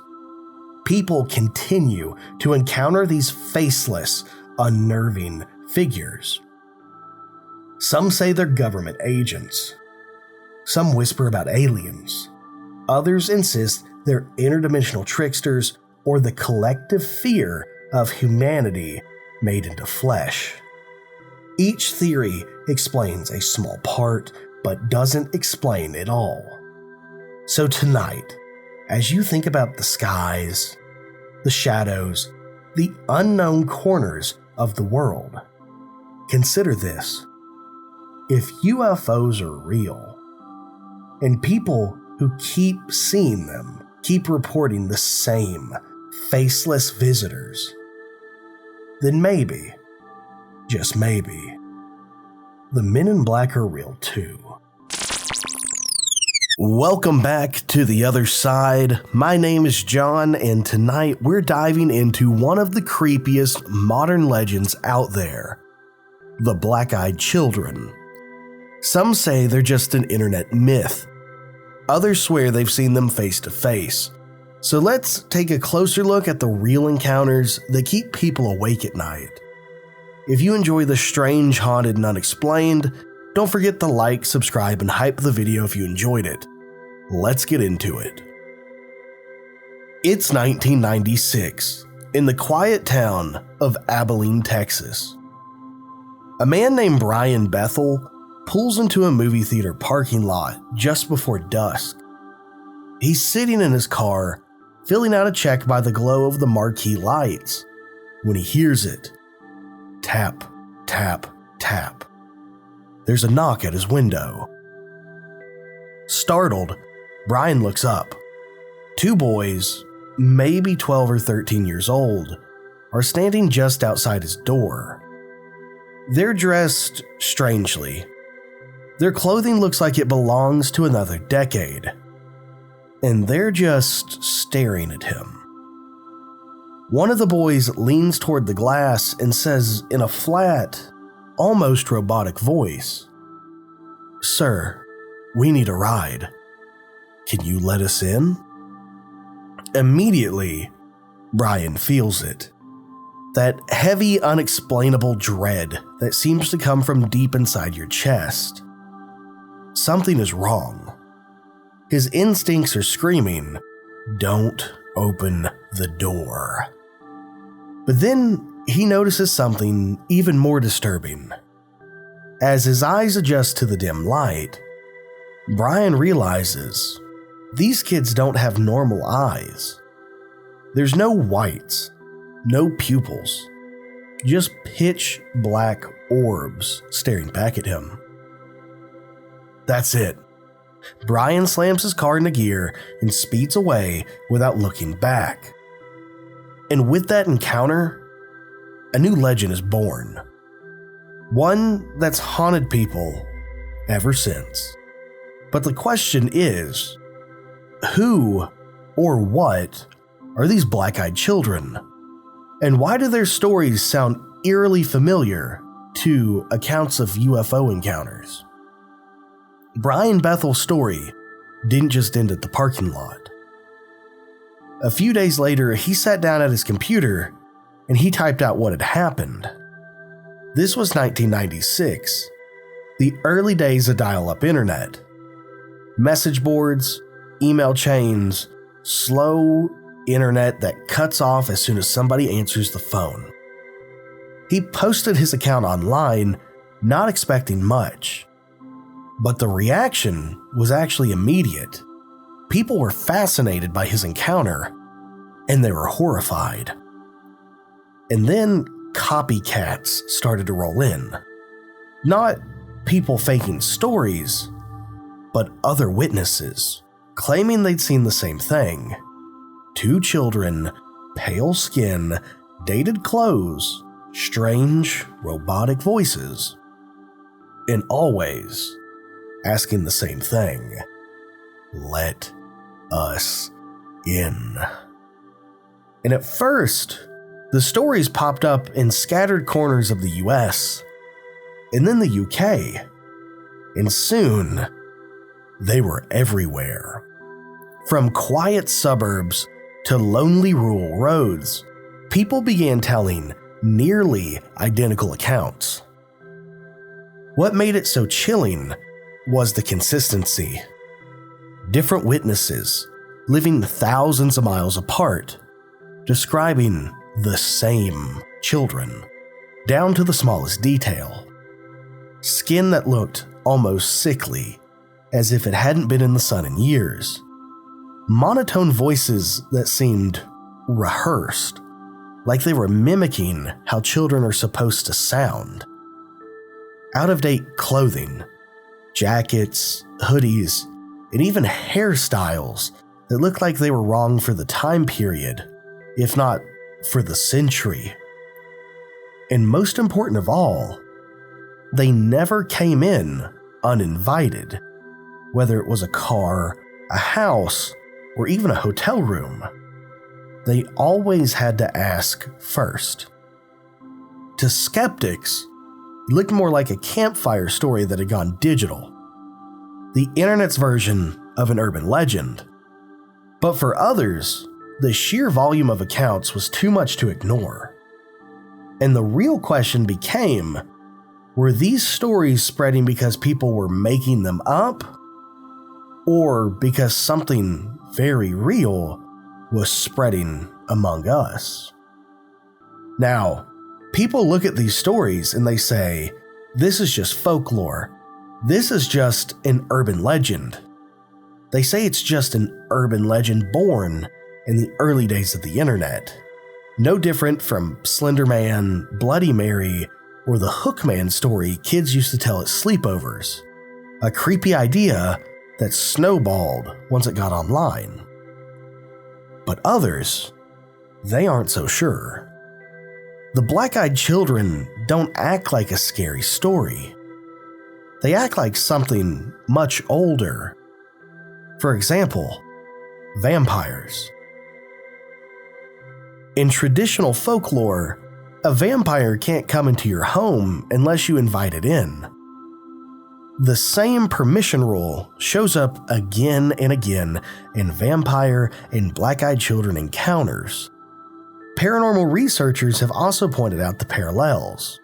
People continue to encounter these faceless, unnerving figures. Some say they're government agents. Some whisper about aliens. Others insist they're interdimensional tricksters or the collective fear of humanity made into flesh. Each theory explains a small part, but doesn't explain it all. So tonight, as you think about the skies, the shadows, the unknown corners of the world, consider this. If UFOs are real, and people who keep seeing them keep reporting the same faceless visitors, then maybe, just maybe, the men in black are real too. Welcome back to the other side. My name is John, and tonight we're diving into one of the creepiest modern legends out there, the Black-Eyed Children. Some say they're just an internet myth. Others swear they've seen them face to face. So let's take a closer look at the real encounters that keep people awake at night. If you enjoy the strange, haunted, and unexplained, don't forget to like, subscribe, and hype the video if you enjoyed it. Let's get into it. It's 1996, in the quiet town of Abilene, Texas. A man named Brian Bethel pulls into a movie theater parking lot just before dusk. He's sitting in his car, filling out a check by the glow of the marquee lights, when he hears it. Tap, tap, tap. There's a knock at his window. Startled, Brian looks up. Two boys, maybe 12 or 13 years old, are standing just outside his door. They're dressed strangely. Their clothing looks like it belongs to another decade, and they're just staring at him. One of the boys leans toward the glass and says in a flat, almost robotic voice, "Sir, we need a ride. Can you let us in?" Immediately, Brian feels it. That heavy, unexplainable dread that seems to come from deep inside your chest. Something is wrong. His instincts are screaming, "Don't open the door." But then he notices something even more disturbing. As his eyes adjust to the dim light, Brian realizes these kids don't have normal eyes. There's no whites, no pupils, just pitch black orbs staring back at him. That's it. Brian slams his car into gear and speeds away without looking back. And with that encounter, a new legend is born. One that's haunted people ever since. But the question is, who or what are these black-eyed children? And why do their stories sound eerily familiar to accounts of UFO encounters? Brian Bethel's story didn't just end at the parking lot. A few days later, he sat down at his computer and he typed out what had happened. This was 1996, the early days of dial-up internet. Message boards, email chains, slow internet that cuts off as soon as somebody answers the phone. He posted his account online, not expecting much. But the reaction was actually immediate. People were fascinated by his encounter, and they were horrified. And then copycats started to roll in. Not people faking stories, but other witnesses, claiming they'd seen the same thing. Two children, pale skin, dated clothes, strange, robotic voices, and always asking the same thing: let us in. And at first, the stories popped up in scattered corners of the US, and then the UK, and soon, they were everywhere. From quiet suburbs to lonely rural roads, people began telling nearly identical accounts. What made it so chilling was the consistency. Different witnesses, living thousands of miles apart, describing the same children, down to the smallest detail. Skin that looked almost sickly, as if it hadn't been in the sun in years. Monotone voices that seemed rehearsed, like they were mimicking how children are supposed to sound. Out-of-date clothing, jackets, hoodies, and even hairstyles that looked like they were wrong for the time period, if not for the century. And most important of all, they never came in uninvited, whether it was a car, a house, or even a hotel room. They always had to ask first. To skeptics, it looked more like a campfire story that had gone digital, the internet's version of an urban legend. But for others, the sheer volume of accounts was too much to ignore. And the real question became, were these stories spreading because people were making them up, or because something very real was spreading among us? Now, people look at these stories and they say, this is just folklore. This is just an urban legend. They say it's just an urban legend born in the early days of the internet. No different from Slender Man, Bloody Mary, or the Hookman story kids used to tell at sleepovers. A creepy idea that snowballed once it got online. But others, they aren't so sure. The black-eyed children don't act like a scary story. They act like something much older. For example, vampires. In traditional folklore, a vampire can't come into your home unless you invite it in. The same permission rule shows up again and again in vampire and black-eyed children encounters. Paranormal researchers have also pointed out the parallels.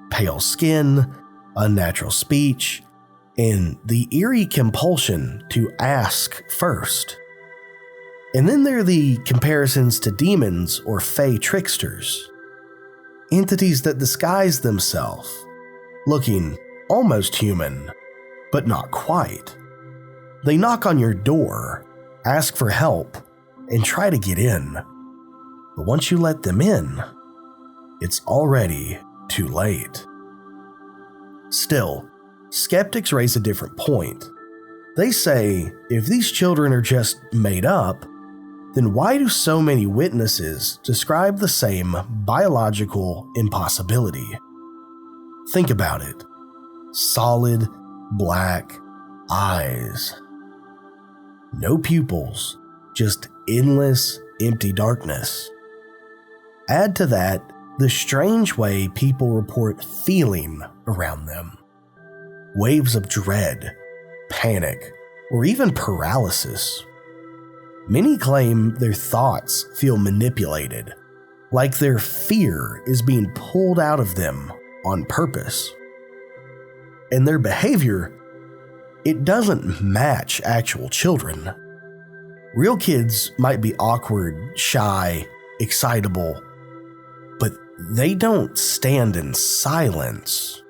Pale skin, unnatural speech, and the eerie compulsion to ask first. And then there are the comparisons to demons or fey tricksters. Entities that disguise themselves, looking almost human, but not quite. They knock on your door, ask for help, and try to get in. But once you let them in, it's already too late. Still, skeptics raise a different point. They say if these children are just made up, then why do so many witnesses describe the same biological impossibility? Think about it. Solid, black eyes. No pupils, just endless, empty darkness. Add to that the strange way people report feeling around them. Waves of dread, panic, or even paralysis. Many claim their thoughts feel manipulated, like their fear is being pulled out of them on purpose. And their behavior, it doesn't match actual children. Real kids might be awkward, shy, excitable, but they don't stand in silence,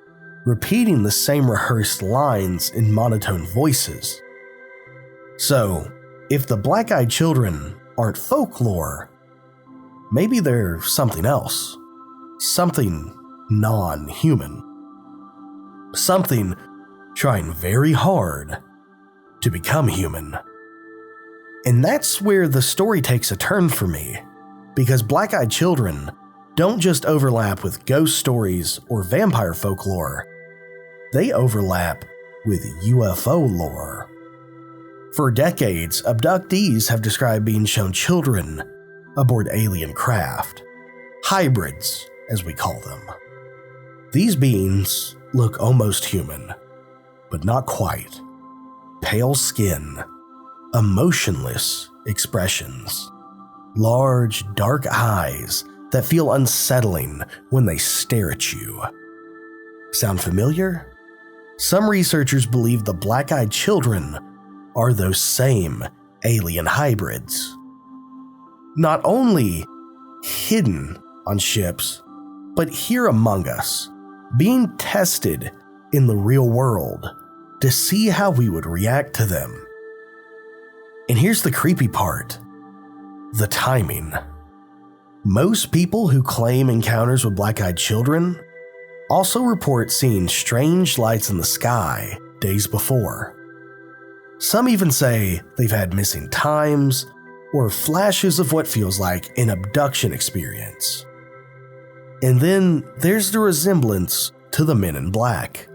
repeating the same rehearsed lines in monotone voices. So, if the black-eyed children aren't folklore, maybe they're something else. Something non-human. Something trying very hard to become human. And that's where the story takes a turn for me, because black-eyed children don't just overlap with ghost stories or vampire folklore, they overlap with UFO lore. For decades, abductees have described being shown children aboard alien craft, hybrids as we call them. These beings look almost human, but not quite. Pale skin, emotionless expressions, large dark eyes that feel unsettling when they stare at you. Sound familiar? Some researchers believe the black-eyed children are those same alien hybrids. Not only hidden on ships, but here among us, being tested in the real world to see how we would react to them. And here's the creepy part: the timing. Most people who claim encounters with black-eyed children also report seeing strange lights in the sky days before. Some even say they've had missing times or flashes of what feels like an abduction experience. And then there's the resemblance to the men in black,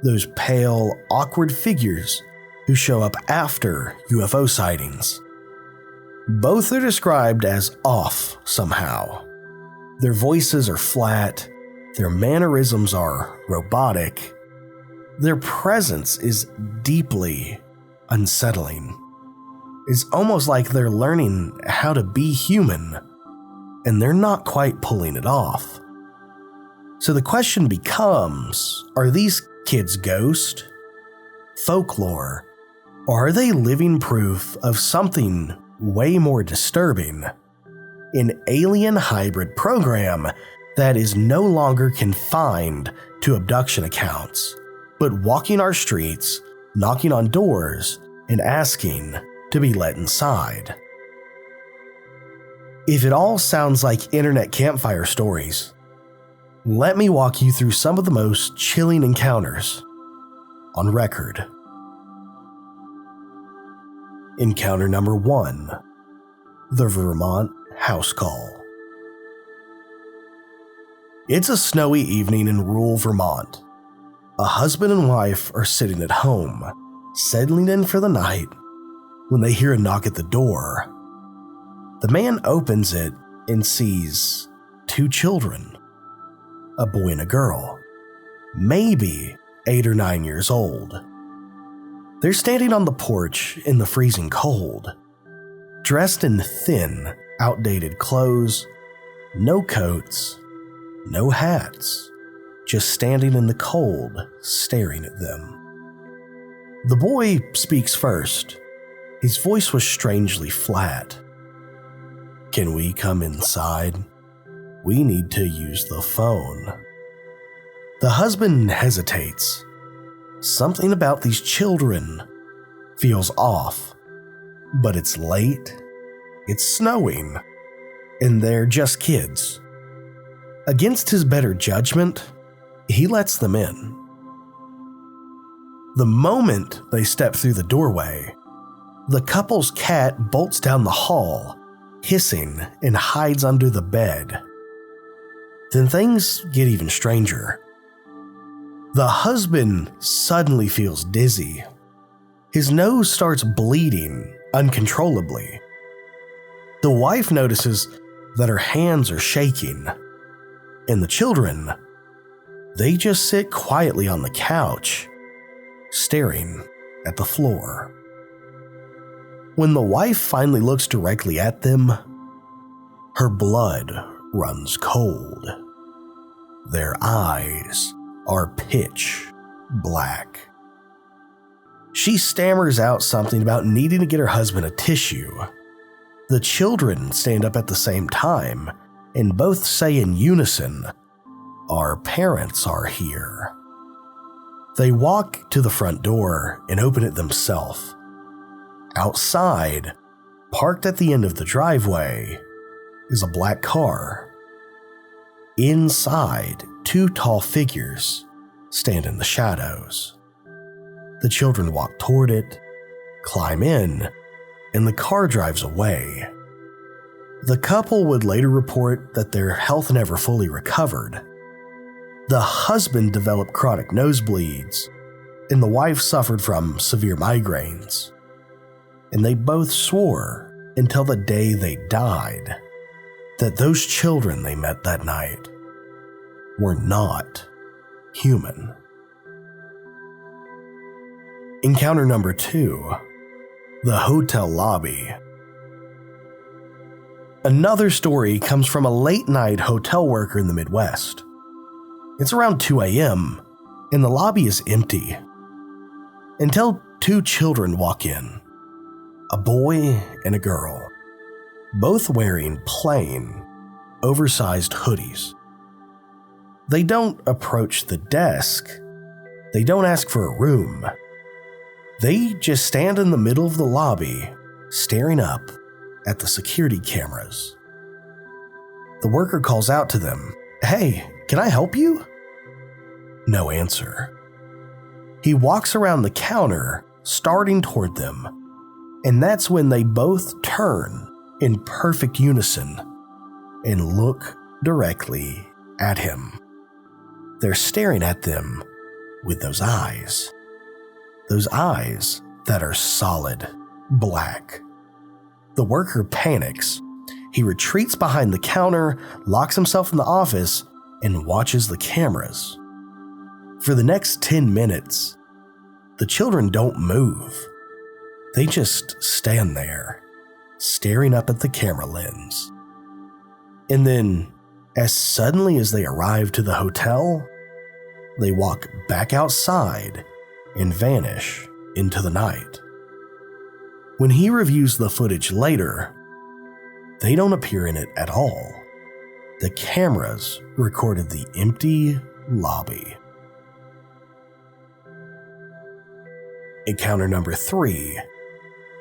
those pale, awkward figures who show up after UFO sightings. Both are described as off somehow. Their voices are flat, their mannerisms are robotic, their presence is deeply unsettling. It's almost like they're learning how to be human, and they're not quite pulling it off. So the question becomes, are these kids ghosts, folklore, or are they living proof of something way more disturbing? An alien hybrid program that is no longer confined to abduction accounts, but walking our streets, knocking on doors, and asking to be let inside. If it all sounds like internet campfire stories, let me walk you through some of the most chilling encounters on record. Encounter number 1, the Vermont house call. It's a snowy evening in rural Vermont. A husband and wife are sitting at home, settling in for the night, when they hear a knock at the door. The man opens it and sees 2 children, a boy and a girl, maybe 8 or 9 years old. They're standing on the porch in the freezing cold, dressed in thin, outdated clothes, no coats, no hats, just standing in the cold, staring at them. The boy speaks first. His voice was strangely flat. "Can we come inside? We need to use the phone." The husband hesitates. Something about these children feels off, but it's late, it's snowing, and they're just kids. Against his better judgment, he lets them in. The moment they step through the doorway, the couple's cat bolts down the hall, hissing, and hides under the bed. Then things get even stranger. The husband suddenly feels dizzy. His nose starts bleeding uncontrollably. The wife notices that her hands are shaking, and the children, they just sit quietly on the couch, staring at the floor. When the wife finally looks directly at them, her blood runs cold. Their eyes are pitch black. She stammers out something about needing to get her husband a tissue. The children stand up at the same time and both say in unison, "Our parents are here." They walk to the front door and open it themselves. Outside, parked at the end of the driveway, is a black car. Inside, 2 tall figures stand in the shadows. The children walk toward it, climb in, and the car drives away. The couple would later report that their health never fully recovered. The husband developed chronic nosebleeds, and the wife suffered from severe migraines. And they both swore until the day they died that those children they met that night were not human. Encounter number 2, the hotel lobby. Another story comes from a late-night hotel worker in the Midwest. It's around 2 a.m., and the lobby is empty until 2 children walk in, a boy and a girl, both wearing plain, oversized hoodies. They don't approach the desk. They don't ask for a room. They just stand in the middle of the lobby, staring up at the security cameras. The worker calls out to them, "Hey, can I help you?" No answer. He walks around the counter, starting toward them, and that's when they both turn in perfect unison and look directly at him. They're staring at them with those eyes that are solid black. The worker panics. He retreats behind the counter, locks himself in the office, and watches the cameras. For the next 10 minutes, the children don't move. They just stand there, staring up at the camera lens. And then, as suddenly as they arrive to the hotel, they walk back outside and vanish into the night. When he reviews the footage later, they don't appear in it at all. The cameras recorded the empty lobby. Encounter number 3,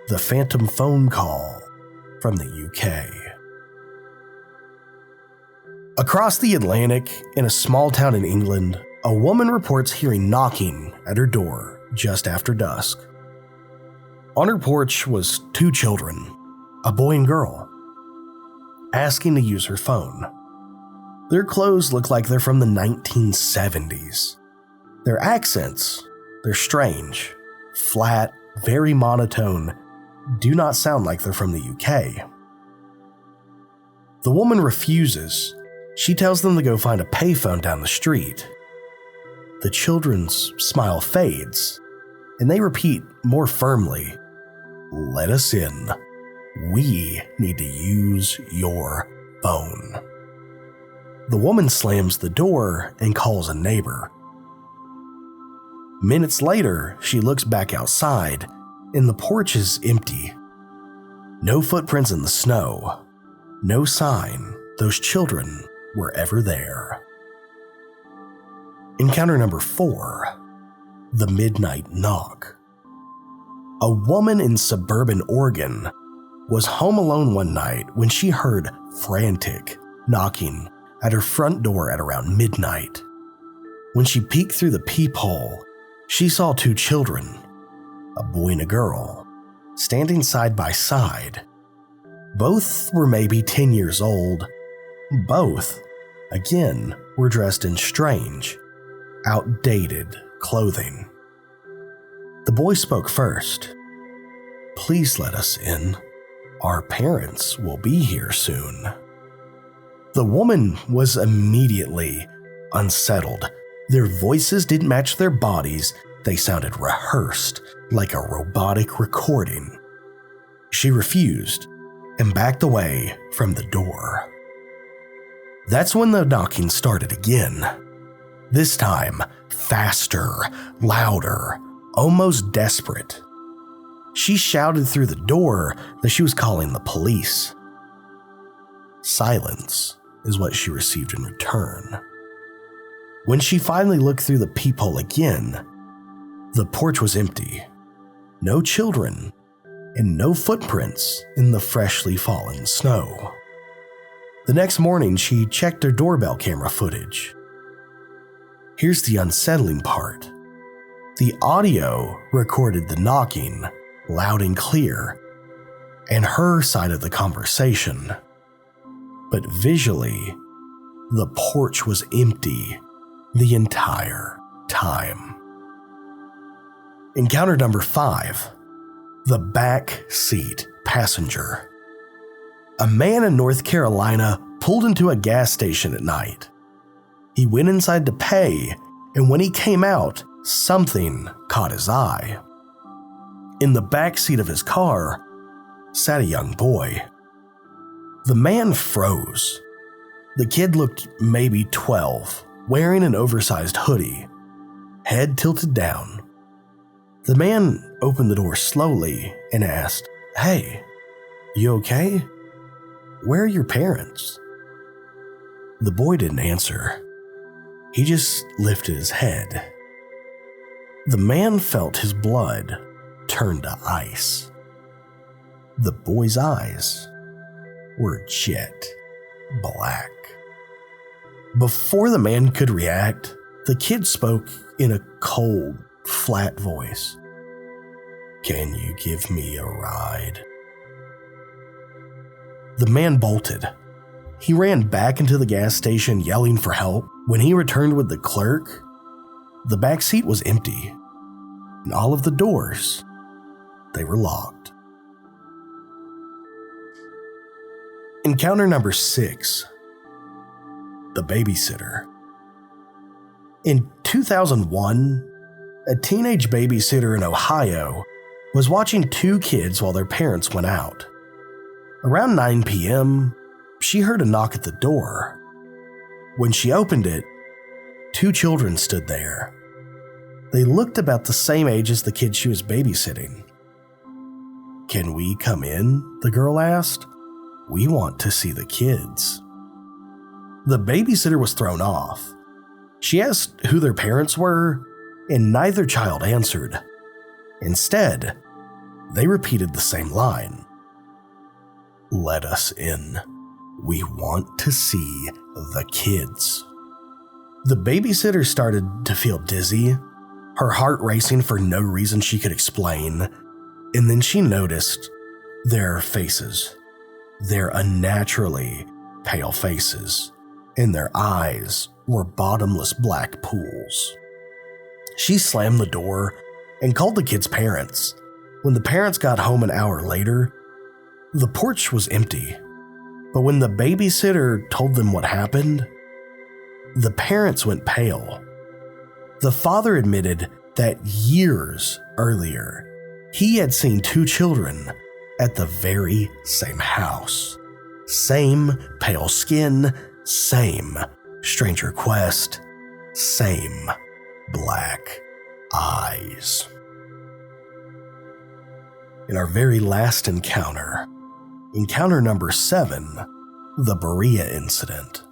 the phantom phone call from the UK. Across the Atlantic, in a small town in England, a woman reports hearing knocking at her door just after dusk. On her porch was 2 children, a boy and girl, asking to use her phone. Their clothes look like they're from the 1970s. Their accents, they're strange, flat, very monotone, do not sound like they're from the UK. The woman refuses. She tells them to go find a payphone down the street. The children's smile fades, and they repeat more firmly, "Let us in. We need to use your phone." The woman slams the door and calls a neighbor. Minutes later, she looks back outside, and the porch is empty. No footprints in the snow. No sign those children were ever there. Encounter number 4, the midnight knock. A woman in suburban Oregon was home alone one night when she heard frantic knocking at her front door at around midnight. When she peeked through the peephole, she saw 2 children, a boy and a girl, standing side by side. Both were maybe 10 years old. Both, again, were dressed in strange, outdated clothing. The boy spoke first. "Please let us in. Our parents will be here soon." The woman was immediately unsettled. Their voices didn't match their bodies. They sounded rehearsed, like a robotic recording. She refused and backed away from the door. That's when the knocking started again. This time, faster, louder, almost desperate. She shouted through the door that she was calling the police. Silence is what she received in return. When she finally looked through the peephole again, the porch was empty. No children, and no footprints in the freshly fallen snow. The next morning, she checked her doorbell camera footage. Here's the unsettling part. The audio recorded the knocking loud and clear, and her side of the conversation. But visually, the porch was empty the entire time. Encounter number 5, the back seat passenger. A man in North Carolina pulled into a gas station at night. He went inside to pay, and when he came out, something caught his eye. In the back seat of his car sat a young boy. The man froze. The kid looked maybe 12, wearing an oversized hoodie, head tilted down. The man opened the door slowly and asked, "Hey, you okay? Where are your parents?" The boy didn't answer. He just lifted his head. The man felt his blood turn to ice. The boy's eyes were jet black. Before the man could react, the kid spoke in a cold, flat voice. "Can you give me a ride?" The man bolted. He ran back into the gas station yelling for help. When he returned with the clerk, the back seat was empty, and all of the doors, they were locked. Encounter number 6. The babysitter. In 2001, a teenage babysitter in Ohio was watching 2 kids while their parents went out. Around 9 p.m., she heard a knock at the door. When she opened it, 2 children stood there. They looked about the same age as the kid she was babysitting. "Can we come in?" the girl asked. "We want to see the kids." The babysitter was thrown off. She asked who their parents were, and neither child answered. Instead, they repeated the same line. "Let us in. We want to see the kids." The babysitter started to feel dizzy, her heart racing for no reason she could explain, and then she noticed their faces, their unnaturally pale faces, and their eyes were bottomless black pools. She slammed the door and called the kids' parents. When the parents got home an hour later, the porch was empty. But when the babysitter told them what happened, the parents went pale. The father admitted that years earlier, he had seen 2 children at the very same house. Same pale skin, same strange request, same black eyes. In our very last encounter, encounter number 7, the Berea incident.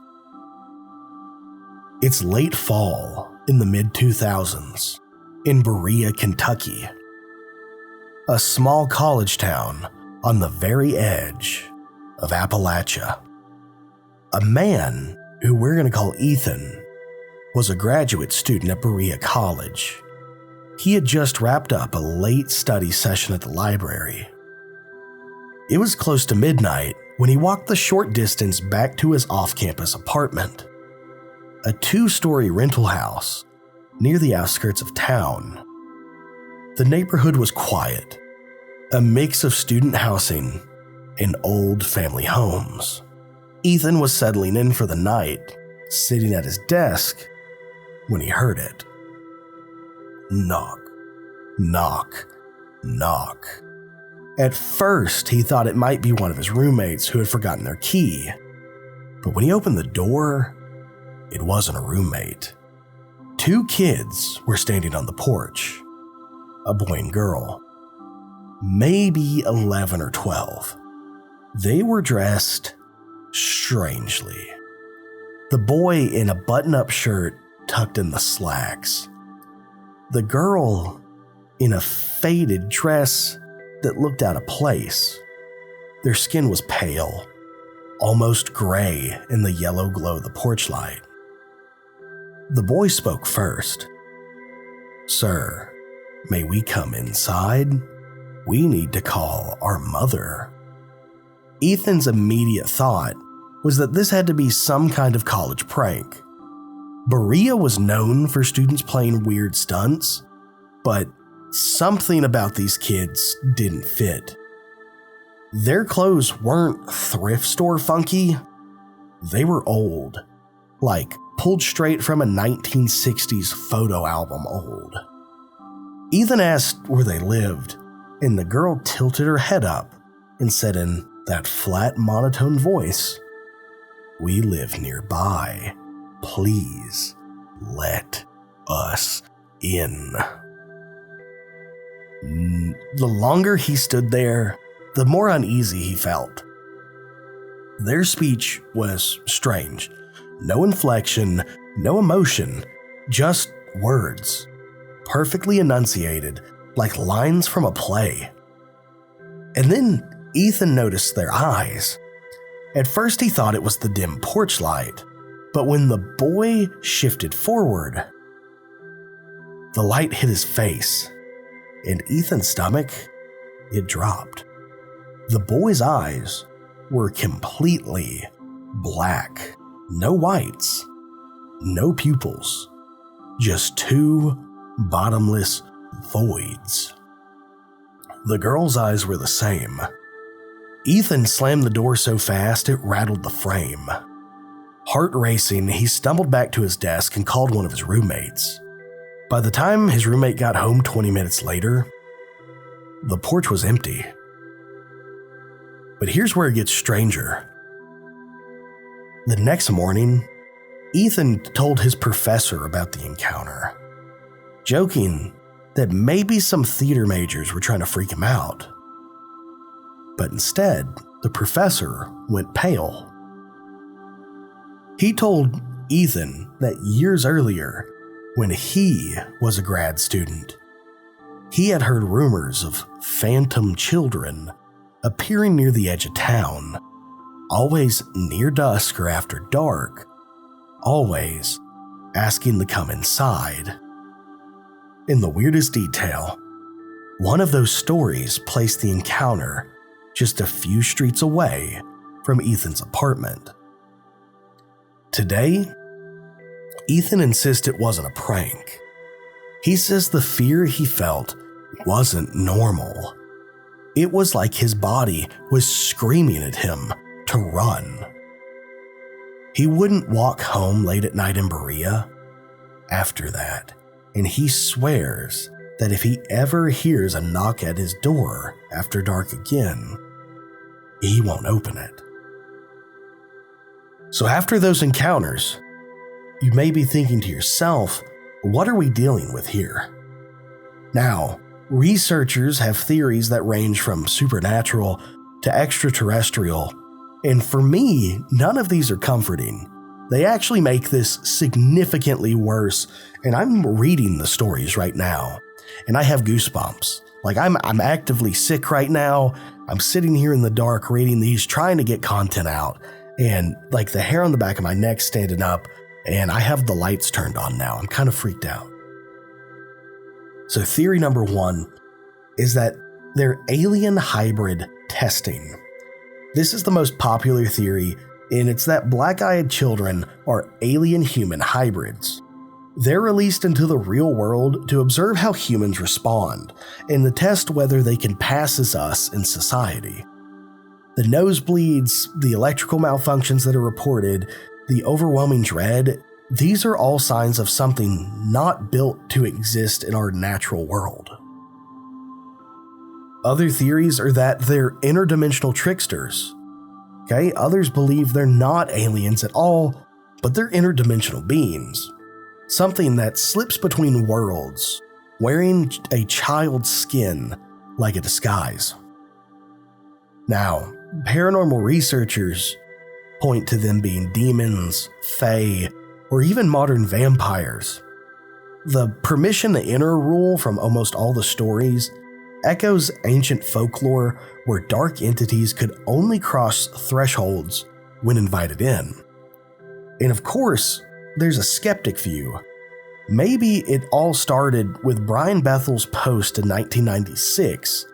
It's late fall in the mid-2000s in Berea, Kentucky, a small college town on the very edge of Appalachia. A man who we're going to call Ethan was a graduate student at Berea College. He had just wrapped up a late study session at the library. It was close to midnight when he walked the short distance back to his off-campus apartment, a 2-story rental house near the outskirts of town. The neighborhood was quiet, a mix of student housing and old family homes. Ethan was settling in for the night, sitting at his desk, when he heard it. Knock, knock, knock. At first, he thought it might be one of his roommates who had forgotten their key. But when he opened the door, it wasn't a roommate. 2 kids were standing on the porch, a boy and girl, maybe 11 or 12. They were dressed strangely. The boy in a button-up shirt tucked in the slacks. The girl in a faded dress that looked out of place. Their skin was pale, almost gray in the yellow glow of the porch light. The boy spoke first. "Sir, may we come inside? We need to call our mother." Ethan's immediate thought was that this had to be some kind of college prank. Berea was known for students playing weird stunts, but something about these kids didn't fit. Their clothes weren't thrift store funky. They were old, like pulled straight from a 1960s photo album old. Ethan asked where they lived, and the girl tilted her head up and said in that flat, monotone voice, "We live nearby. Please let us in." The longer he stood there, the more uneasy he felt. Their speech was strange. No inflection, no emotion, just words, perfectly enunciated, like lines from a play. And then Ethan noticed their eyes. At first he thought it was the dim porch light, but when the boy shifted forward, the light hit his face, and Ethan's stomach, it dropped. The boy's eyes were completely black. No whites, no pupils, just two bottomless voids. The girl's eyes were the same. Ethan slammed the door so fast it rattled the frame. Heart racing, he stumbled back to his desk and called one of his roommates. By the time his roommate got home 20 minutes later, the porch was empty. But here's where it gets stranger. The next morning, Ethan told his professor about the encounter, joking that maybe some theater majors were trying to freak him out. But instead, the professor went pale. He told Ethan that years earlier, when he was a grad student, he had heard rumors of phantom children appearing near the edge of town, always near dusk or after dark, always asking to come inside. In the weirdest detail, one of those stories placed the encounter just a few streets away from Ethan's apartment. Today, Ethan insists it wasn't a prank. He says the fear he felt wasn't normal. It was like his body was screaming at him to run. He wouldn't walk home late at night in Berea after that, and he swears that if he ever hears a knock at his door after dark again, he won't open it. So after those encounters, you may be thinking to yourself, what are we dealing with here? Now, researchers have theories that range from supernatural to extraterrestrial, and for me, none of these are comforting. They actually make this significantly worse, and I'm reading the stories right now, and I have goosebumps. Like I'm actively sick right now. I'm sitting here in the dark reading these, trying to get content out, and like the hair on the back of my neck standing up, and I have the lights turned on now. I'm kind of freaked out. So theory number one is that they're alien hybrid testing. This is the most popular theory, and it's that black-eyed children are alien-human hybrids. They're released into the real world to observe how humans respond, and to test whether they can pass as us in society. The nosebleeds, the electrical malfunctions that are reported, the overwhelming dread, these are all signs of something not built to exist in our natural world. Other theories are that they're interdimensional tricksters. Okay, others believe they're not aliens at all, but they're interdimensional beings. Something that slips between worlds, wearing a child's skin like a disguise. Now, paranormal researchers point to them being demons, fae, or even modern vampires. The permission to enter rule from almost all the stories echoes ancient folklore where dark entities could only cross thresholds when invited in. And of course, there's a skeptic view. Maybe it all started with Brian Bethel's post in 1996,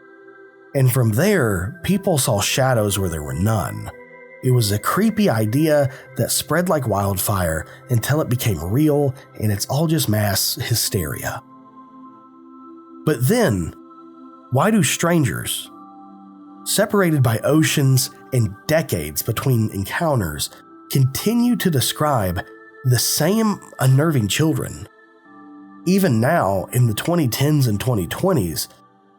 and from there, people saw shadows where there were none. It was a creepy idea that spread like wildfire until it became real, and it's all just mass hysteria. But then, why do strangers, separated by oceans and decades between encounters, continue to describe the same unnerving children. Even now, in the 2010s and 2020s,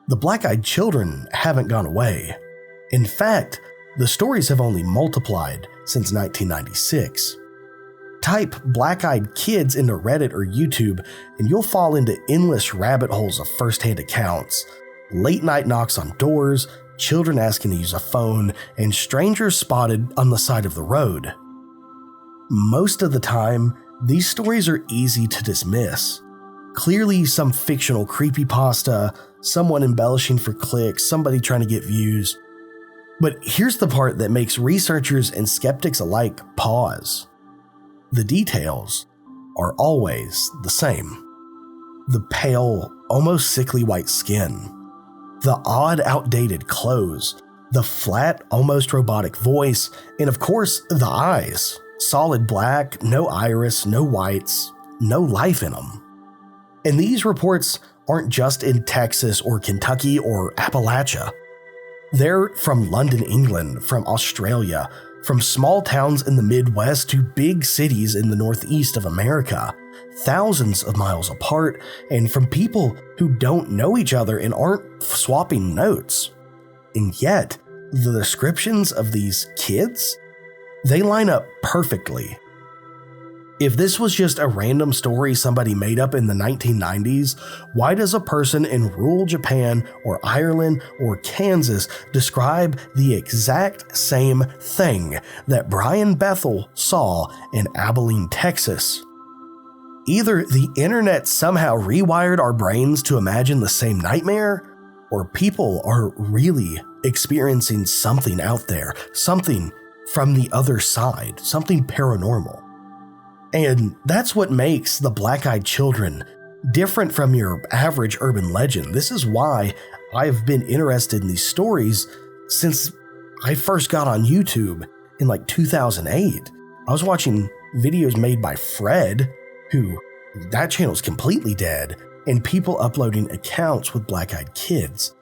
the black-eyed children haven't gone away. In fact, the stories have only multiplied since 1996. Type black-eyed kids into Reddit or YouTube, and you'll fall into endless rabbit holes of first-hand accounts, late-night knocks on doors, children asking to use a phone, and strangers spotted on the side of the road. Most of the time, these stories are easy to dismiss. Clearly some fictional creepypasta, someone embellishing for clicks, somebody trying to get views. But here's the part that makes researchers and skeptics alike pause. The details are always the same. The pale, almost sickly white skin, the odd, outdated clothes, the flat, almost robotic voice, and of course, the eyes. Solid black, no iris, no whites, no life in them. And these reports aren't just in Texas or Kentucky or Appalachia. They're from London, England, from Australia, from small towns in the Midwest to big cities in the Northeast of America, thousands of miles apart, and from people who don't know each other and aren't swapping notes. And yet, the descriptions of these kids, they line up perfectly. If this was just a random story somebody made up in the 1990s, why does a person in rural Japan or Ireland or Kansas describe the exact same thing that Brian Bethel saw in Abilene, Texas? Either the internet somehow rewired our brains to imagine the same nightmare, or people are really experiencing something out there, something from the other side, something paranormal. And that's what makes the black-eyed children different from your average urban legend. This is why I've been interested in these stories since I first got on YouTube in like 2008. I was watching videos made by Fred, who that channel's completely dead, and people uploading accounts with black-eyed kids.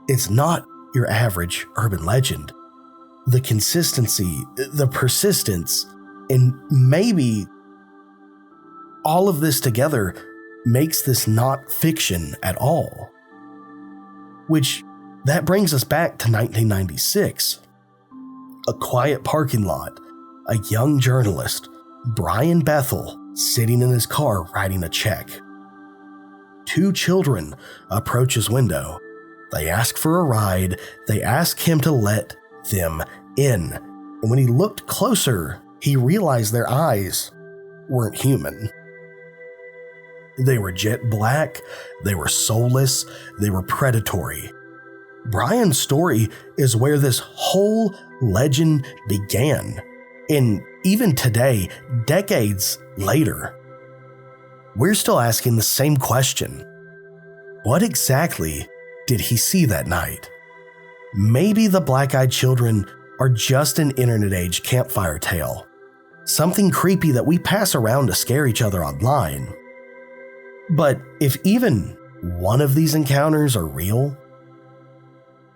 It's not your average urban legend. The consistency, the persistence, and maybe all of this together makes this not fiction at all. Which, that brings us back to 1996. A quiet parking lot, a young journalist, Brian Bethel, sitting in his car writing a check. Two children approach his window. They ask for a ride. They ask him to let them in. And when he looked closer, he realized their eyes weren't human. They were jet black, they were soulless, they were predatory. Brian's story is where this whole legend began. And even today, decades later, we're still asking the same question. What exactly did he see that night? Maybe the black-eyed children are just an internet-age campfire tale. Something creepy that we pass around to scare each other online. But if even one of these encounters are real,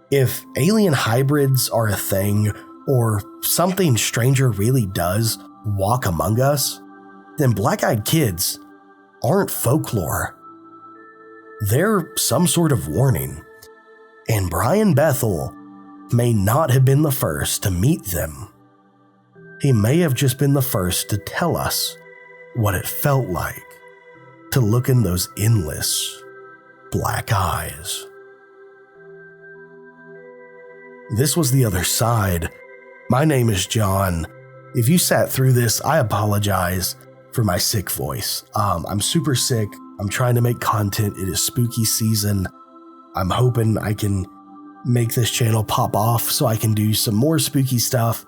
if alien hybrids are a thing, or something stranger really does walk among us, then black-eyed kids aren't folklore. They're some sort of warning. And Brian Bethel may not have been the first to meet them. He may have just been the first to tell us what it felt like to look in those endless black eyes. This was The Other Side. My name is John. If you sat through this, I apologize for my sick voice. I'm super sick. I'm trying to make content. It is spooky season. I'm hoping I can make this channel pop off so I can do some more spooky stuff.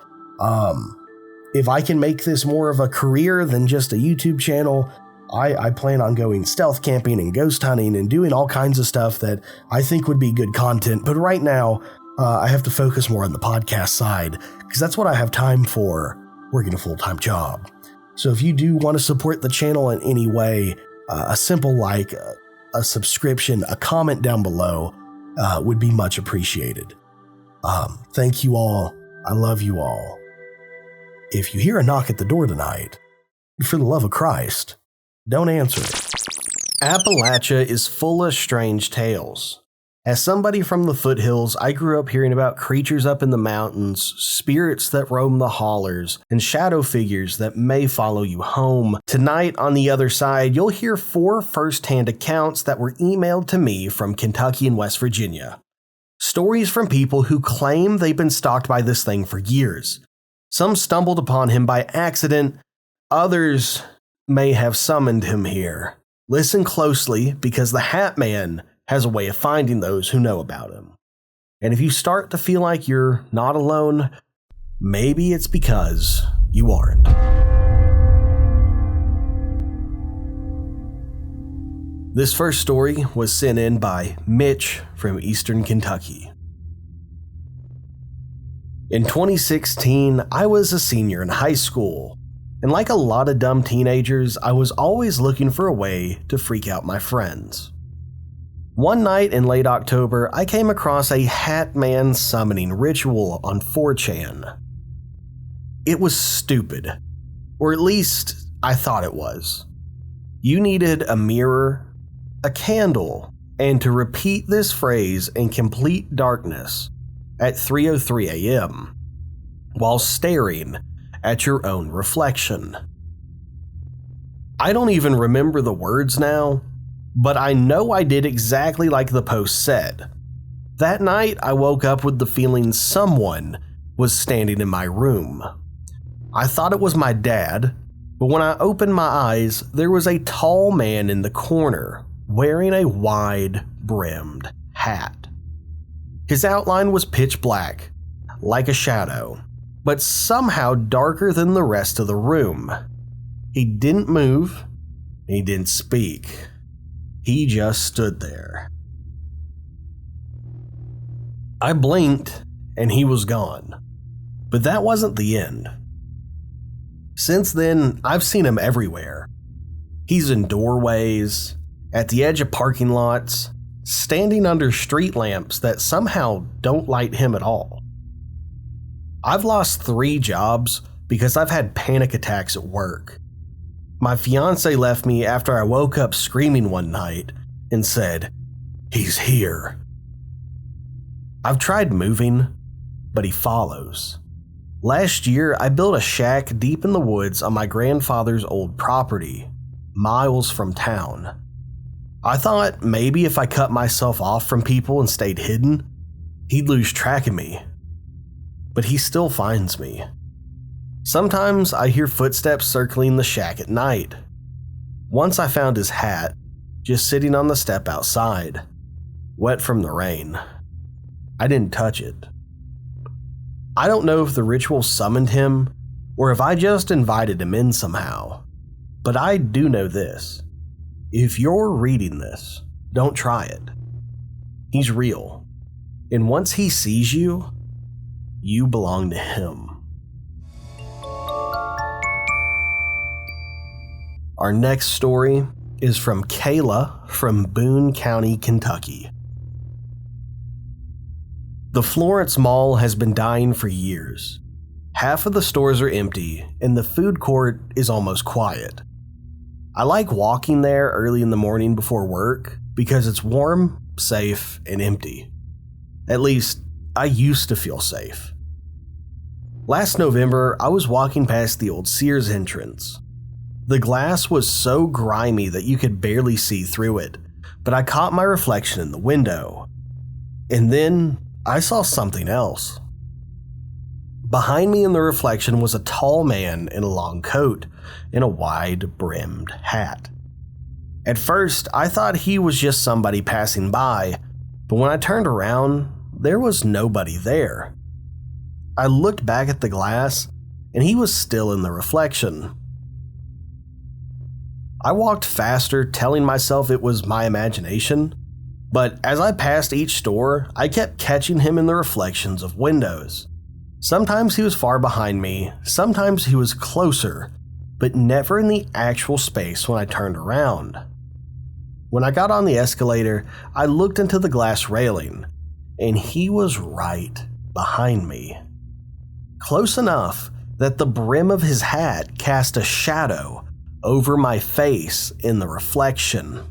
If I can make this more of a career than just a YouTube channel, I plan on going stealth camping and ghost hunting and doing all kinds of stuff that I think would be good content. But right now, I have to focus more on the podcast side because that's what I have time for working a full-time job. So if you do want to support the channel in any way, a simple like, a subscription, a comment down below would be much appreciated. Thank you all. I love you all. If you hear a knock at the door tonight, for the love of Christ, don't answer it. Appalachia is full of strange tales. As somebody from the foothills, I grew up hearing about creatures up in the mountains, spirits that roam the hollers, and shadow figures that may follow you home. Tonight, on the other side, you'll hear 4 first-hand accounts that were emailed to me from Kentucky and West Virginia. Stories from people who claim they've been stalked by this thing for years. Some stumbled upon him by accident, others may have summoned him here. Listen closely, because the Hatman has a way of finding those who know about him. And if you start to feel like you're not alone, maybe it's because you aren't. This first story was sent in by Mitch from Eastern Kentucky. In 2016, I was a senior in high school, and like a lot of dumb teenagers, I was always looking for a way to freak out my friends. One night in late October, I came across a Hatman summoning ritual on 4chan. It was stupid, or at least I thought it was. You needed a mirror, a candle, and to repeat this phrase in complete darkness at 3:03 a.m. while staring at your own reflection. I don't even remember the words now, but I know I did exactly like the post said. That night, I woke up with the feeling someone was standing in my room. I thought it was my dad, but when I opened my eyes, there was a tall man in the corner wearing a wide-brimmed hat. His outline was pitch black, like a shadow, but somehow darker than the rest of the room. He didn't move, he didn't speak. He just stood there. I blinked and he was gone. But that wasn't the end. Since then, I've seen him everywhere. He's in doorways, at the edge of parking lots, standing under street lamps that somehow don't light him at all. I've lost 3 jobs because I've had panic attacks at work. My fiance left me after I woke up screaming one night and said, "He's here." I've tried moving, but he follows. Last year, I built a shack deep in the woods on my grandfather's old property, miles from town. I thought maybe if I cut myself off from people and stayed hidden, he'd lose track of me. But he still finds me. Sometimes I hear footsteps circling the shack at night. Once I found his hat, just sitting on the step outside, wet from the rain. I didn't touch it. I don't know if the ritual summoned him or if I just invited him in somehow, but I do know this. If you're reading this, don't try it. He's real, and once he sees you, you belong to him. Our next story is from Kayla from Boone County, Kentucky. The Florence Mall has been dying for years. Half of the stores are empty, and the food court is almost quiet. I like walking there early in the morning before work because it's warm, safe, and empty. At least, I used to feel safe. Last November, I was walking past the old Sears entrance. The glass was so grimy that you could barely see through it, but I caught my reflection in the window. And then I saw something else. Behind me in the reflection was a tall man in a long coat and a wide-brimmed hat. At first, I thought he was just somebody passing by, but when I turned around, there was nobody there. I looked back at the glass, and he was still in the reflection. I walked faster, telling myself it was my imagination, but as I passed each store, I kept catching him in the reflections of windows. Sometimes he was far behind me, sometimes he was closer, but never in the actual space when I turned around. When I got on the escalator, I looked into the glass railing, and he was right behind me. Close enough that the brim of his hat cast a shadow over my face in the reflection.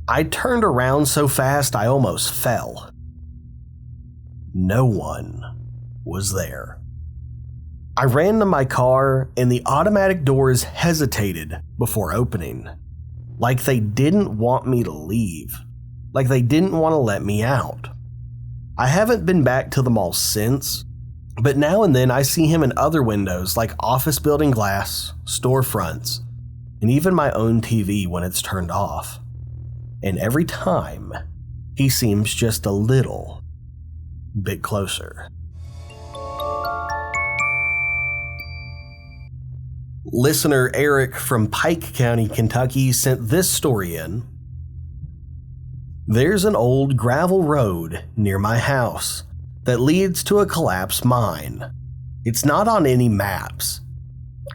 I turned around so fast I almost fell. No one was there. I ran to my car and the automatic doors hesitated before opening, like they didn't want me to leave, like they didn't want to let me out. I haven't been back to the mall since, but now and then I see him in other windows like office building glass, storefronts, and even my own TV when it's turned off. And every time, he seems just a little bit closer. Listener Eric from Pike County, Kentucky sent this story in. There's an old gravel road near my house that leads to a collapsed mine. It's not on any maps,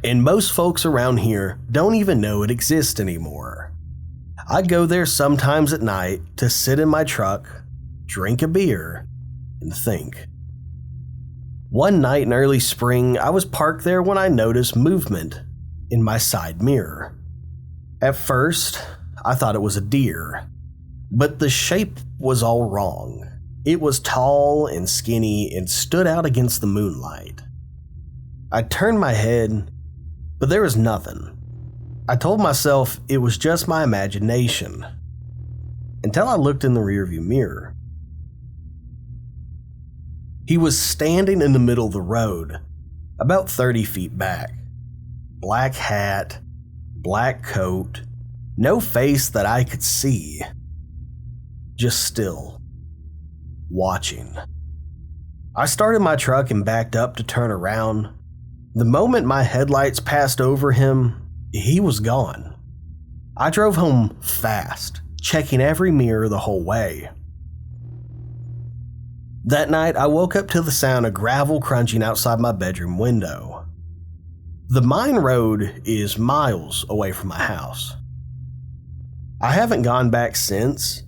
and most folks around here don't even know it exists anymore. I go there sometimes at night to sit in my truck, drink a beer, and think. One night in early spring, I was parked there when I noticed movement in my side mirror. At first, I thought it was a deer, but the shape was all wrong. It was tall and skinny and stood out against the moonlight. I turned my head, but there was nothing. I told myself it was just my imagination, until I looked in the rearview mirror. He was standing in the middle of the road, about 30 feet back. Black hat, black coat, no face that I could see. Just still, watching. I started my truck and backed up to turn around. The moment my headlights passed over him, he was gone. I drove home fast, checking every mirror the whole way. That night, I woke up to the sound of gravel crunching outside my bedroom window. The mine road is miles away from my house. I haven't gone back since,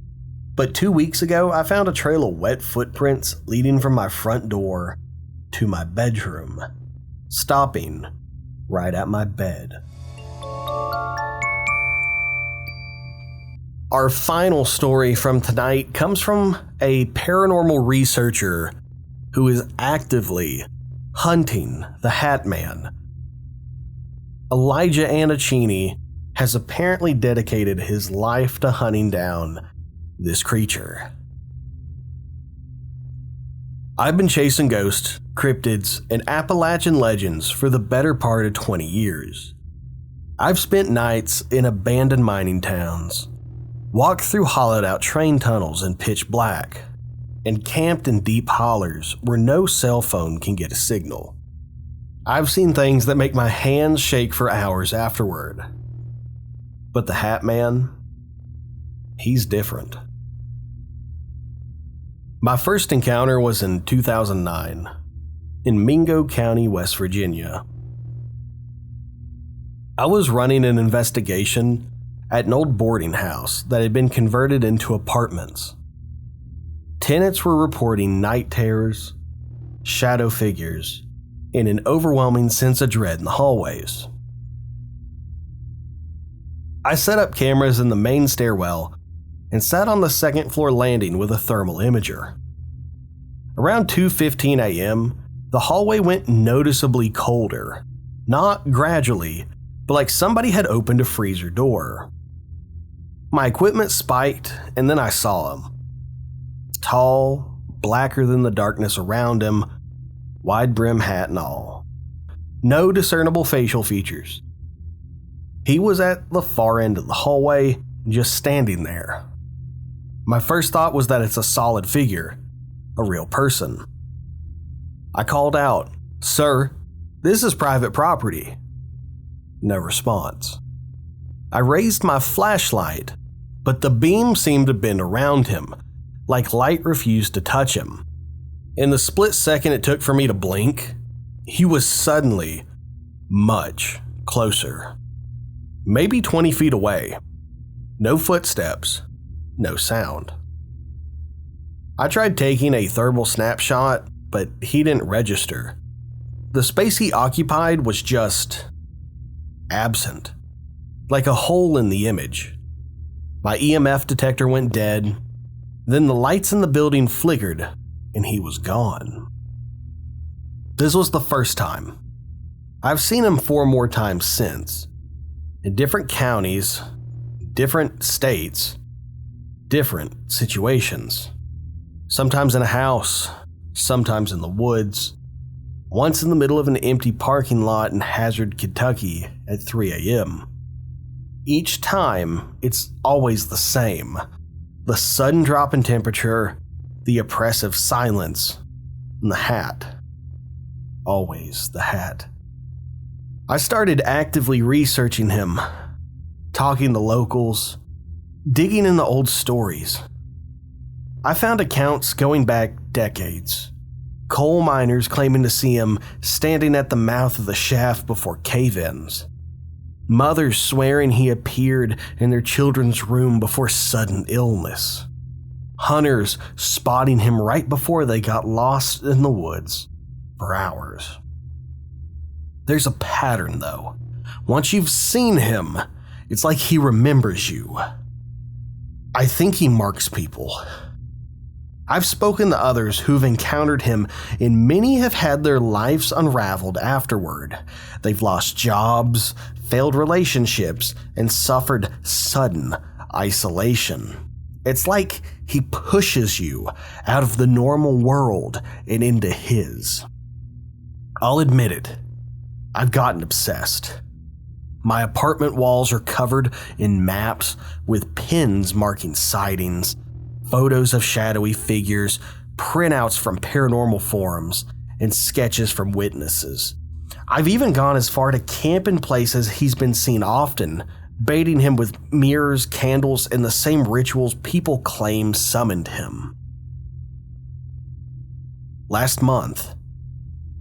but 2 weeks ago, I found a trail of wet footprints leading from my front door to my bedroom, stopping right at my bed. Our final story from tonight comes from a paranormal researcher who is actively hunting the Hatman. Elijah Anacini has apparently dedicated his life to hunting down this creature. I've been chasing ghosts, cryptids, and Appalachian legends for the better part of 20 years. I've spent nights in abandoned mining towns, walked through hollowed-out train tunnels in pitch black, and camped in deep hollers where no cell phone can get a signal. I've seen things that make my hands shake for hours afterward. But the Hatman, he's different. My first encounter was in 2009, in Mingo County, West Virginia. I was running an investigation at an old boarding house that had been converted into apartments. Tenants were reporting night terrors, shadow figures, and an overwhelming sense of dread in the hallways. I set up cameras in the main stairwell and sat on the second floor landing with a thermal imager. Around 2:15 a.m., the hallway went noticeably colder, not gradually, but like somebody had opened a freezer door. My equipment spiked, and then I saw him. Tall, blacker than the darkness around him, wide brim hat and all. No discernible facial features. He was at the far end of the hallway, just standing there. My first thought was that it's a solid figure, a real person. I called out, "Sir, this is private property." No response. I raised my flashlight, but the beam seemed to bend around him, like light refused to touch him. In the split second it took for me to blink, he was suddenly much closer. Maybe 20 feet away. No footsteps, no sound. I tried taking a thermal snapshot, but he didn't register. The space he occupied was just absent, like a hole in the image. My EMF detector went dead, then the lights in the building flickered, and he was gone. This was the first time. I've seen him 4 more times since, in different counties, different states, different situations. Sometimes in a house, sometimes in the woods, once in the middle of an empty parking lot in Hazard, Kentucky at 3 a.m. Each time, it's always the same. The sudden drop in temperature, the oppressive silence, and the hat. Always the hat. I started actively researching him, talking to locals, digging in the old stories. I found accounts going back decades. Coal miners claiming to see him standing at the mouth of the shaft before cave-ins. Mothers swearing he appeared in their children's room before sudden illness. Hunters spotting him right before they got lost in the woods for hours. There's a pattern, though. Once you've seen him, it's like he remembers you. I think he marks people. I've spoken to others who've encountered him, and many have had their lives unraveled afterward. They've lost jobs, failed relationships, and suffered sudden isolation. It's like he pushes you out of the normal world and into his. I'll admit it, I've gotten obsessed. My apartment walls are covered in maps with pins marking sightings, photos of shadowy figures, printouts from paranormal forums, and sketches from witnesses. I've even gone as far to camp in places he's been seen often, baiting him with mirrors, candles, and the same rituals people claim summoned him. Last month,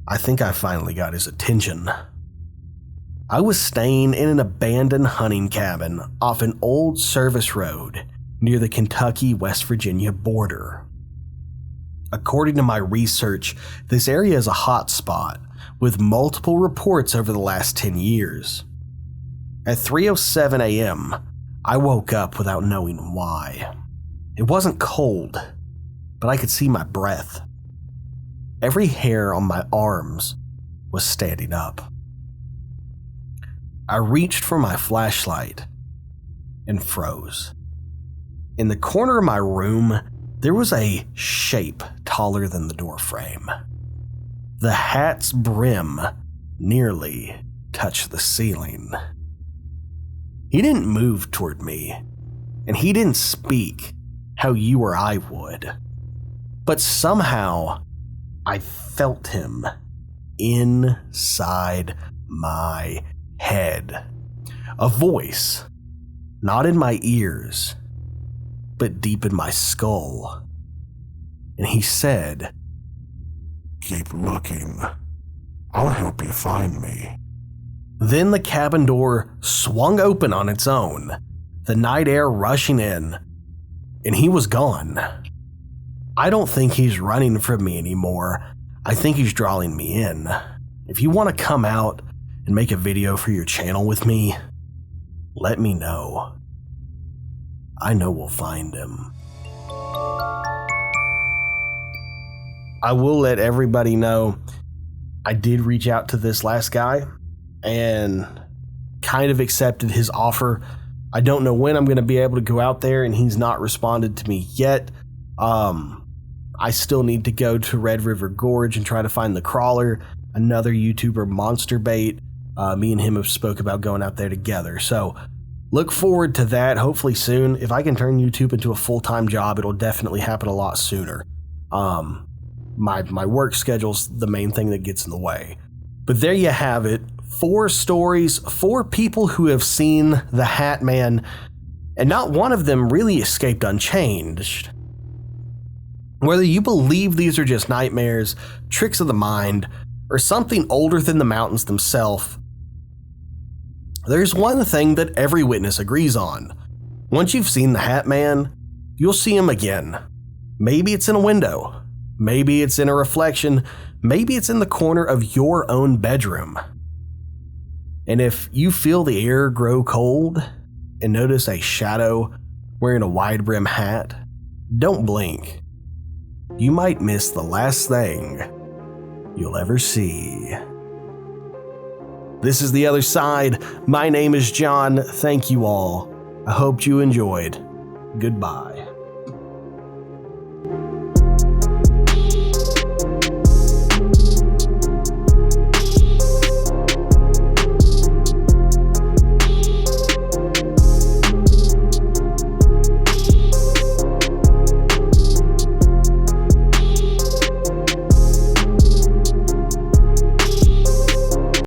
I think I finally got his attention. I was staying in an abandoned hunting cabin off an old service road near the Kentucky-West Virginia border. According to my research, this area is a hot spot with multiple reports over the last 10 years. At 3:07 a.m., I woke up without knowing why. It wasn't cold, but I could see my breath. Every hair on my arms was standing up. I reached for my flashlight and froze. In the corner of my room, there was a shape taller than the doorframe. The hat's brim nearly touched the ceiling. He didn't move toward me, and he didn't speak how you or I would. But somehow, I felt him inside my head. A voice, not in my ears, but deep in my skull. And he said, "Keep looking. I'll help you find me." Then the cabin door swung open on its own, the night air rushing in, and he was gone. I don't think he's running from me anymore. I think he's drawing me in. If you want to come out and make a video for your channel with me, let me know. I know we'll find him. I will let everybody know I did reach out to this last guy and kind of accepted his offer. I don't know when I'm going to be able to go out there, and he's not responded to me yet. I still need to go to Red River Gorge and try to find the crawler, another YouTuber, Monster Bait. Me and him have spoke about going out there together. So look forward to that hopefully soon. If I can turn YouTube into a full-time job, it'll definitely happen a lot sooner. My work schedule's the main thing that gets in the way. But there you have it. 4 stories, 4 people who have seen the Hatman, and not one of them really escaped unchanged. Whether you believe these are just nightmares, tricks of the mind, or something older than the mountains themselves, there's one thing that every witness agrees on. Once you've seen the Hatman, you'll see him again. Maybe it's in a window. Maybe it's in a reflection. Maybe it's in the corner of your own bedroom. And if you feel the air grow cold and notice a shadow wearing a wide brim hat, don't blink. You might miss the last thing you'll ever see. This is The Other Side. My name is John. Thank you all. I hope you enjoyed. Goodbye.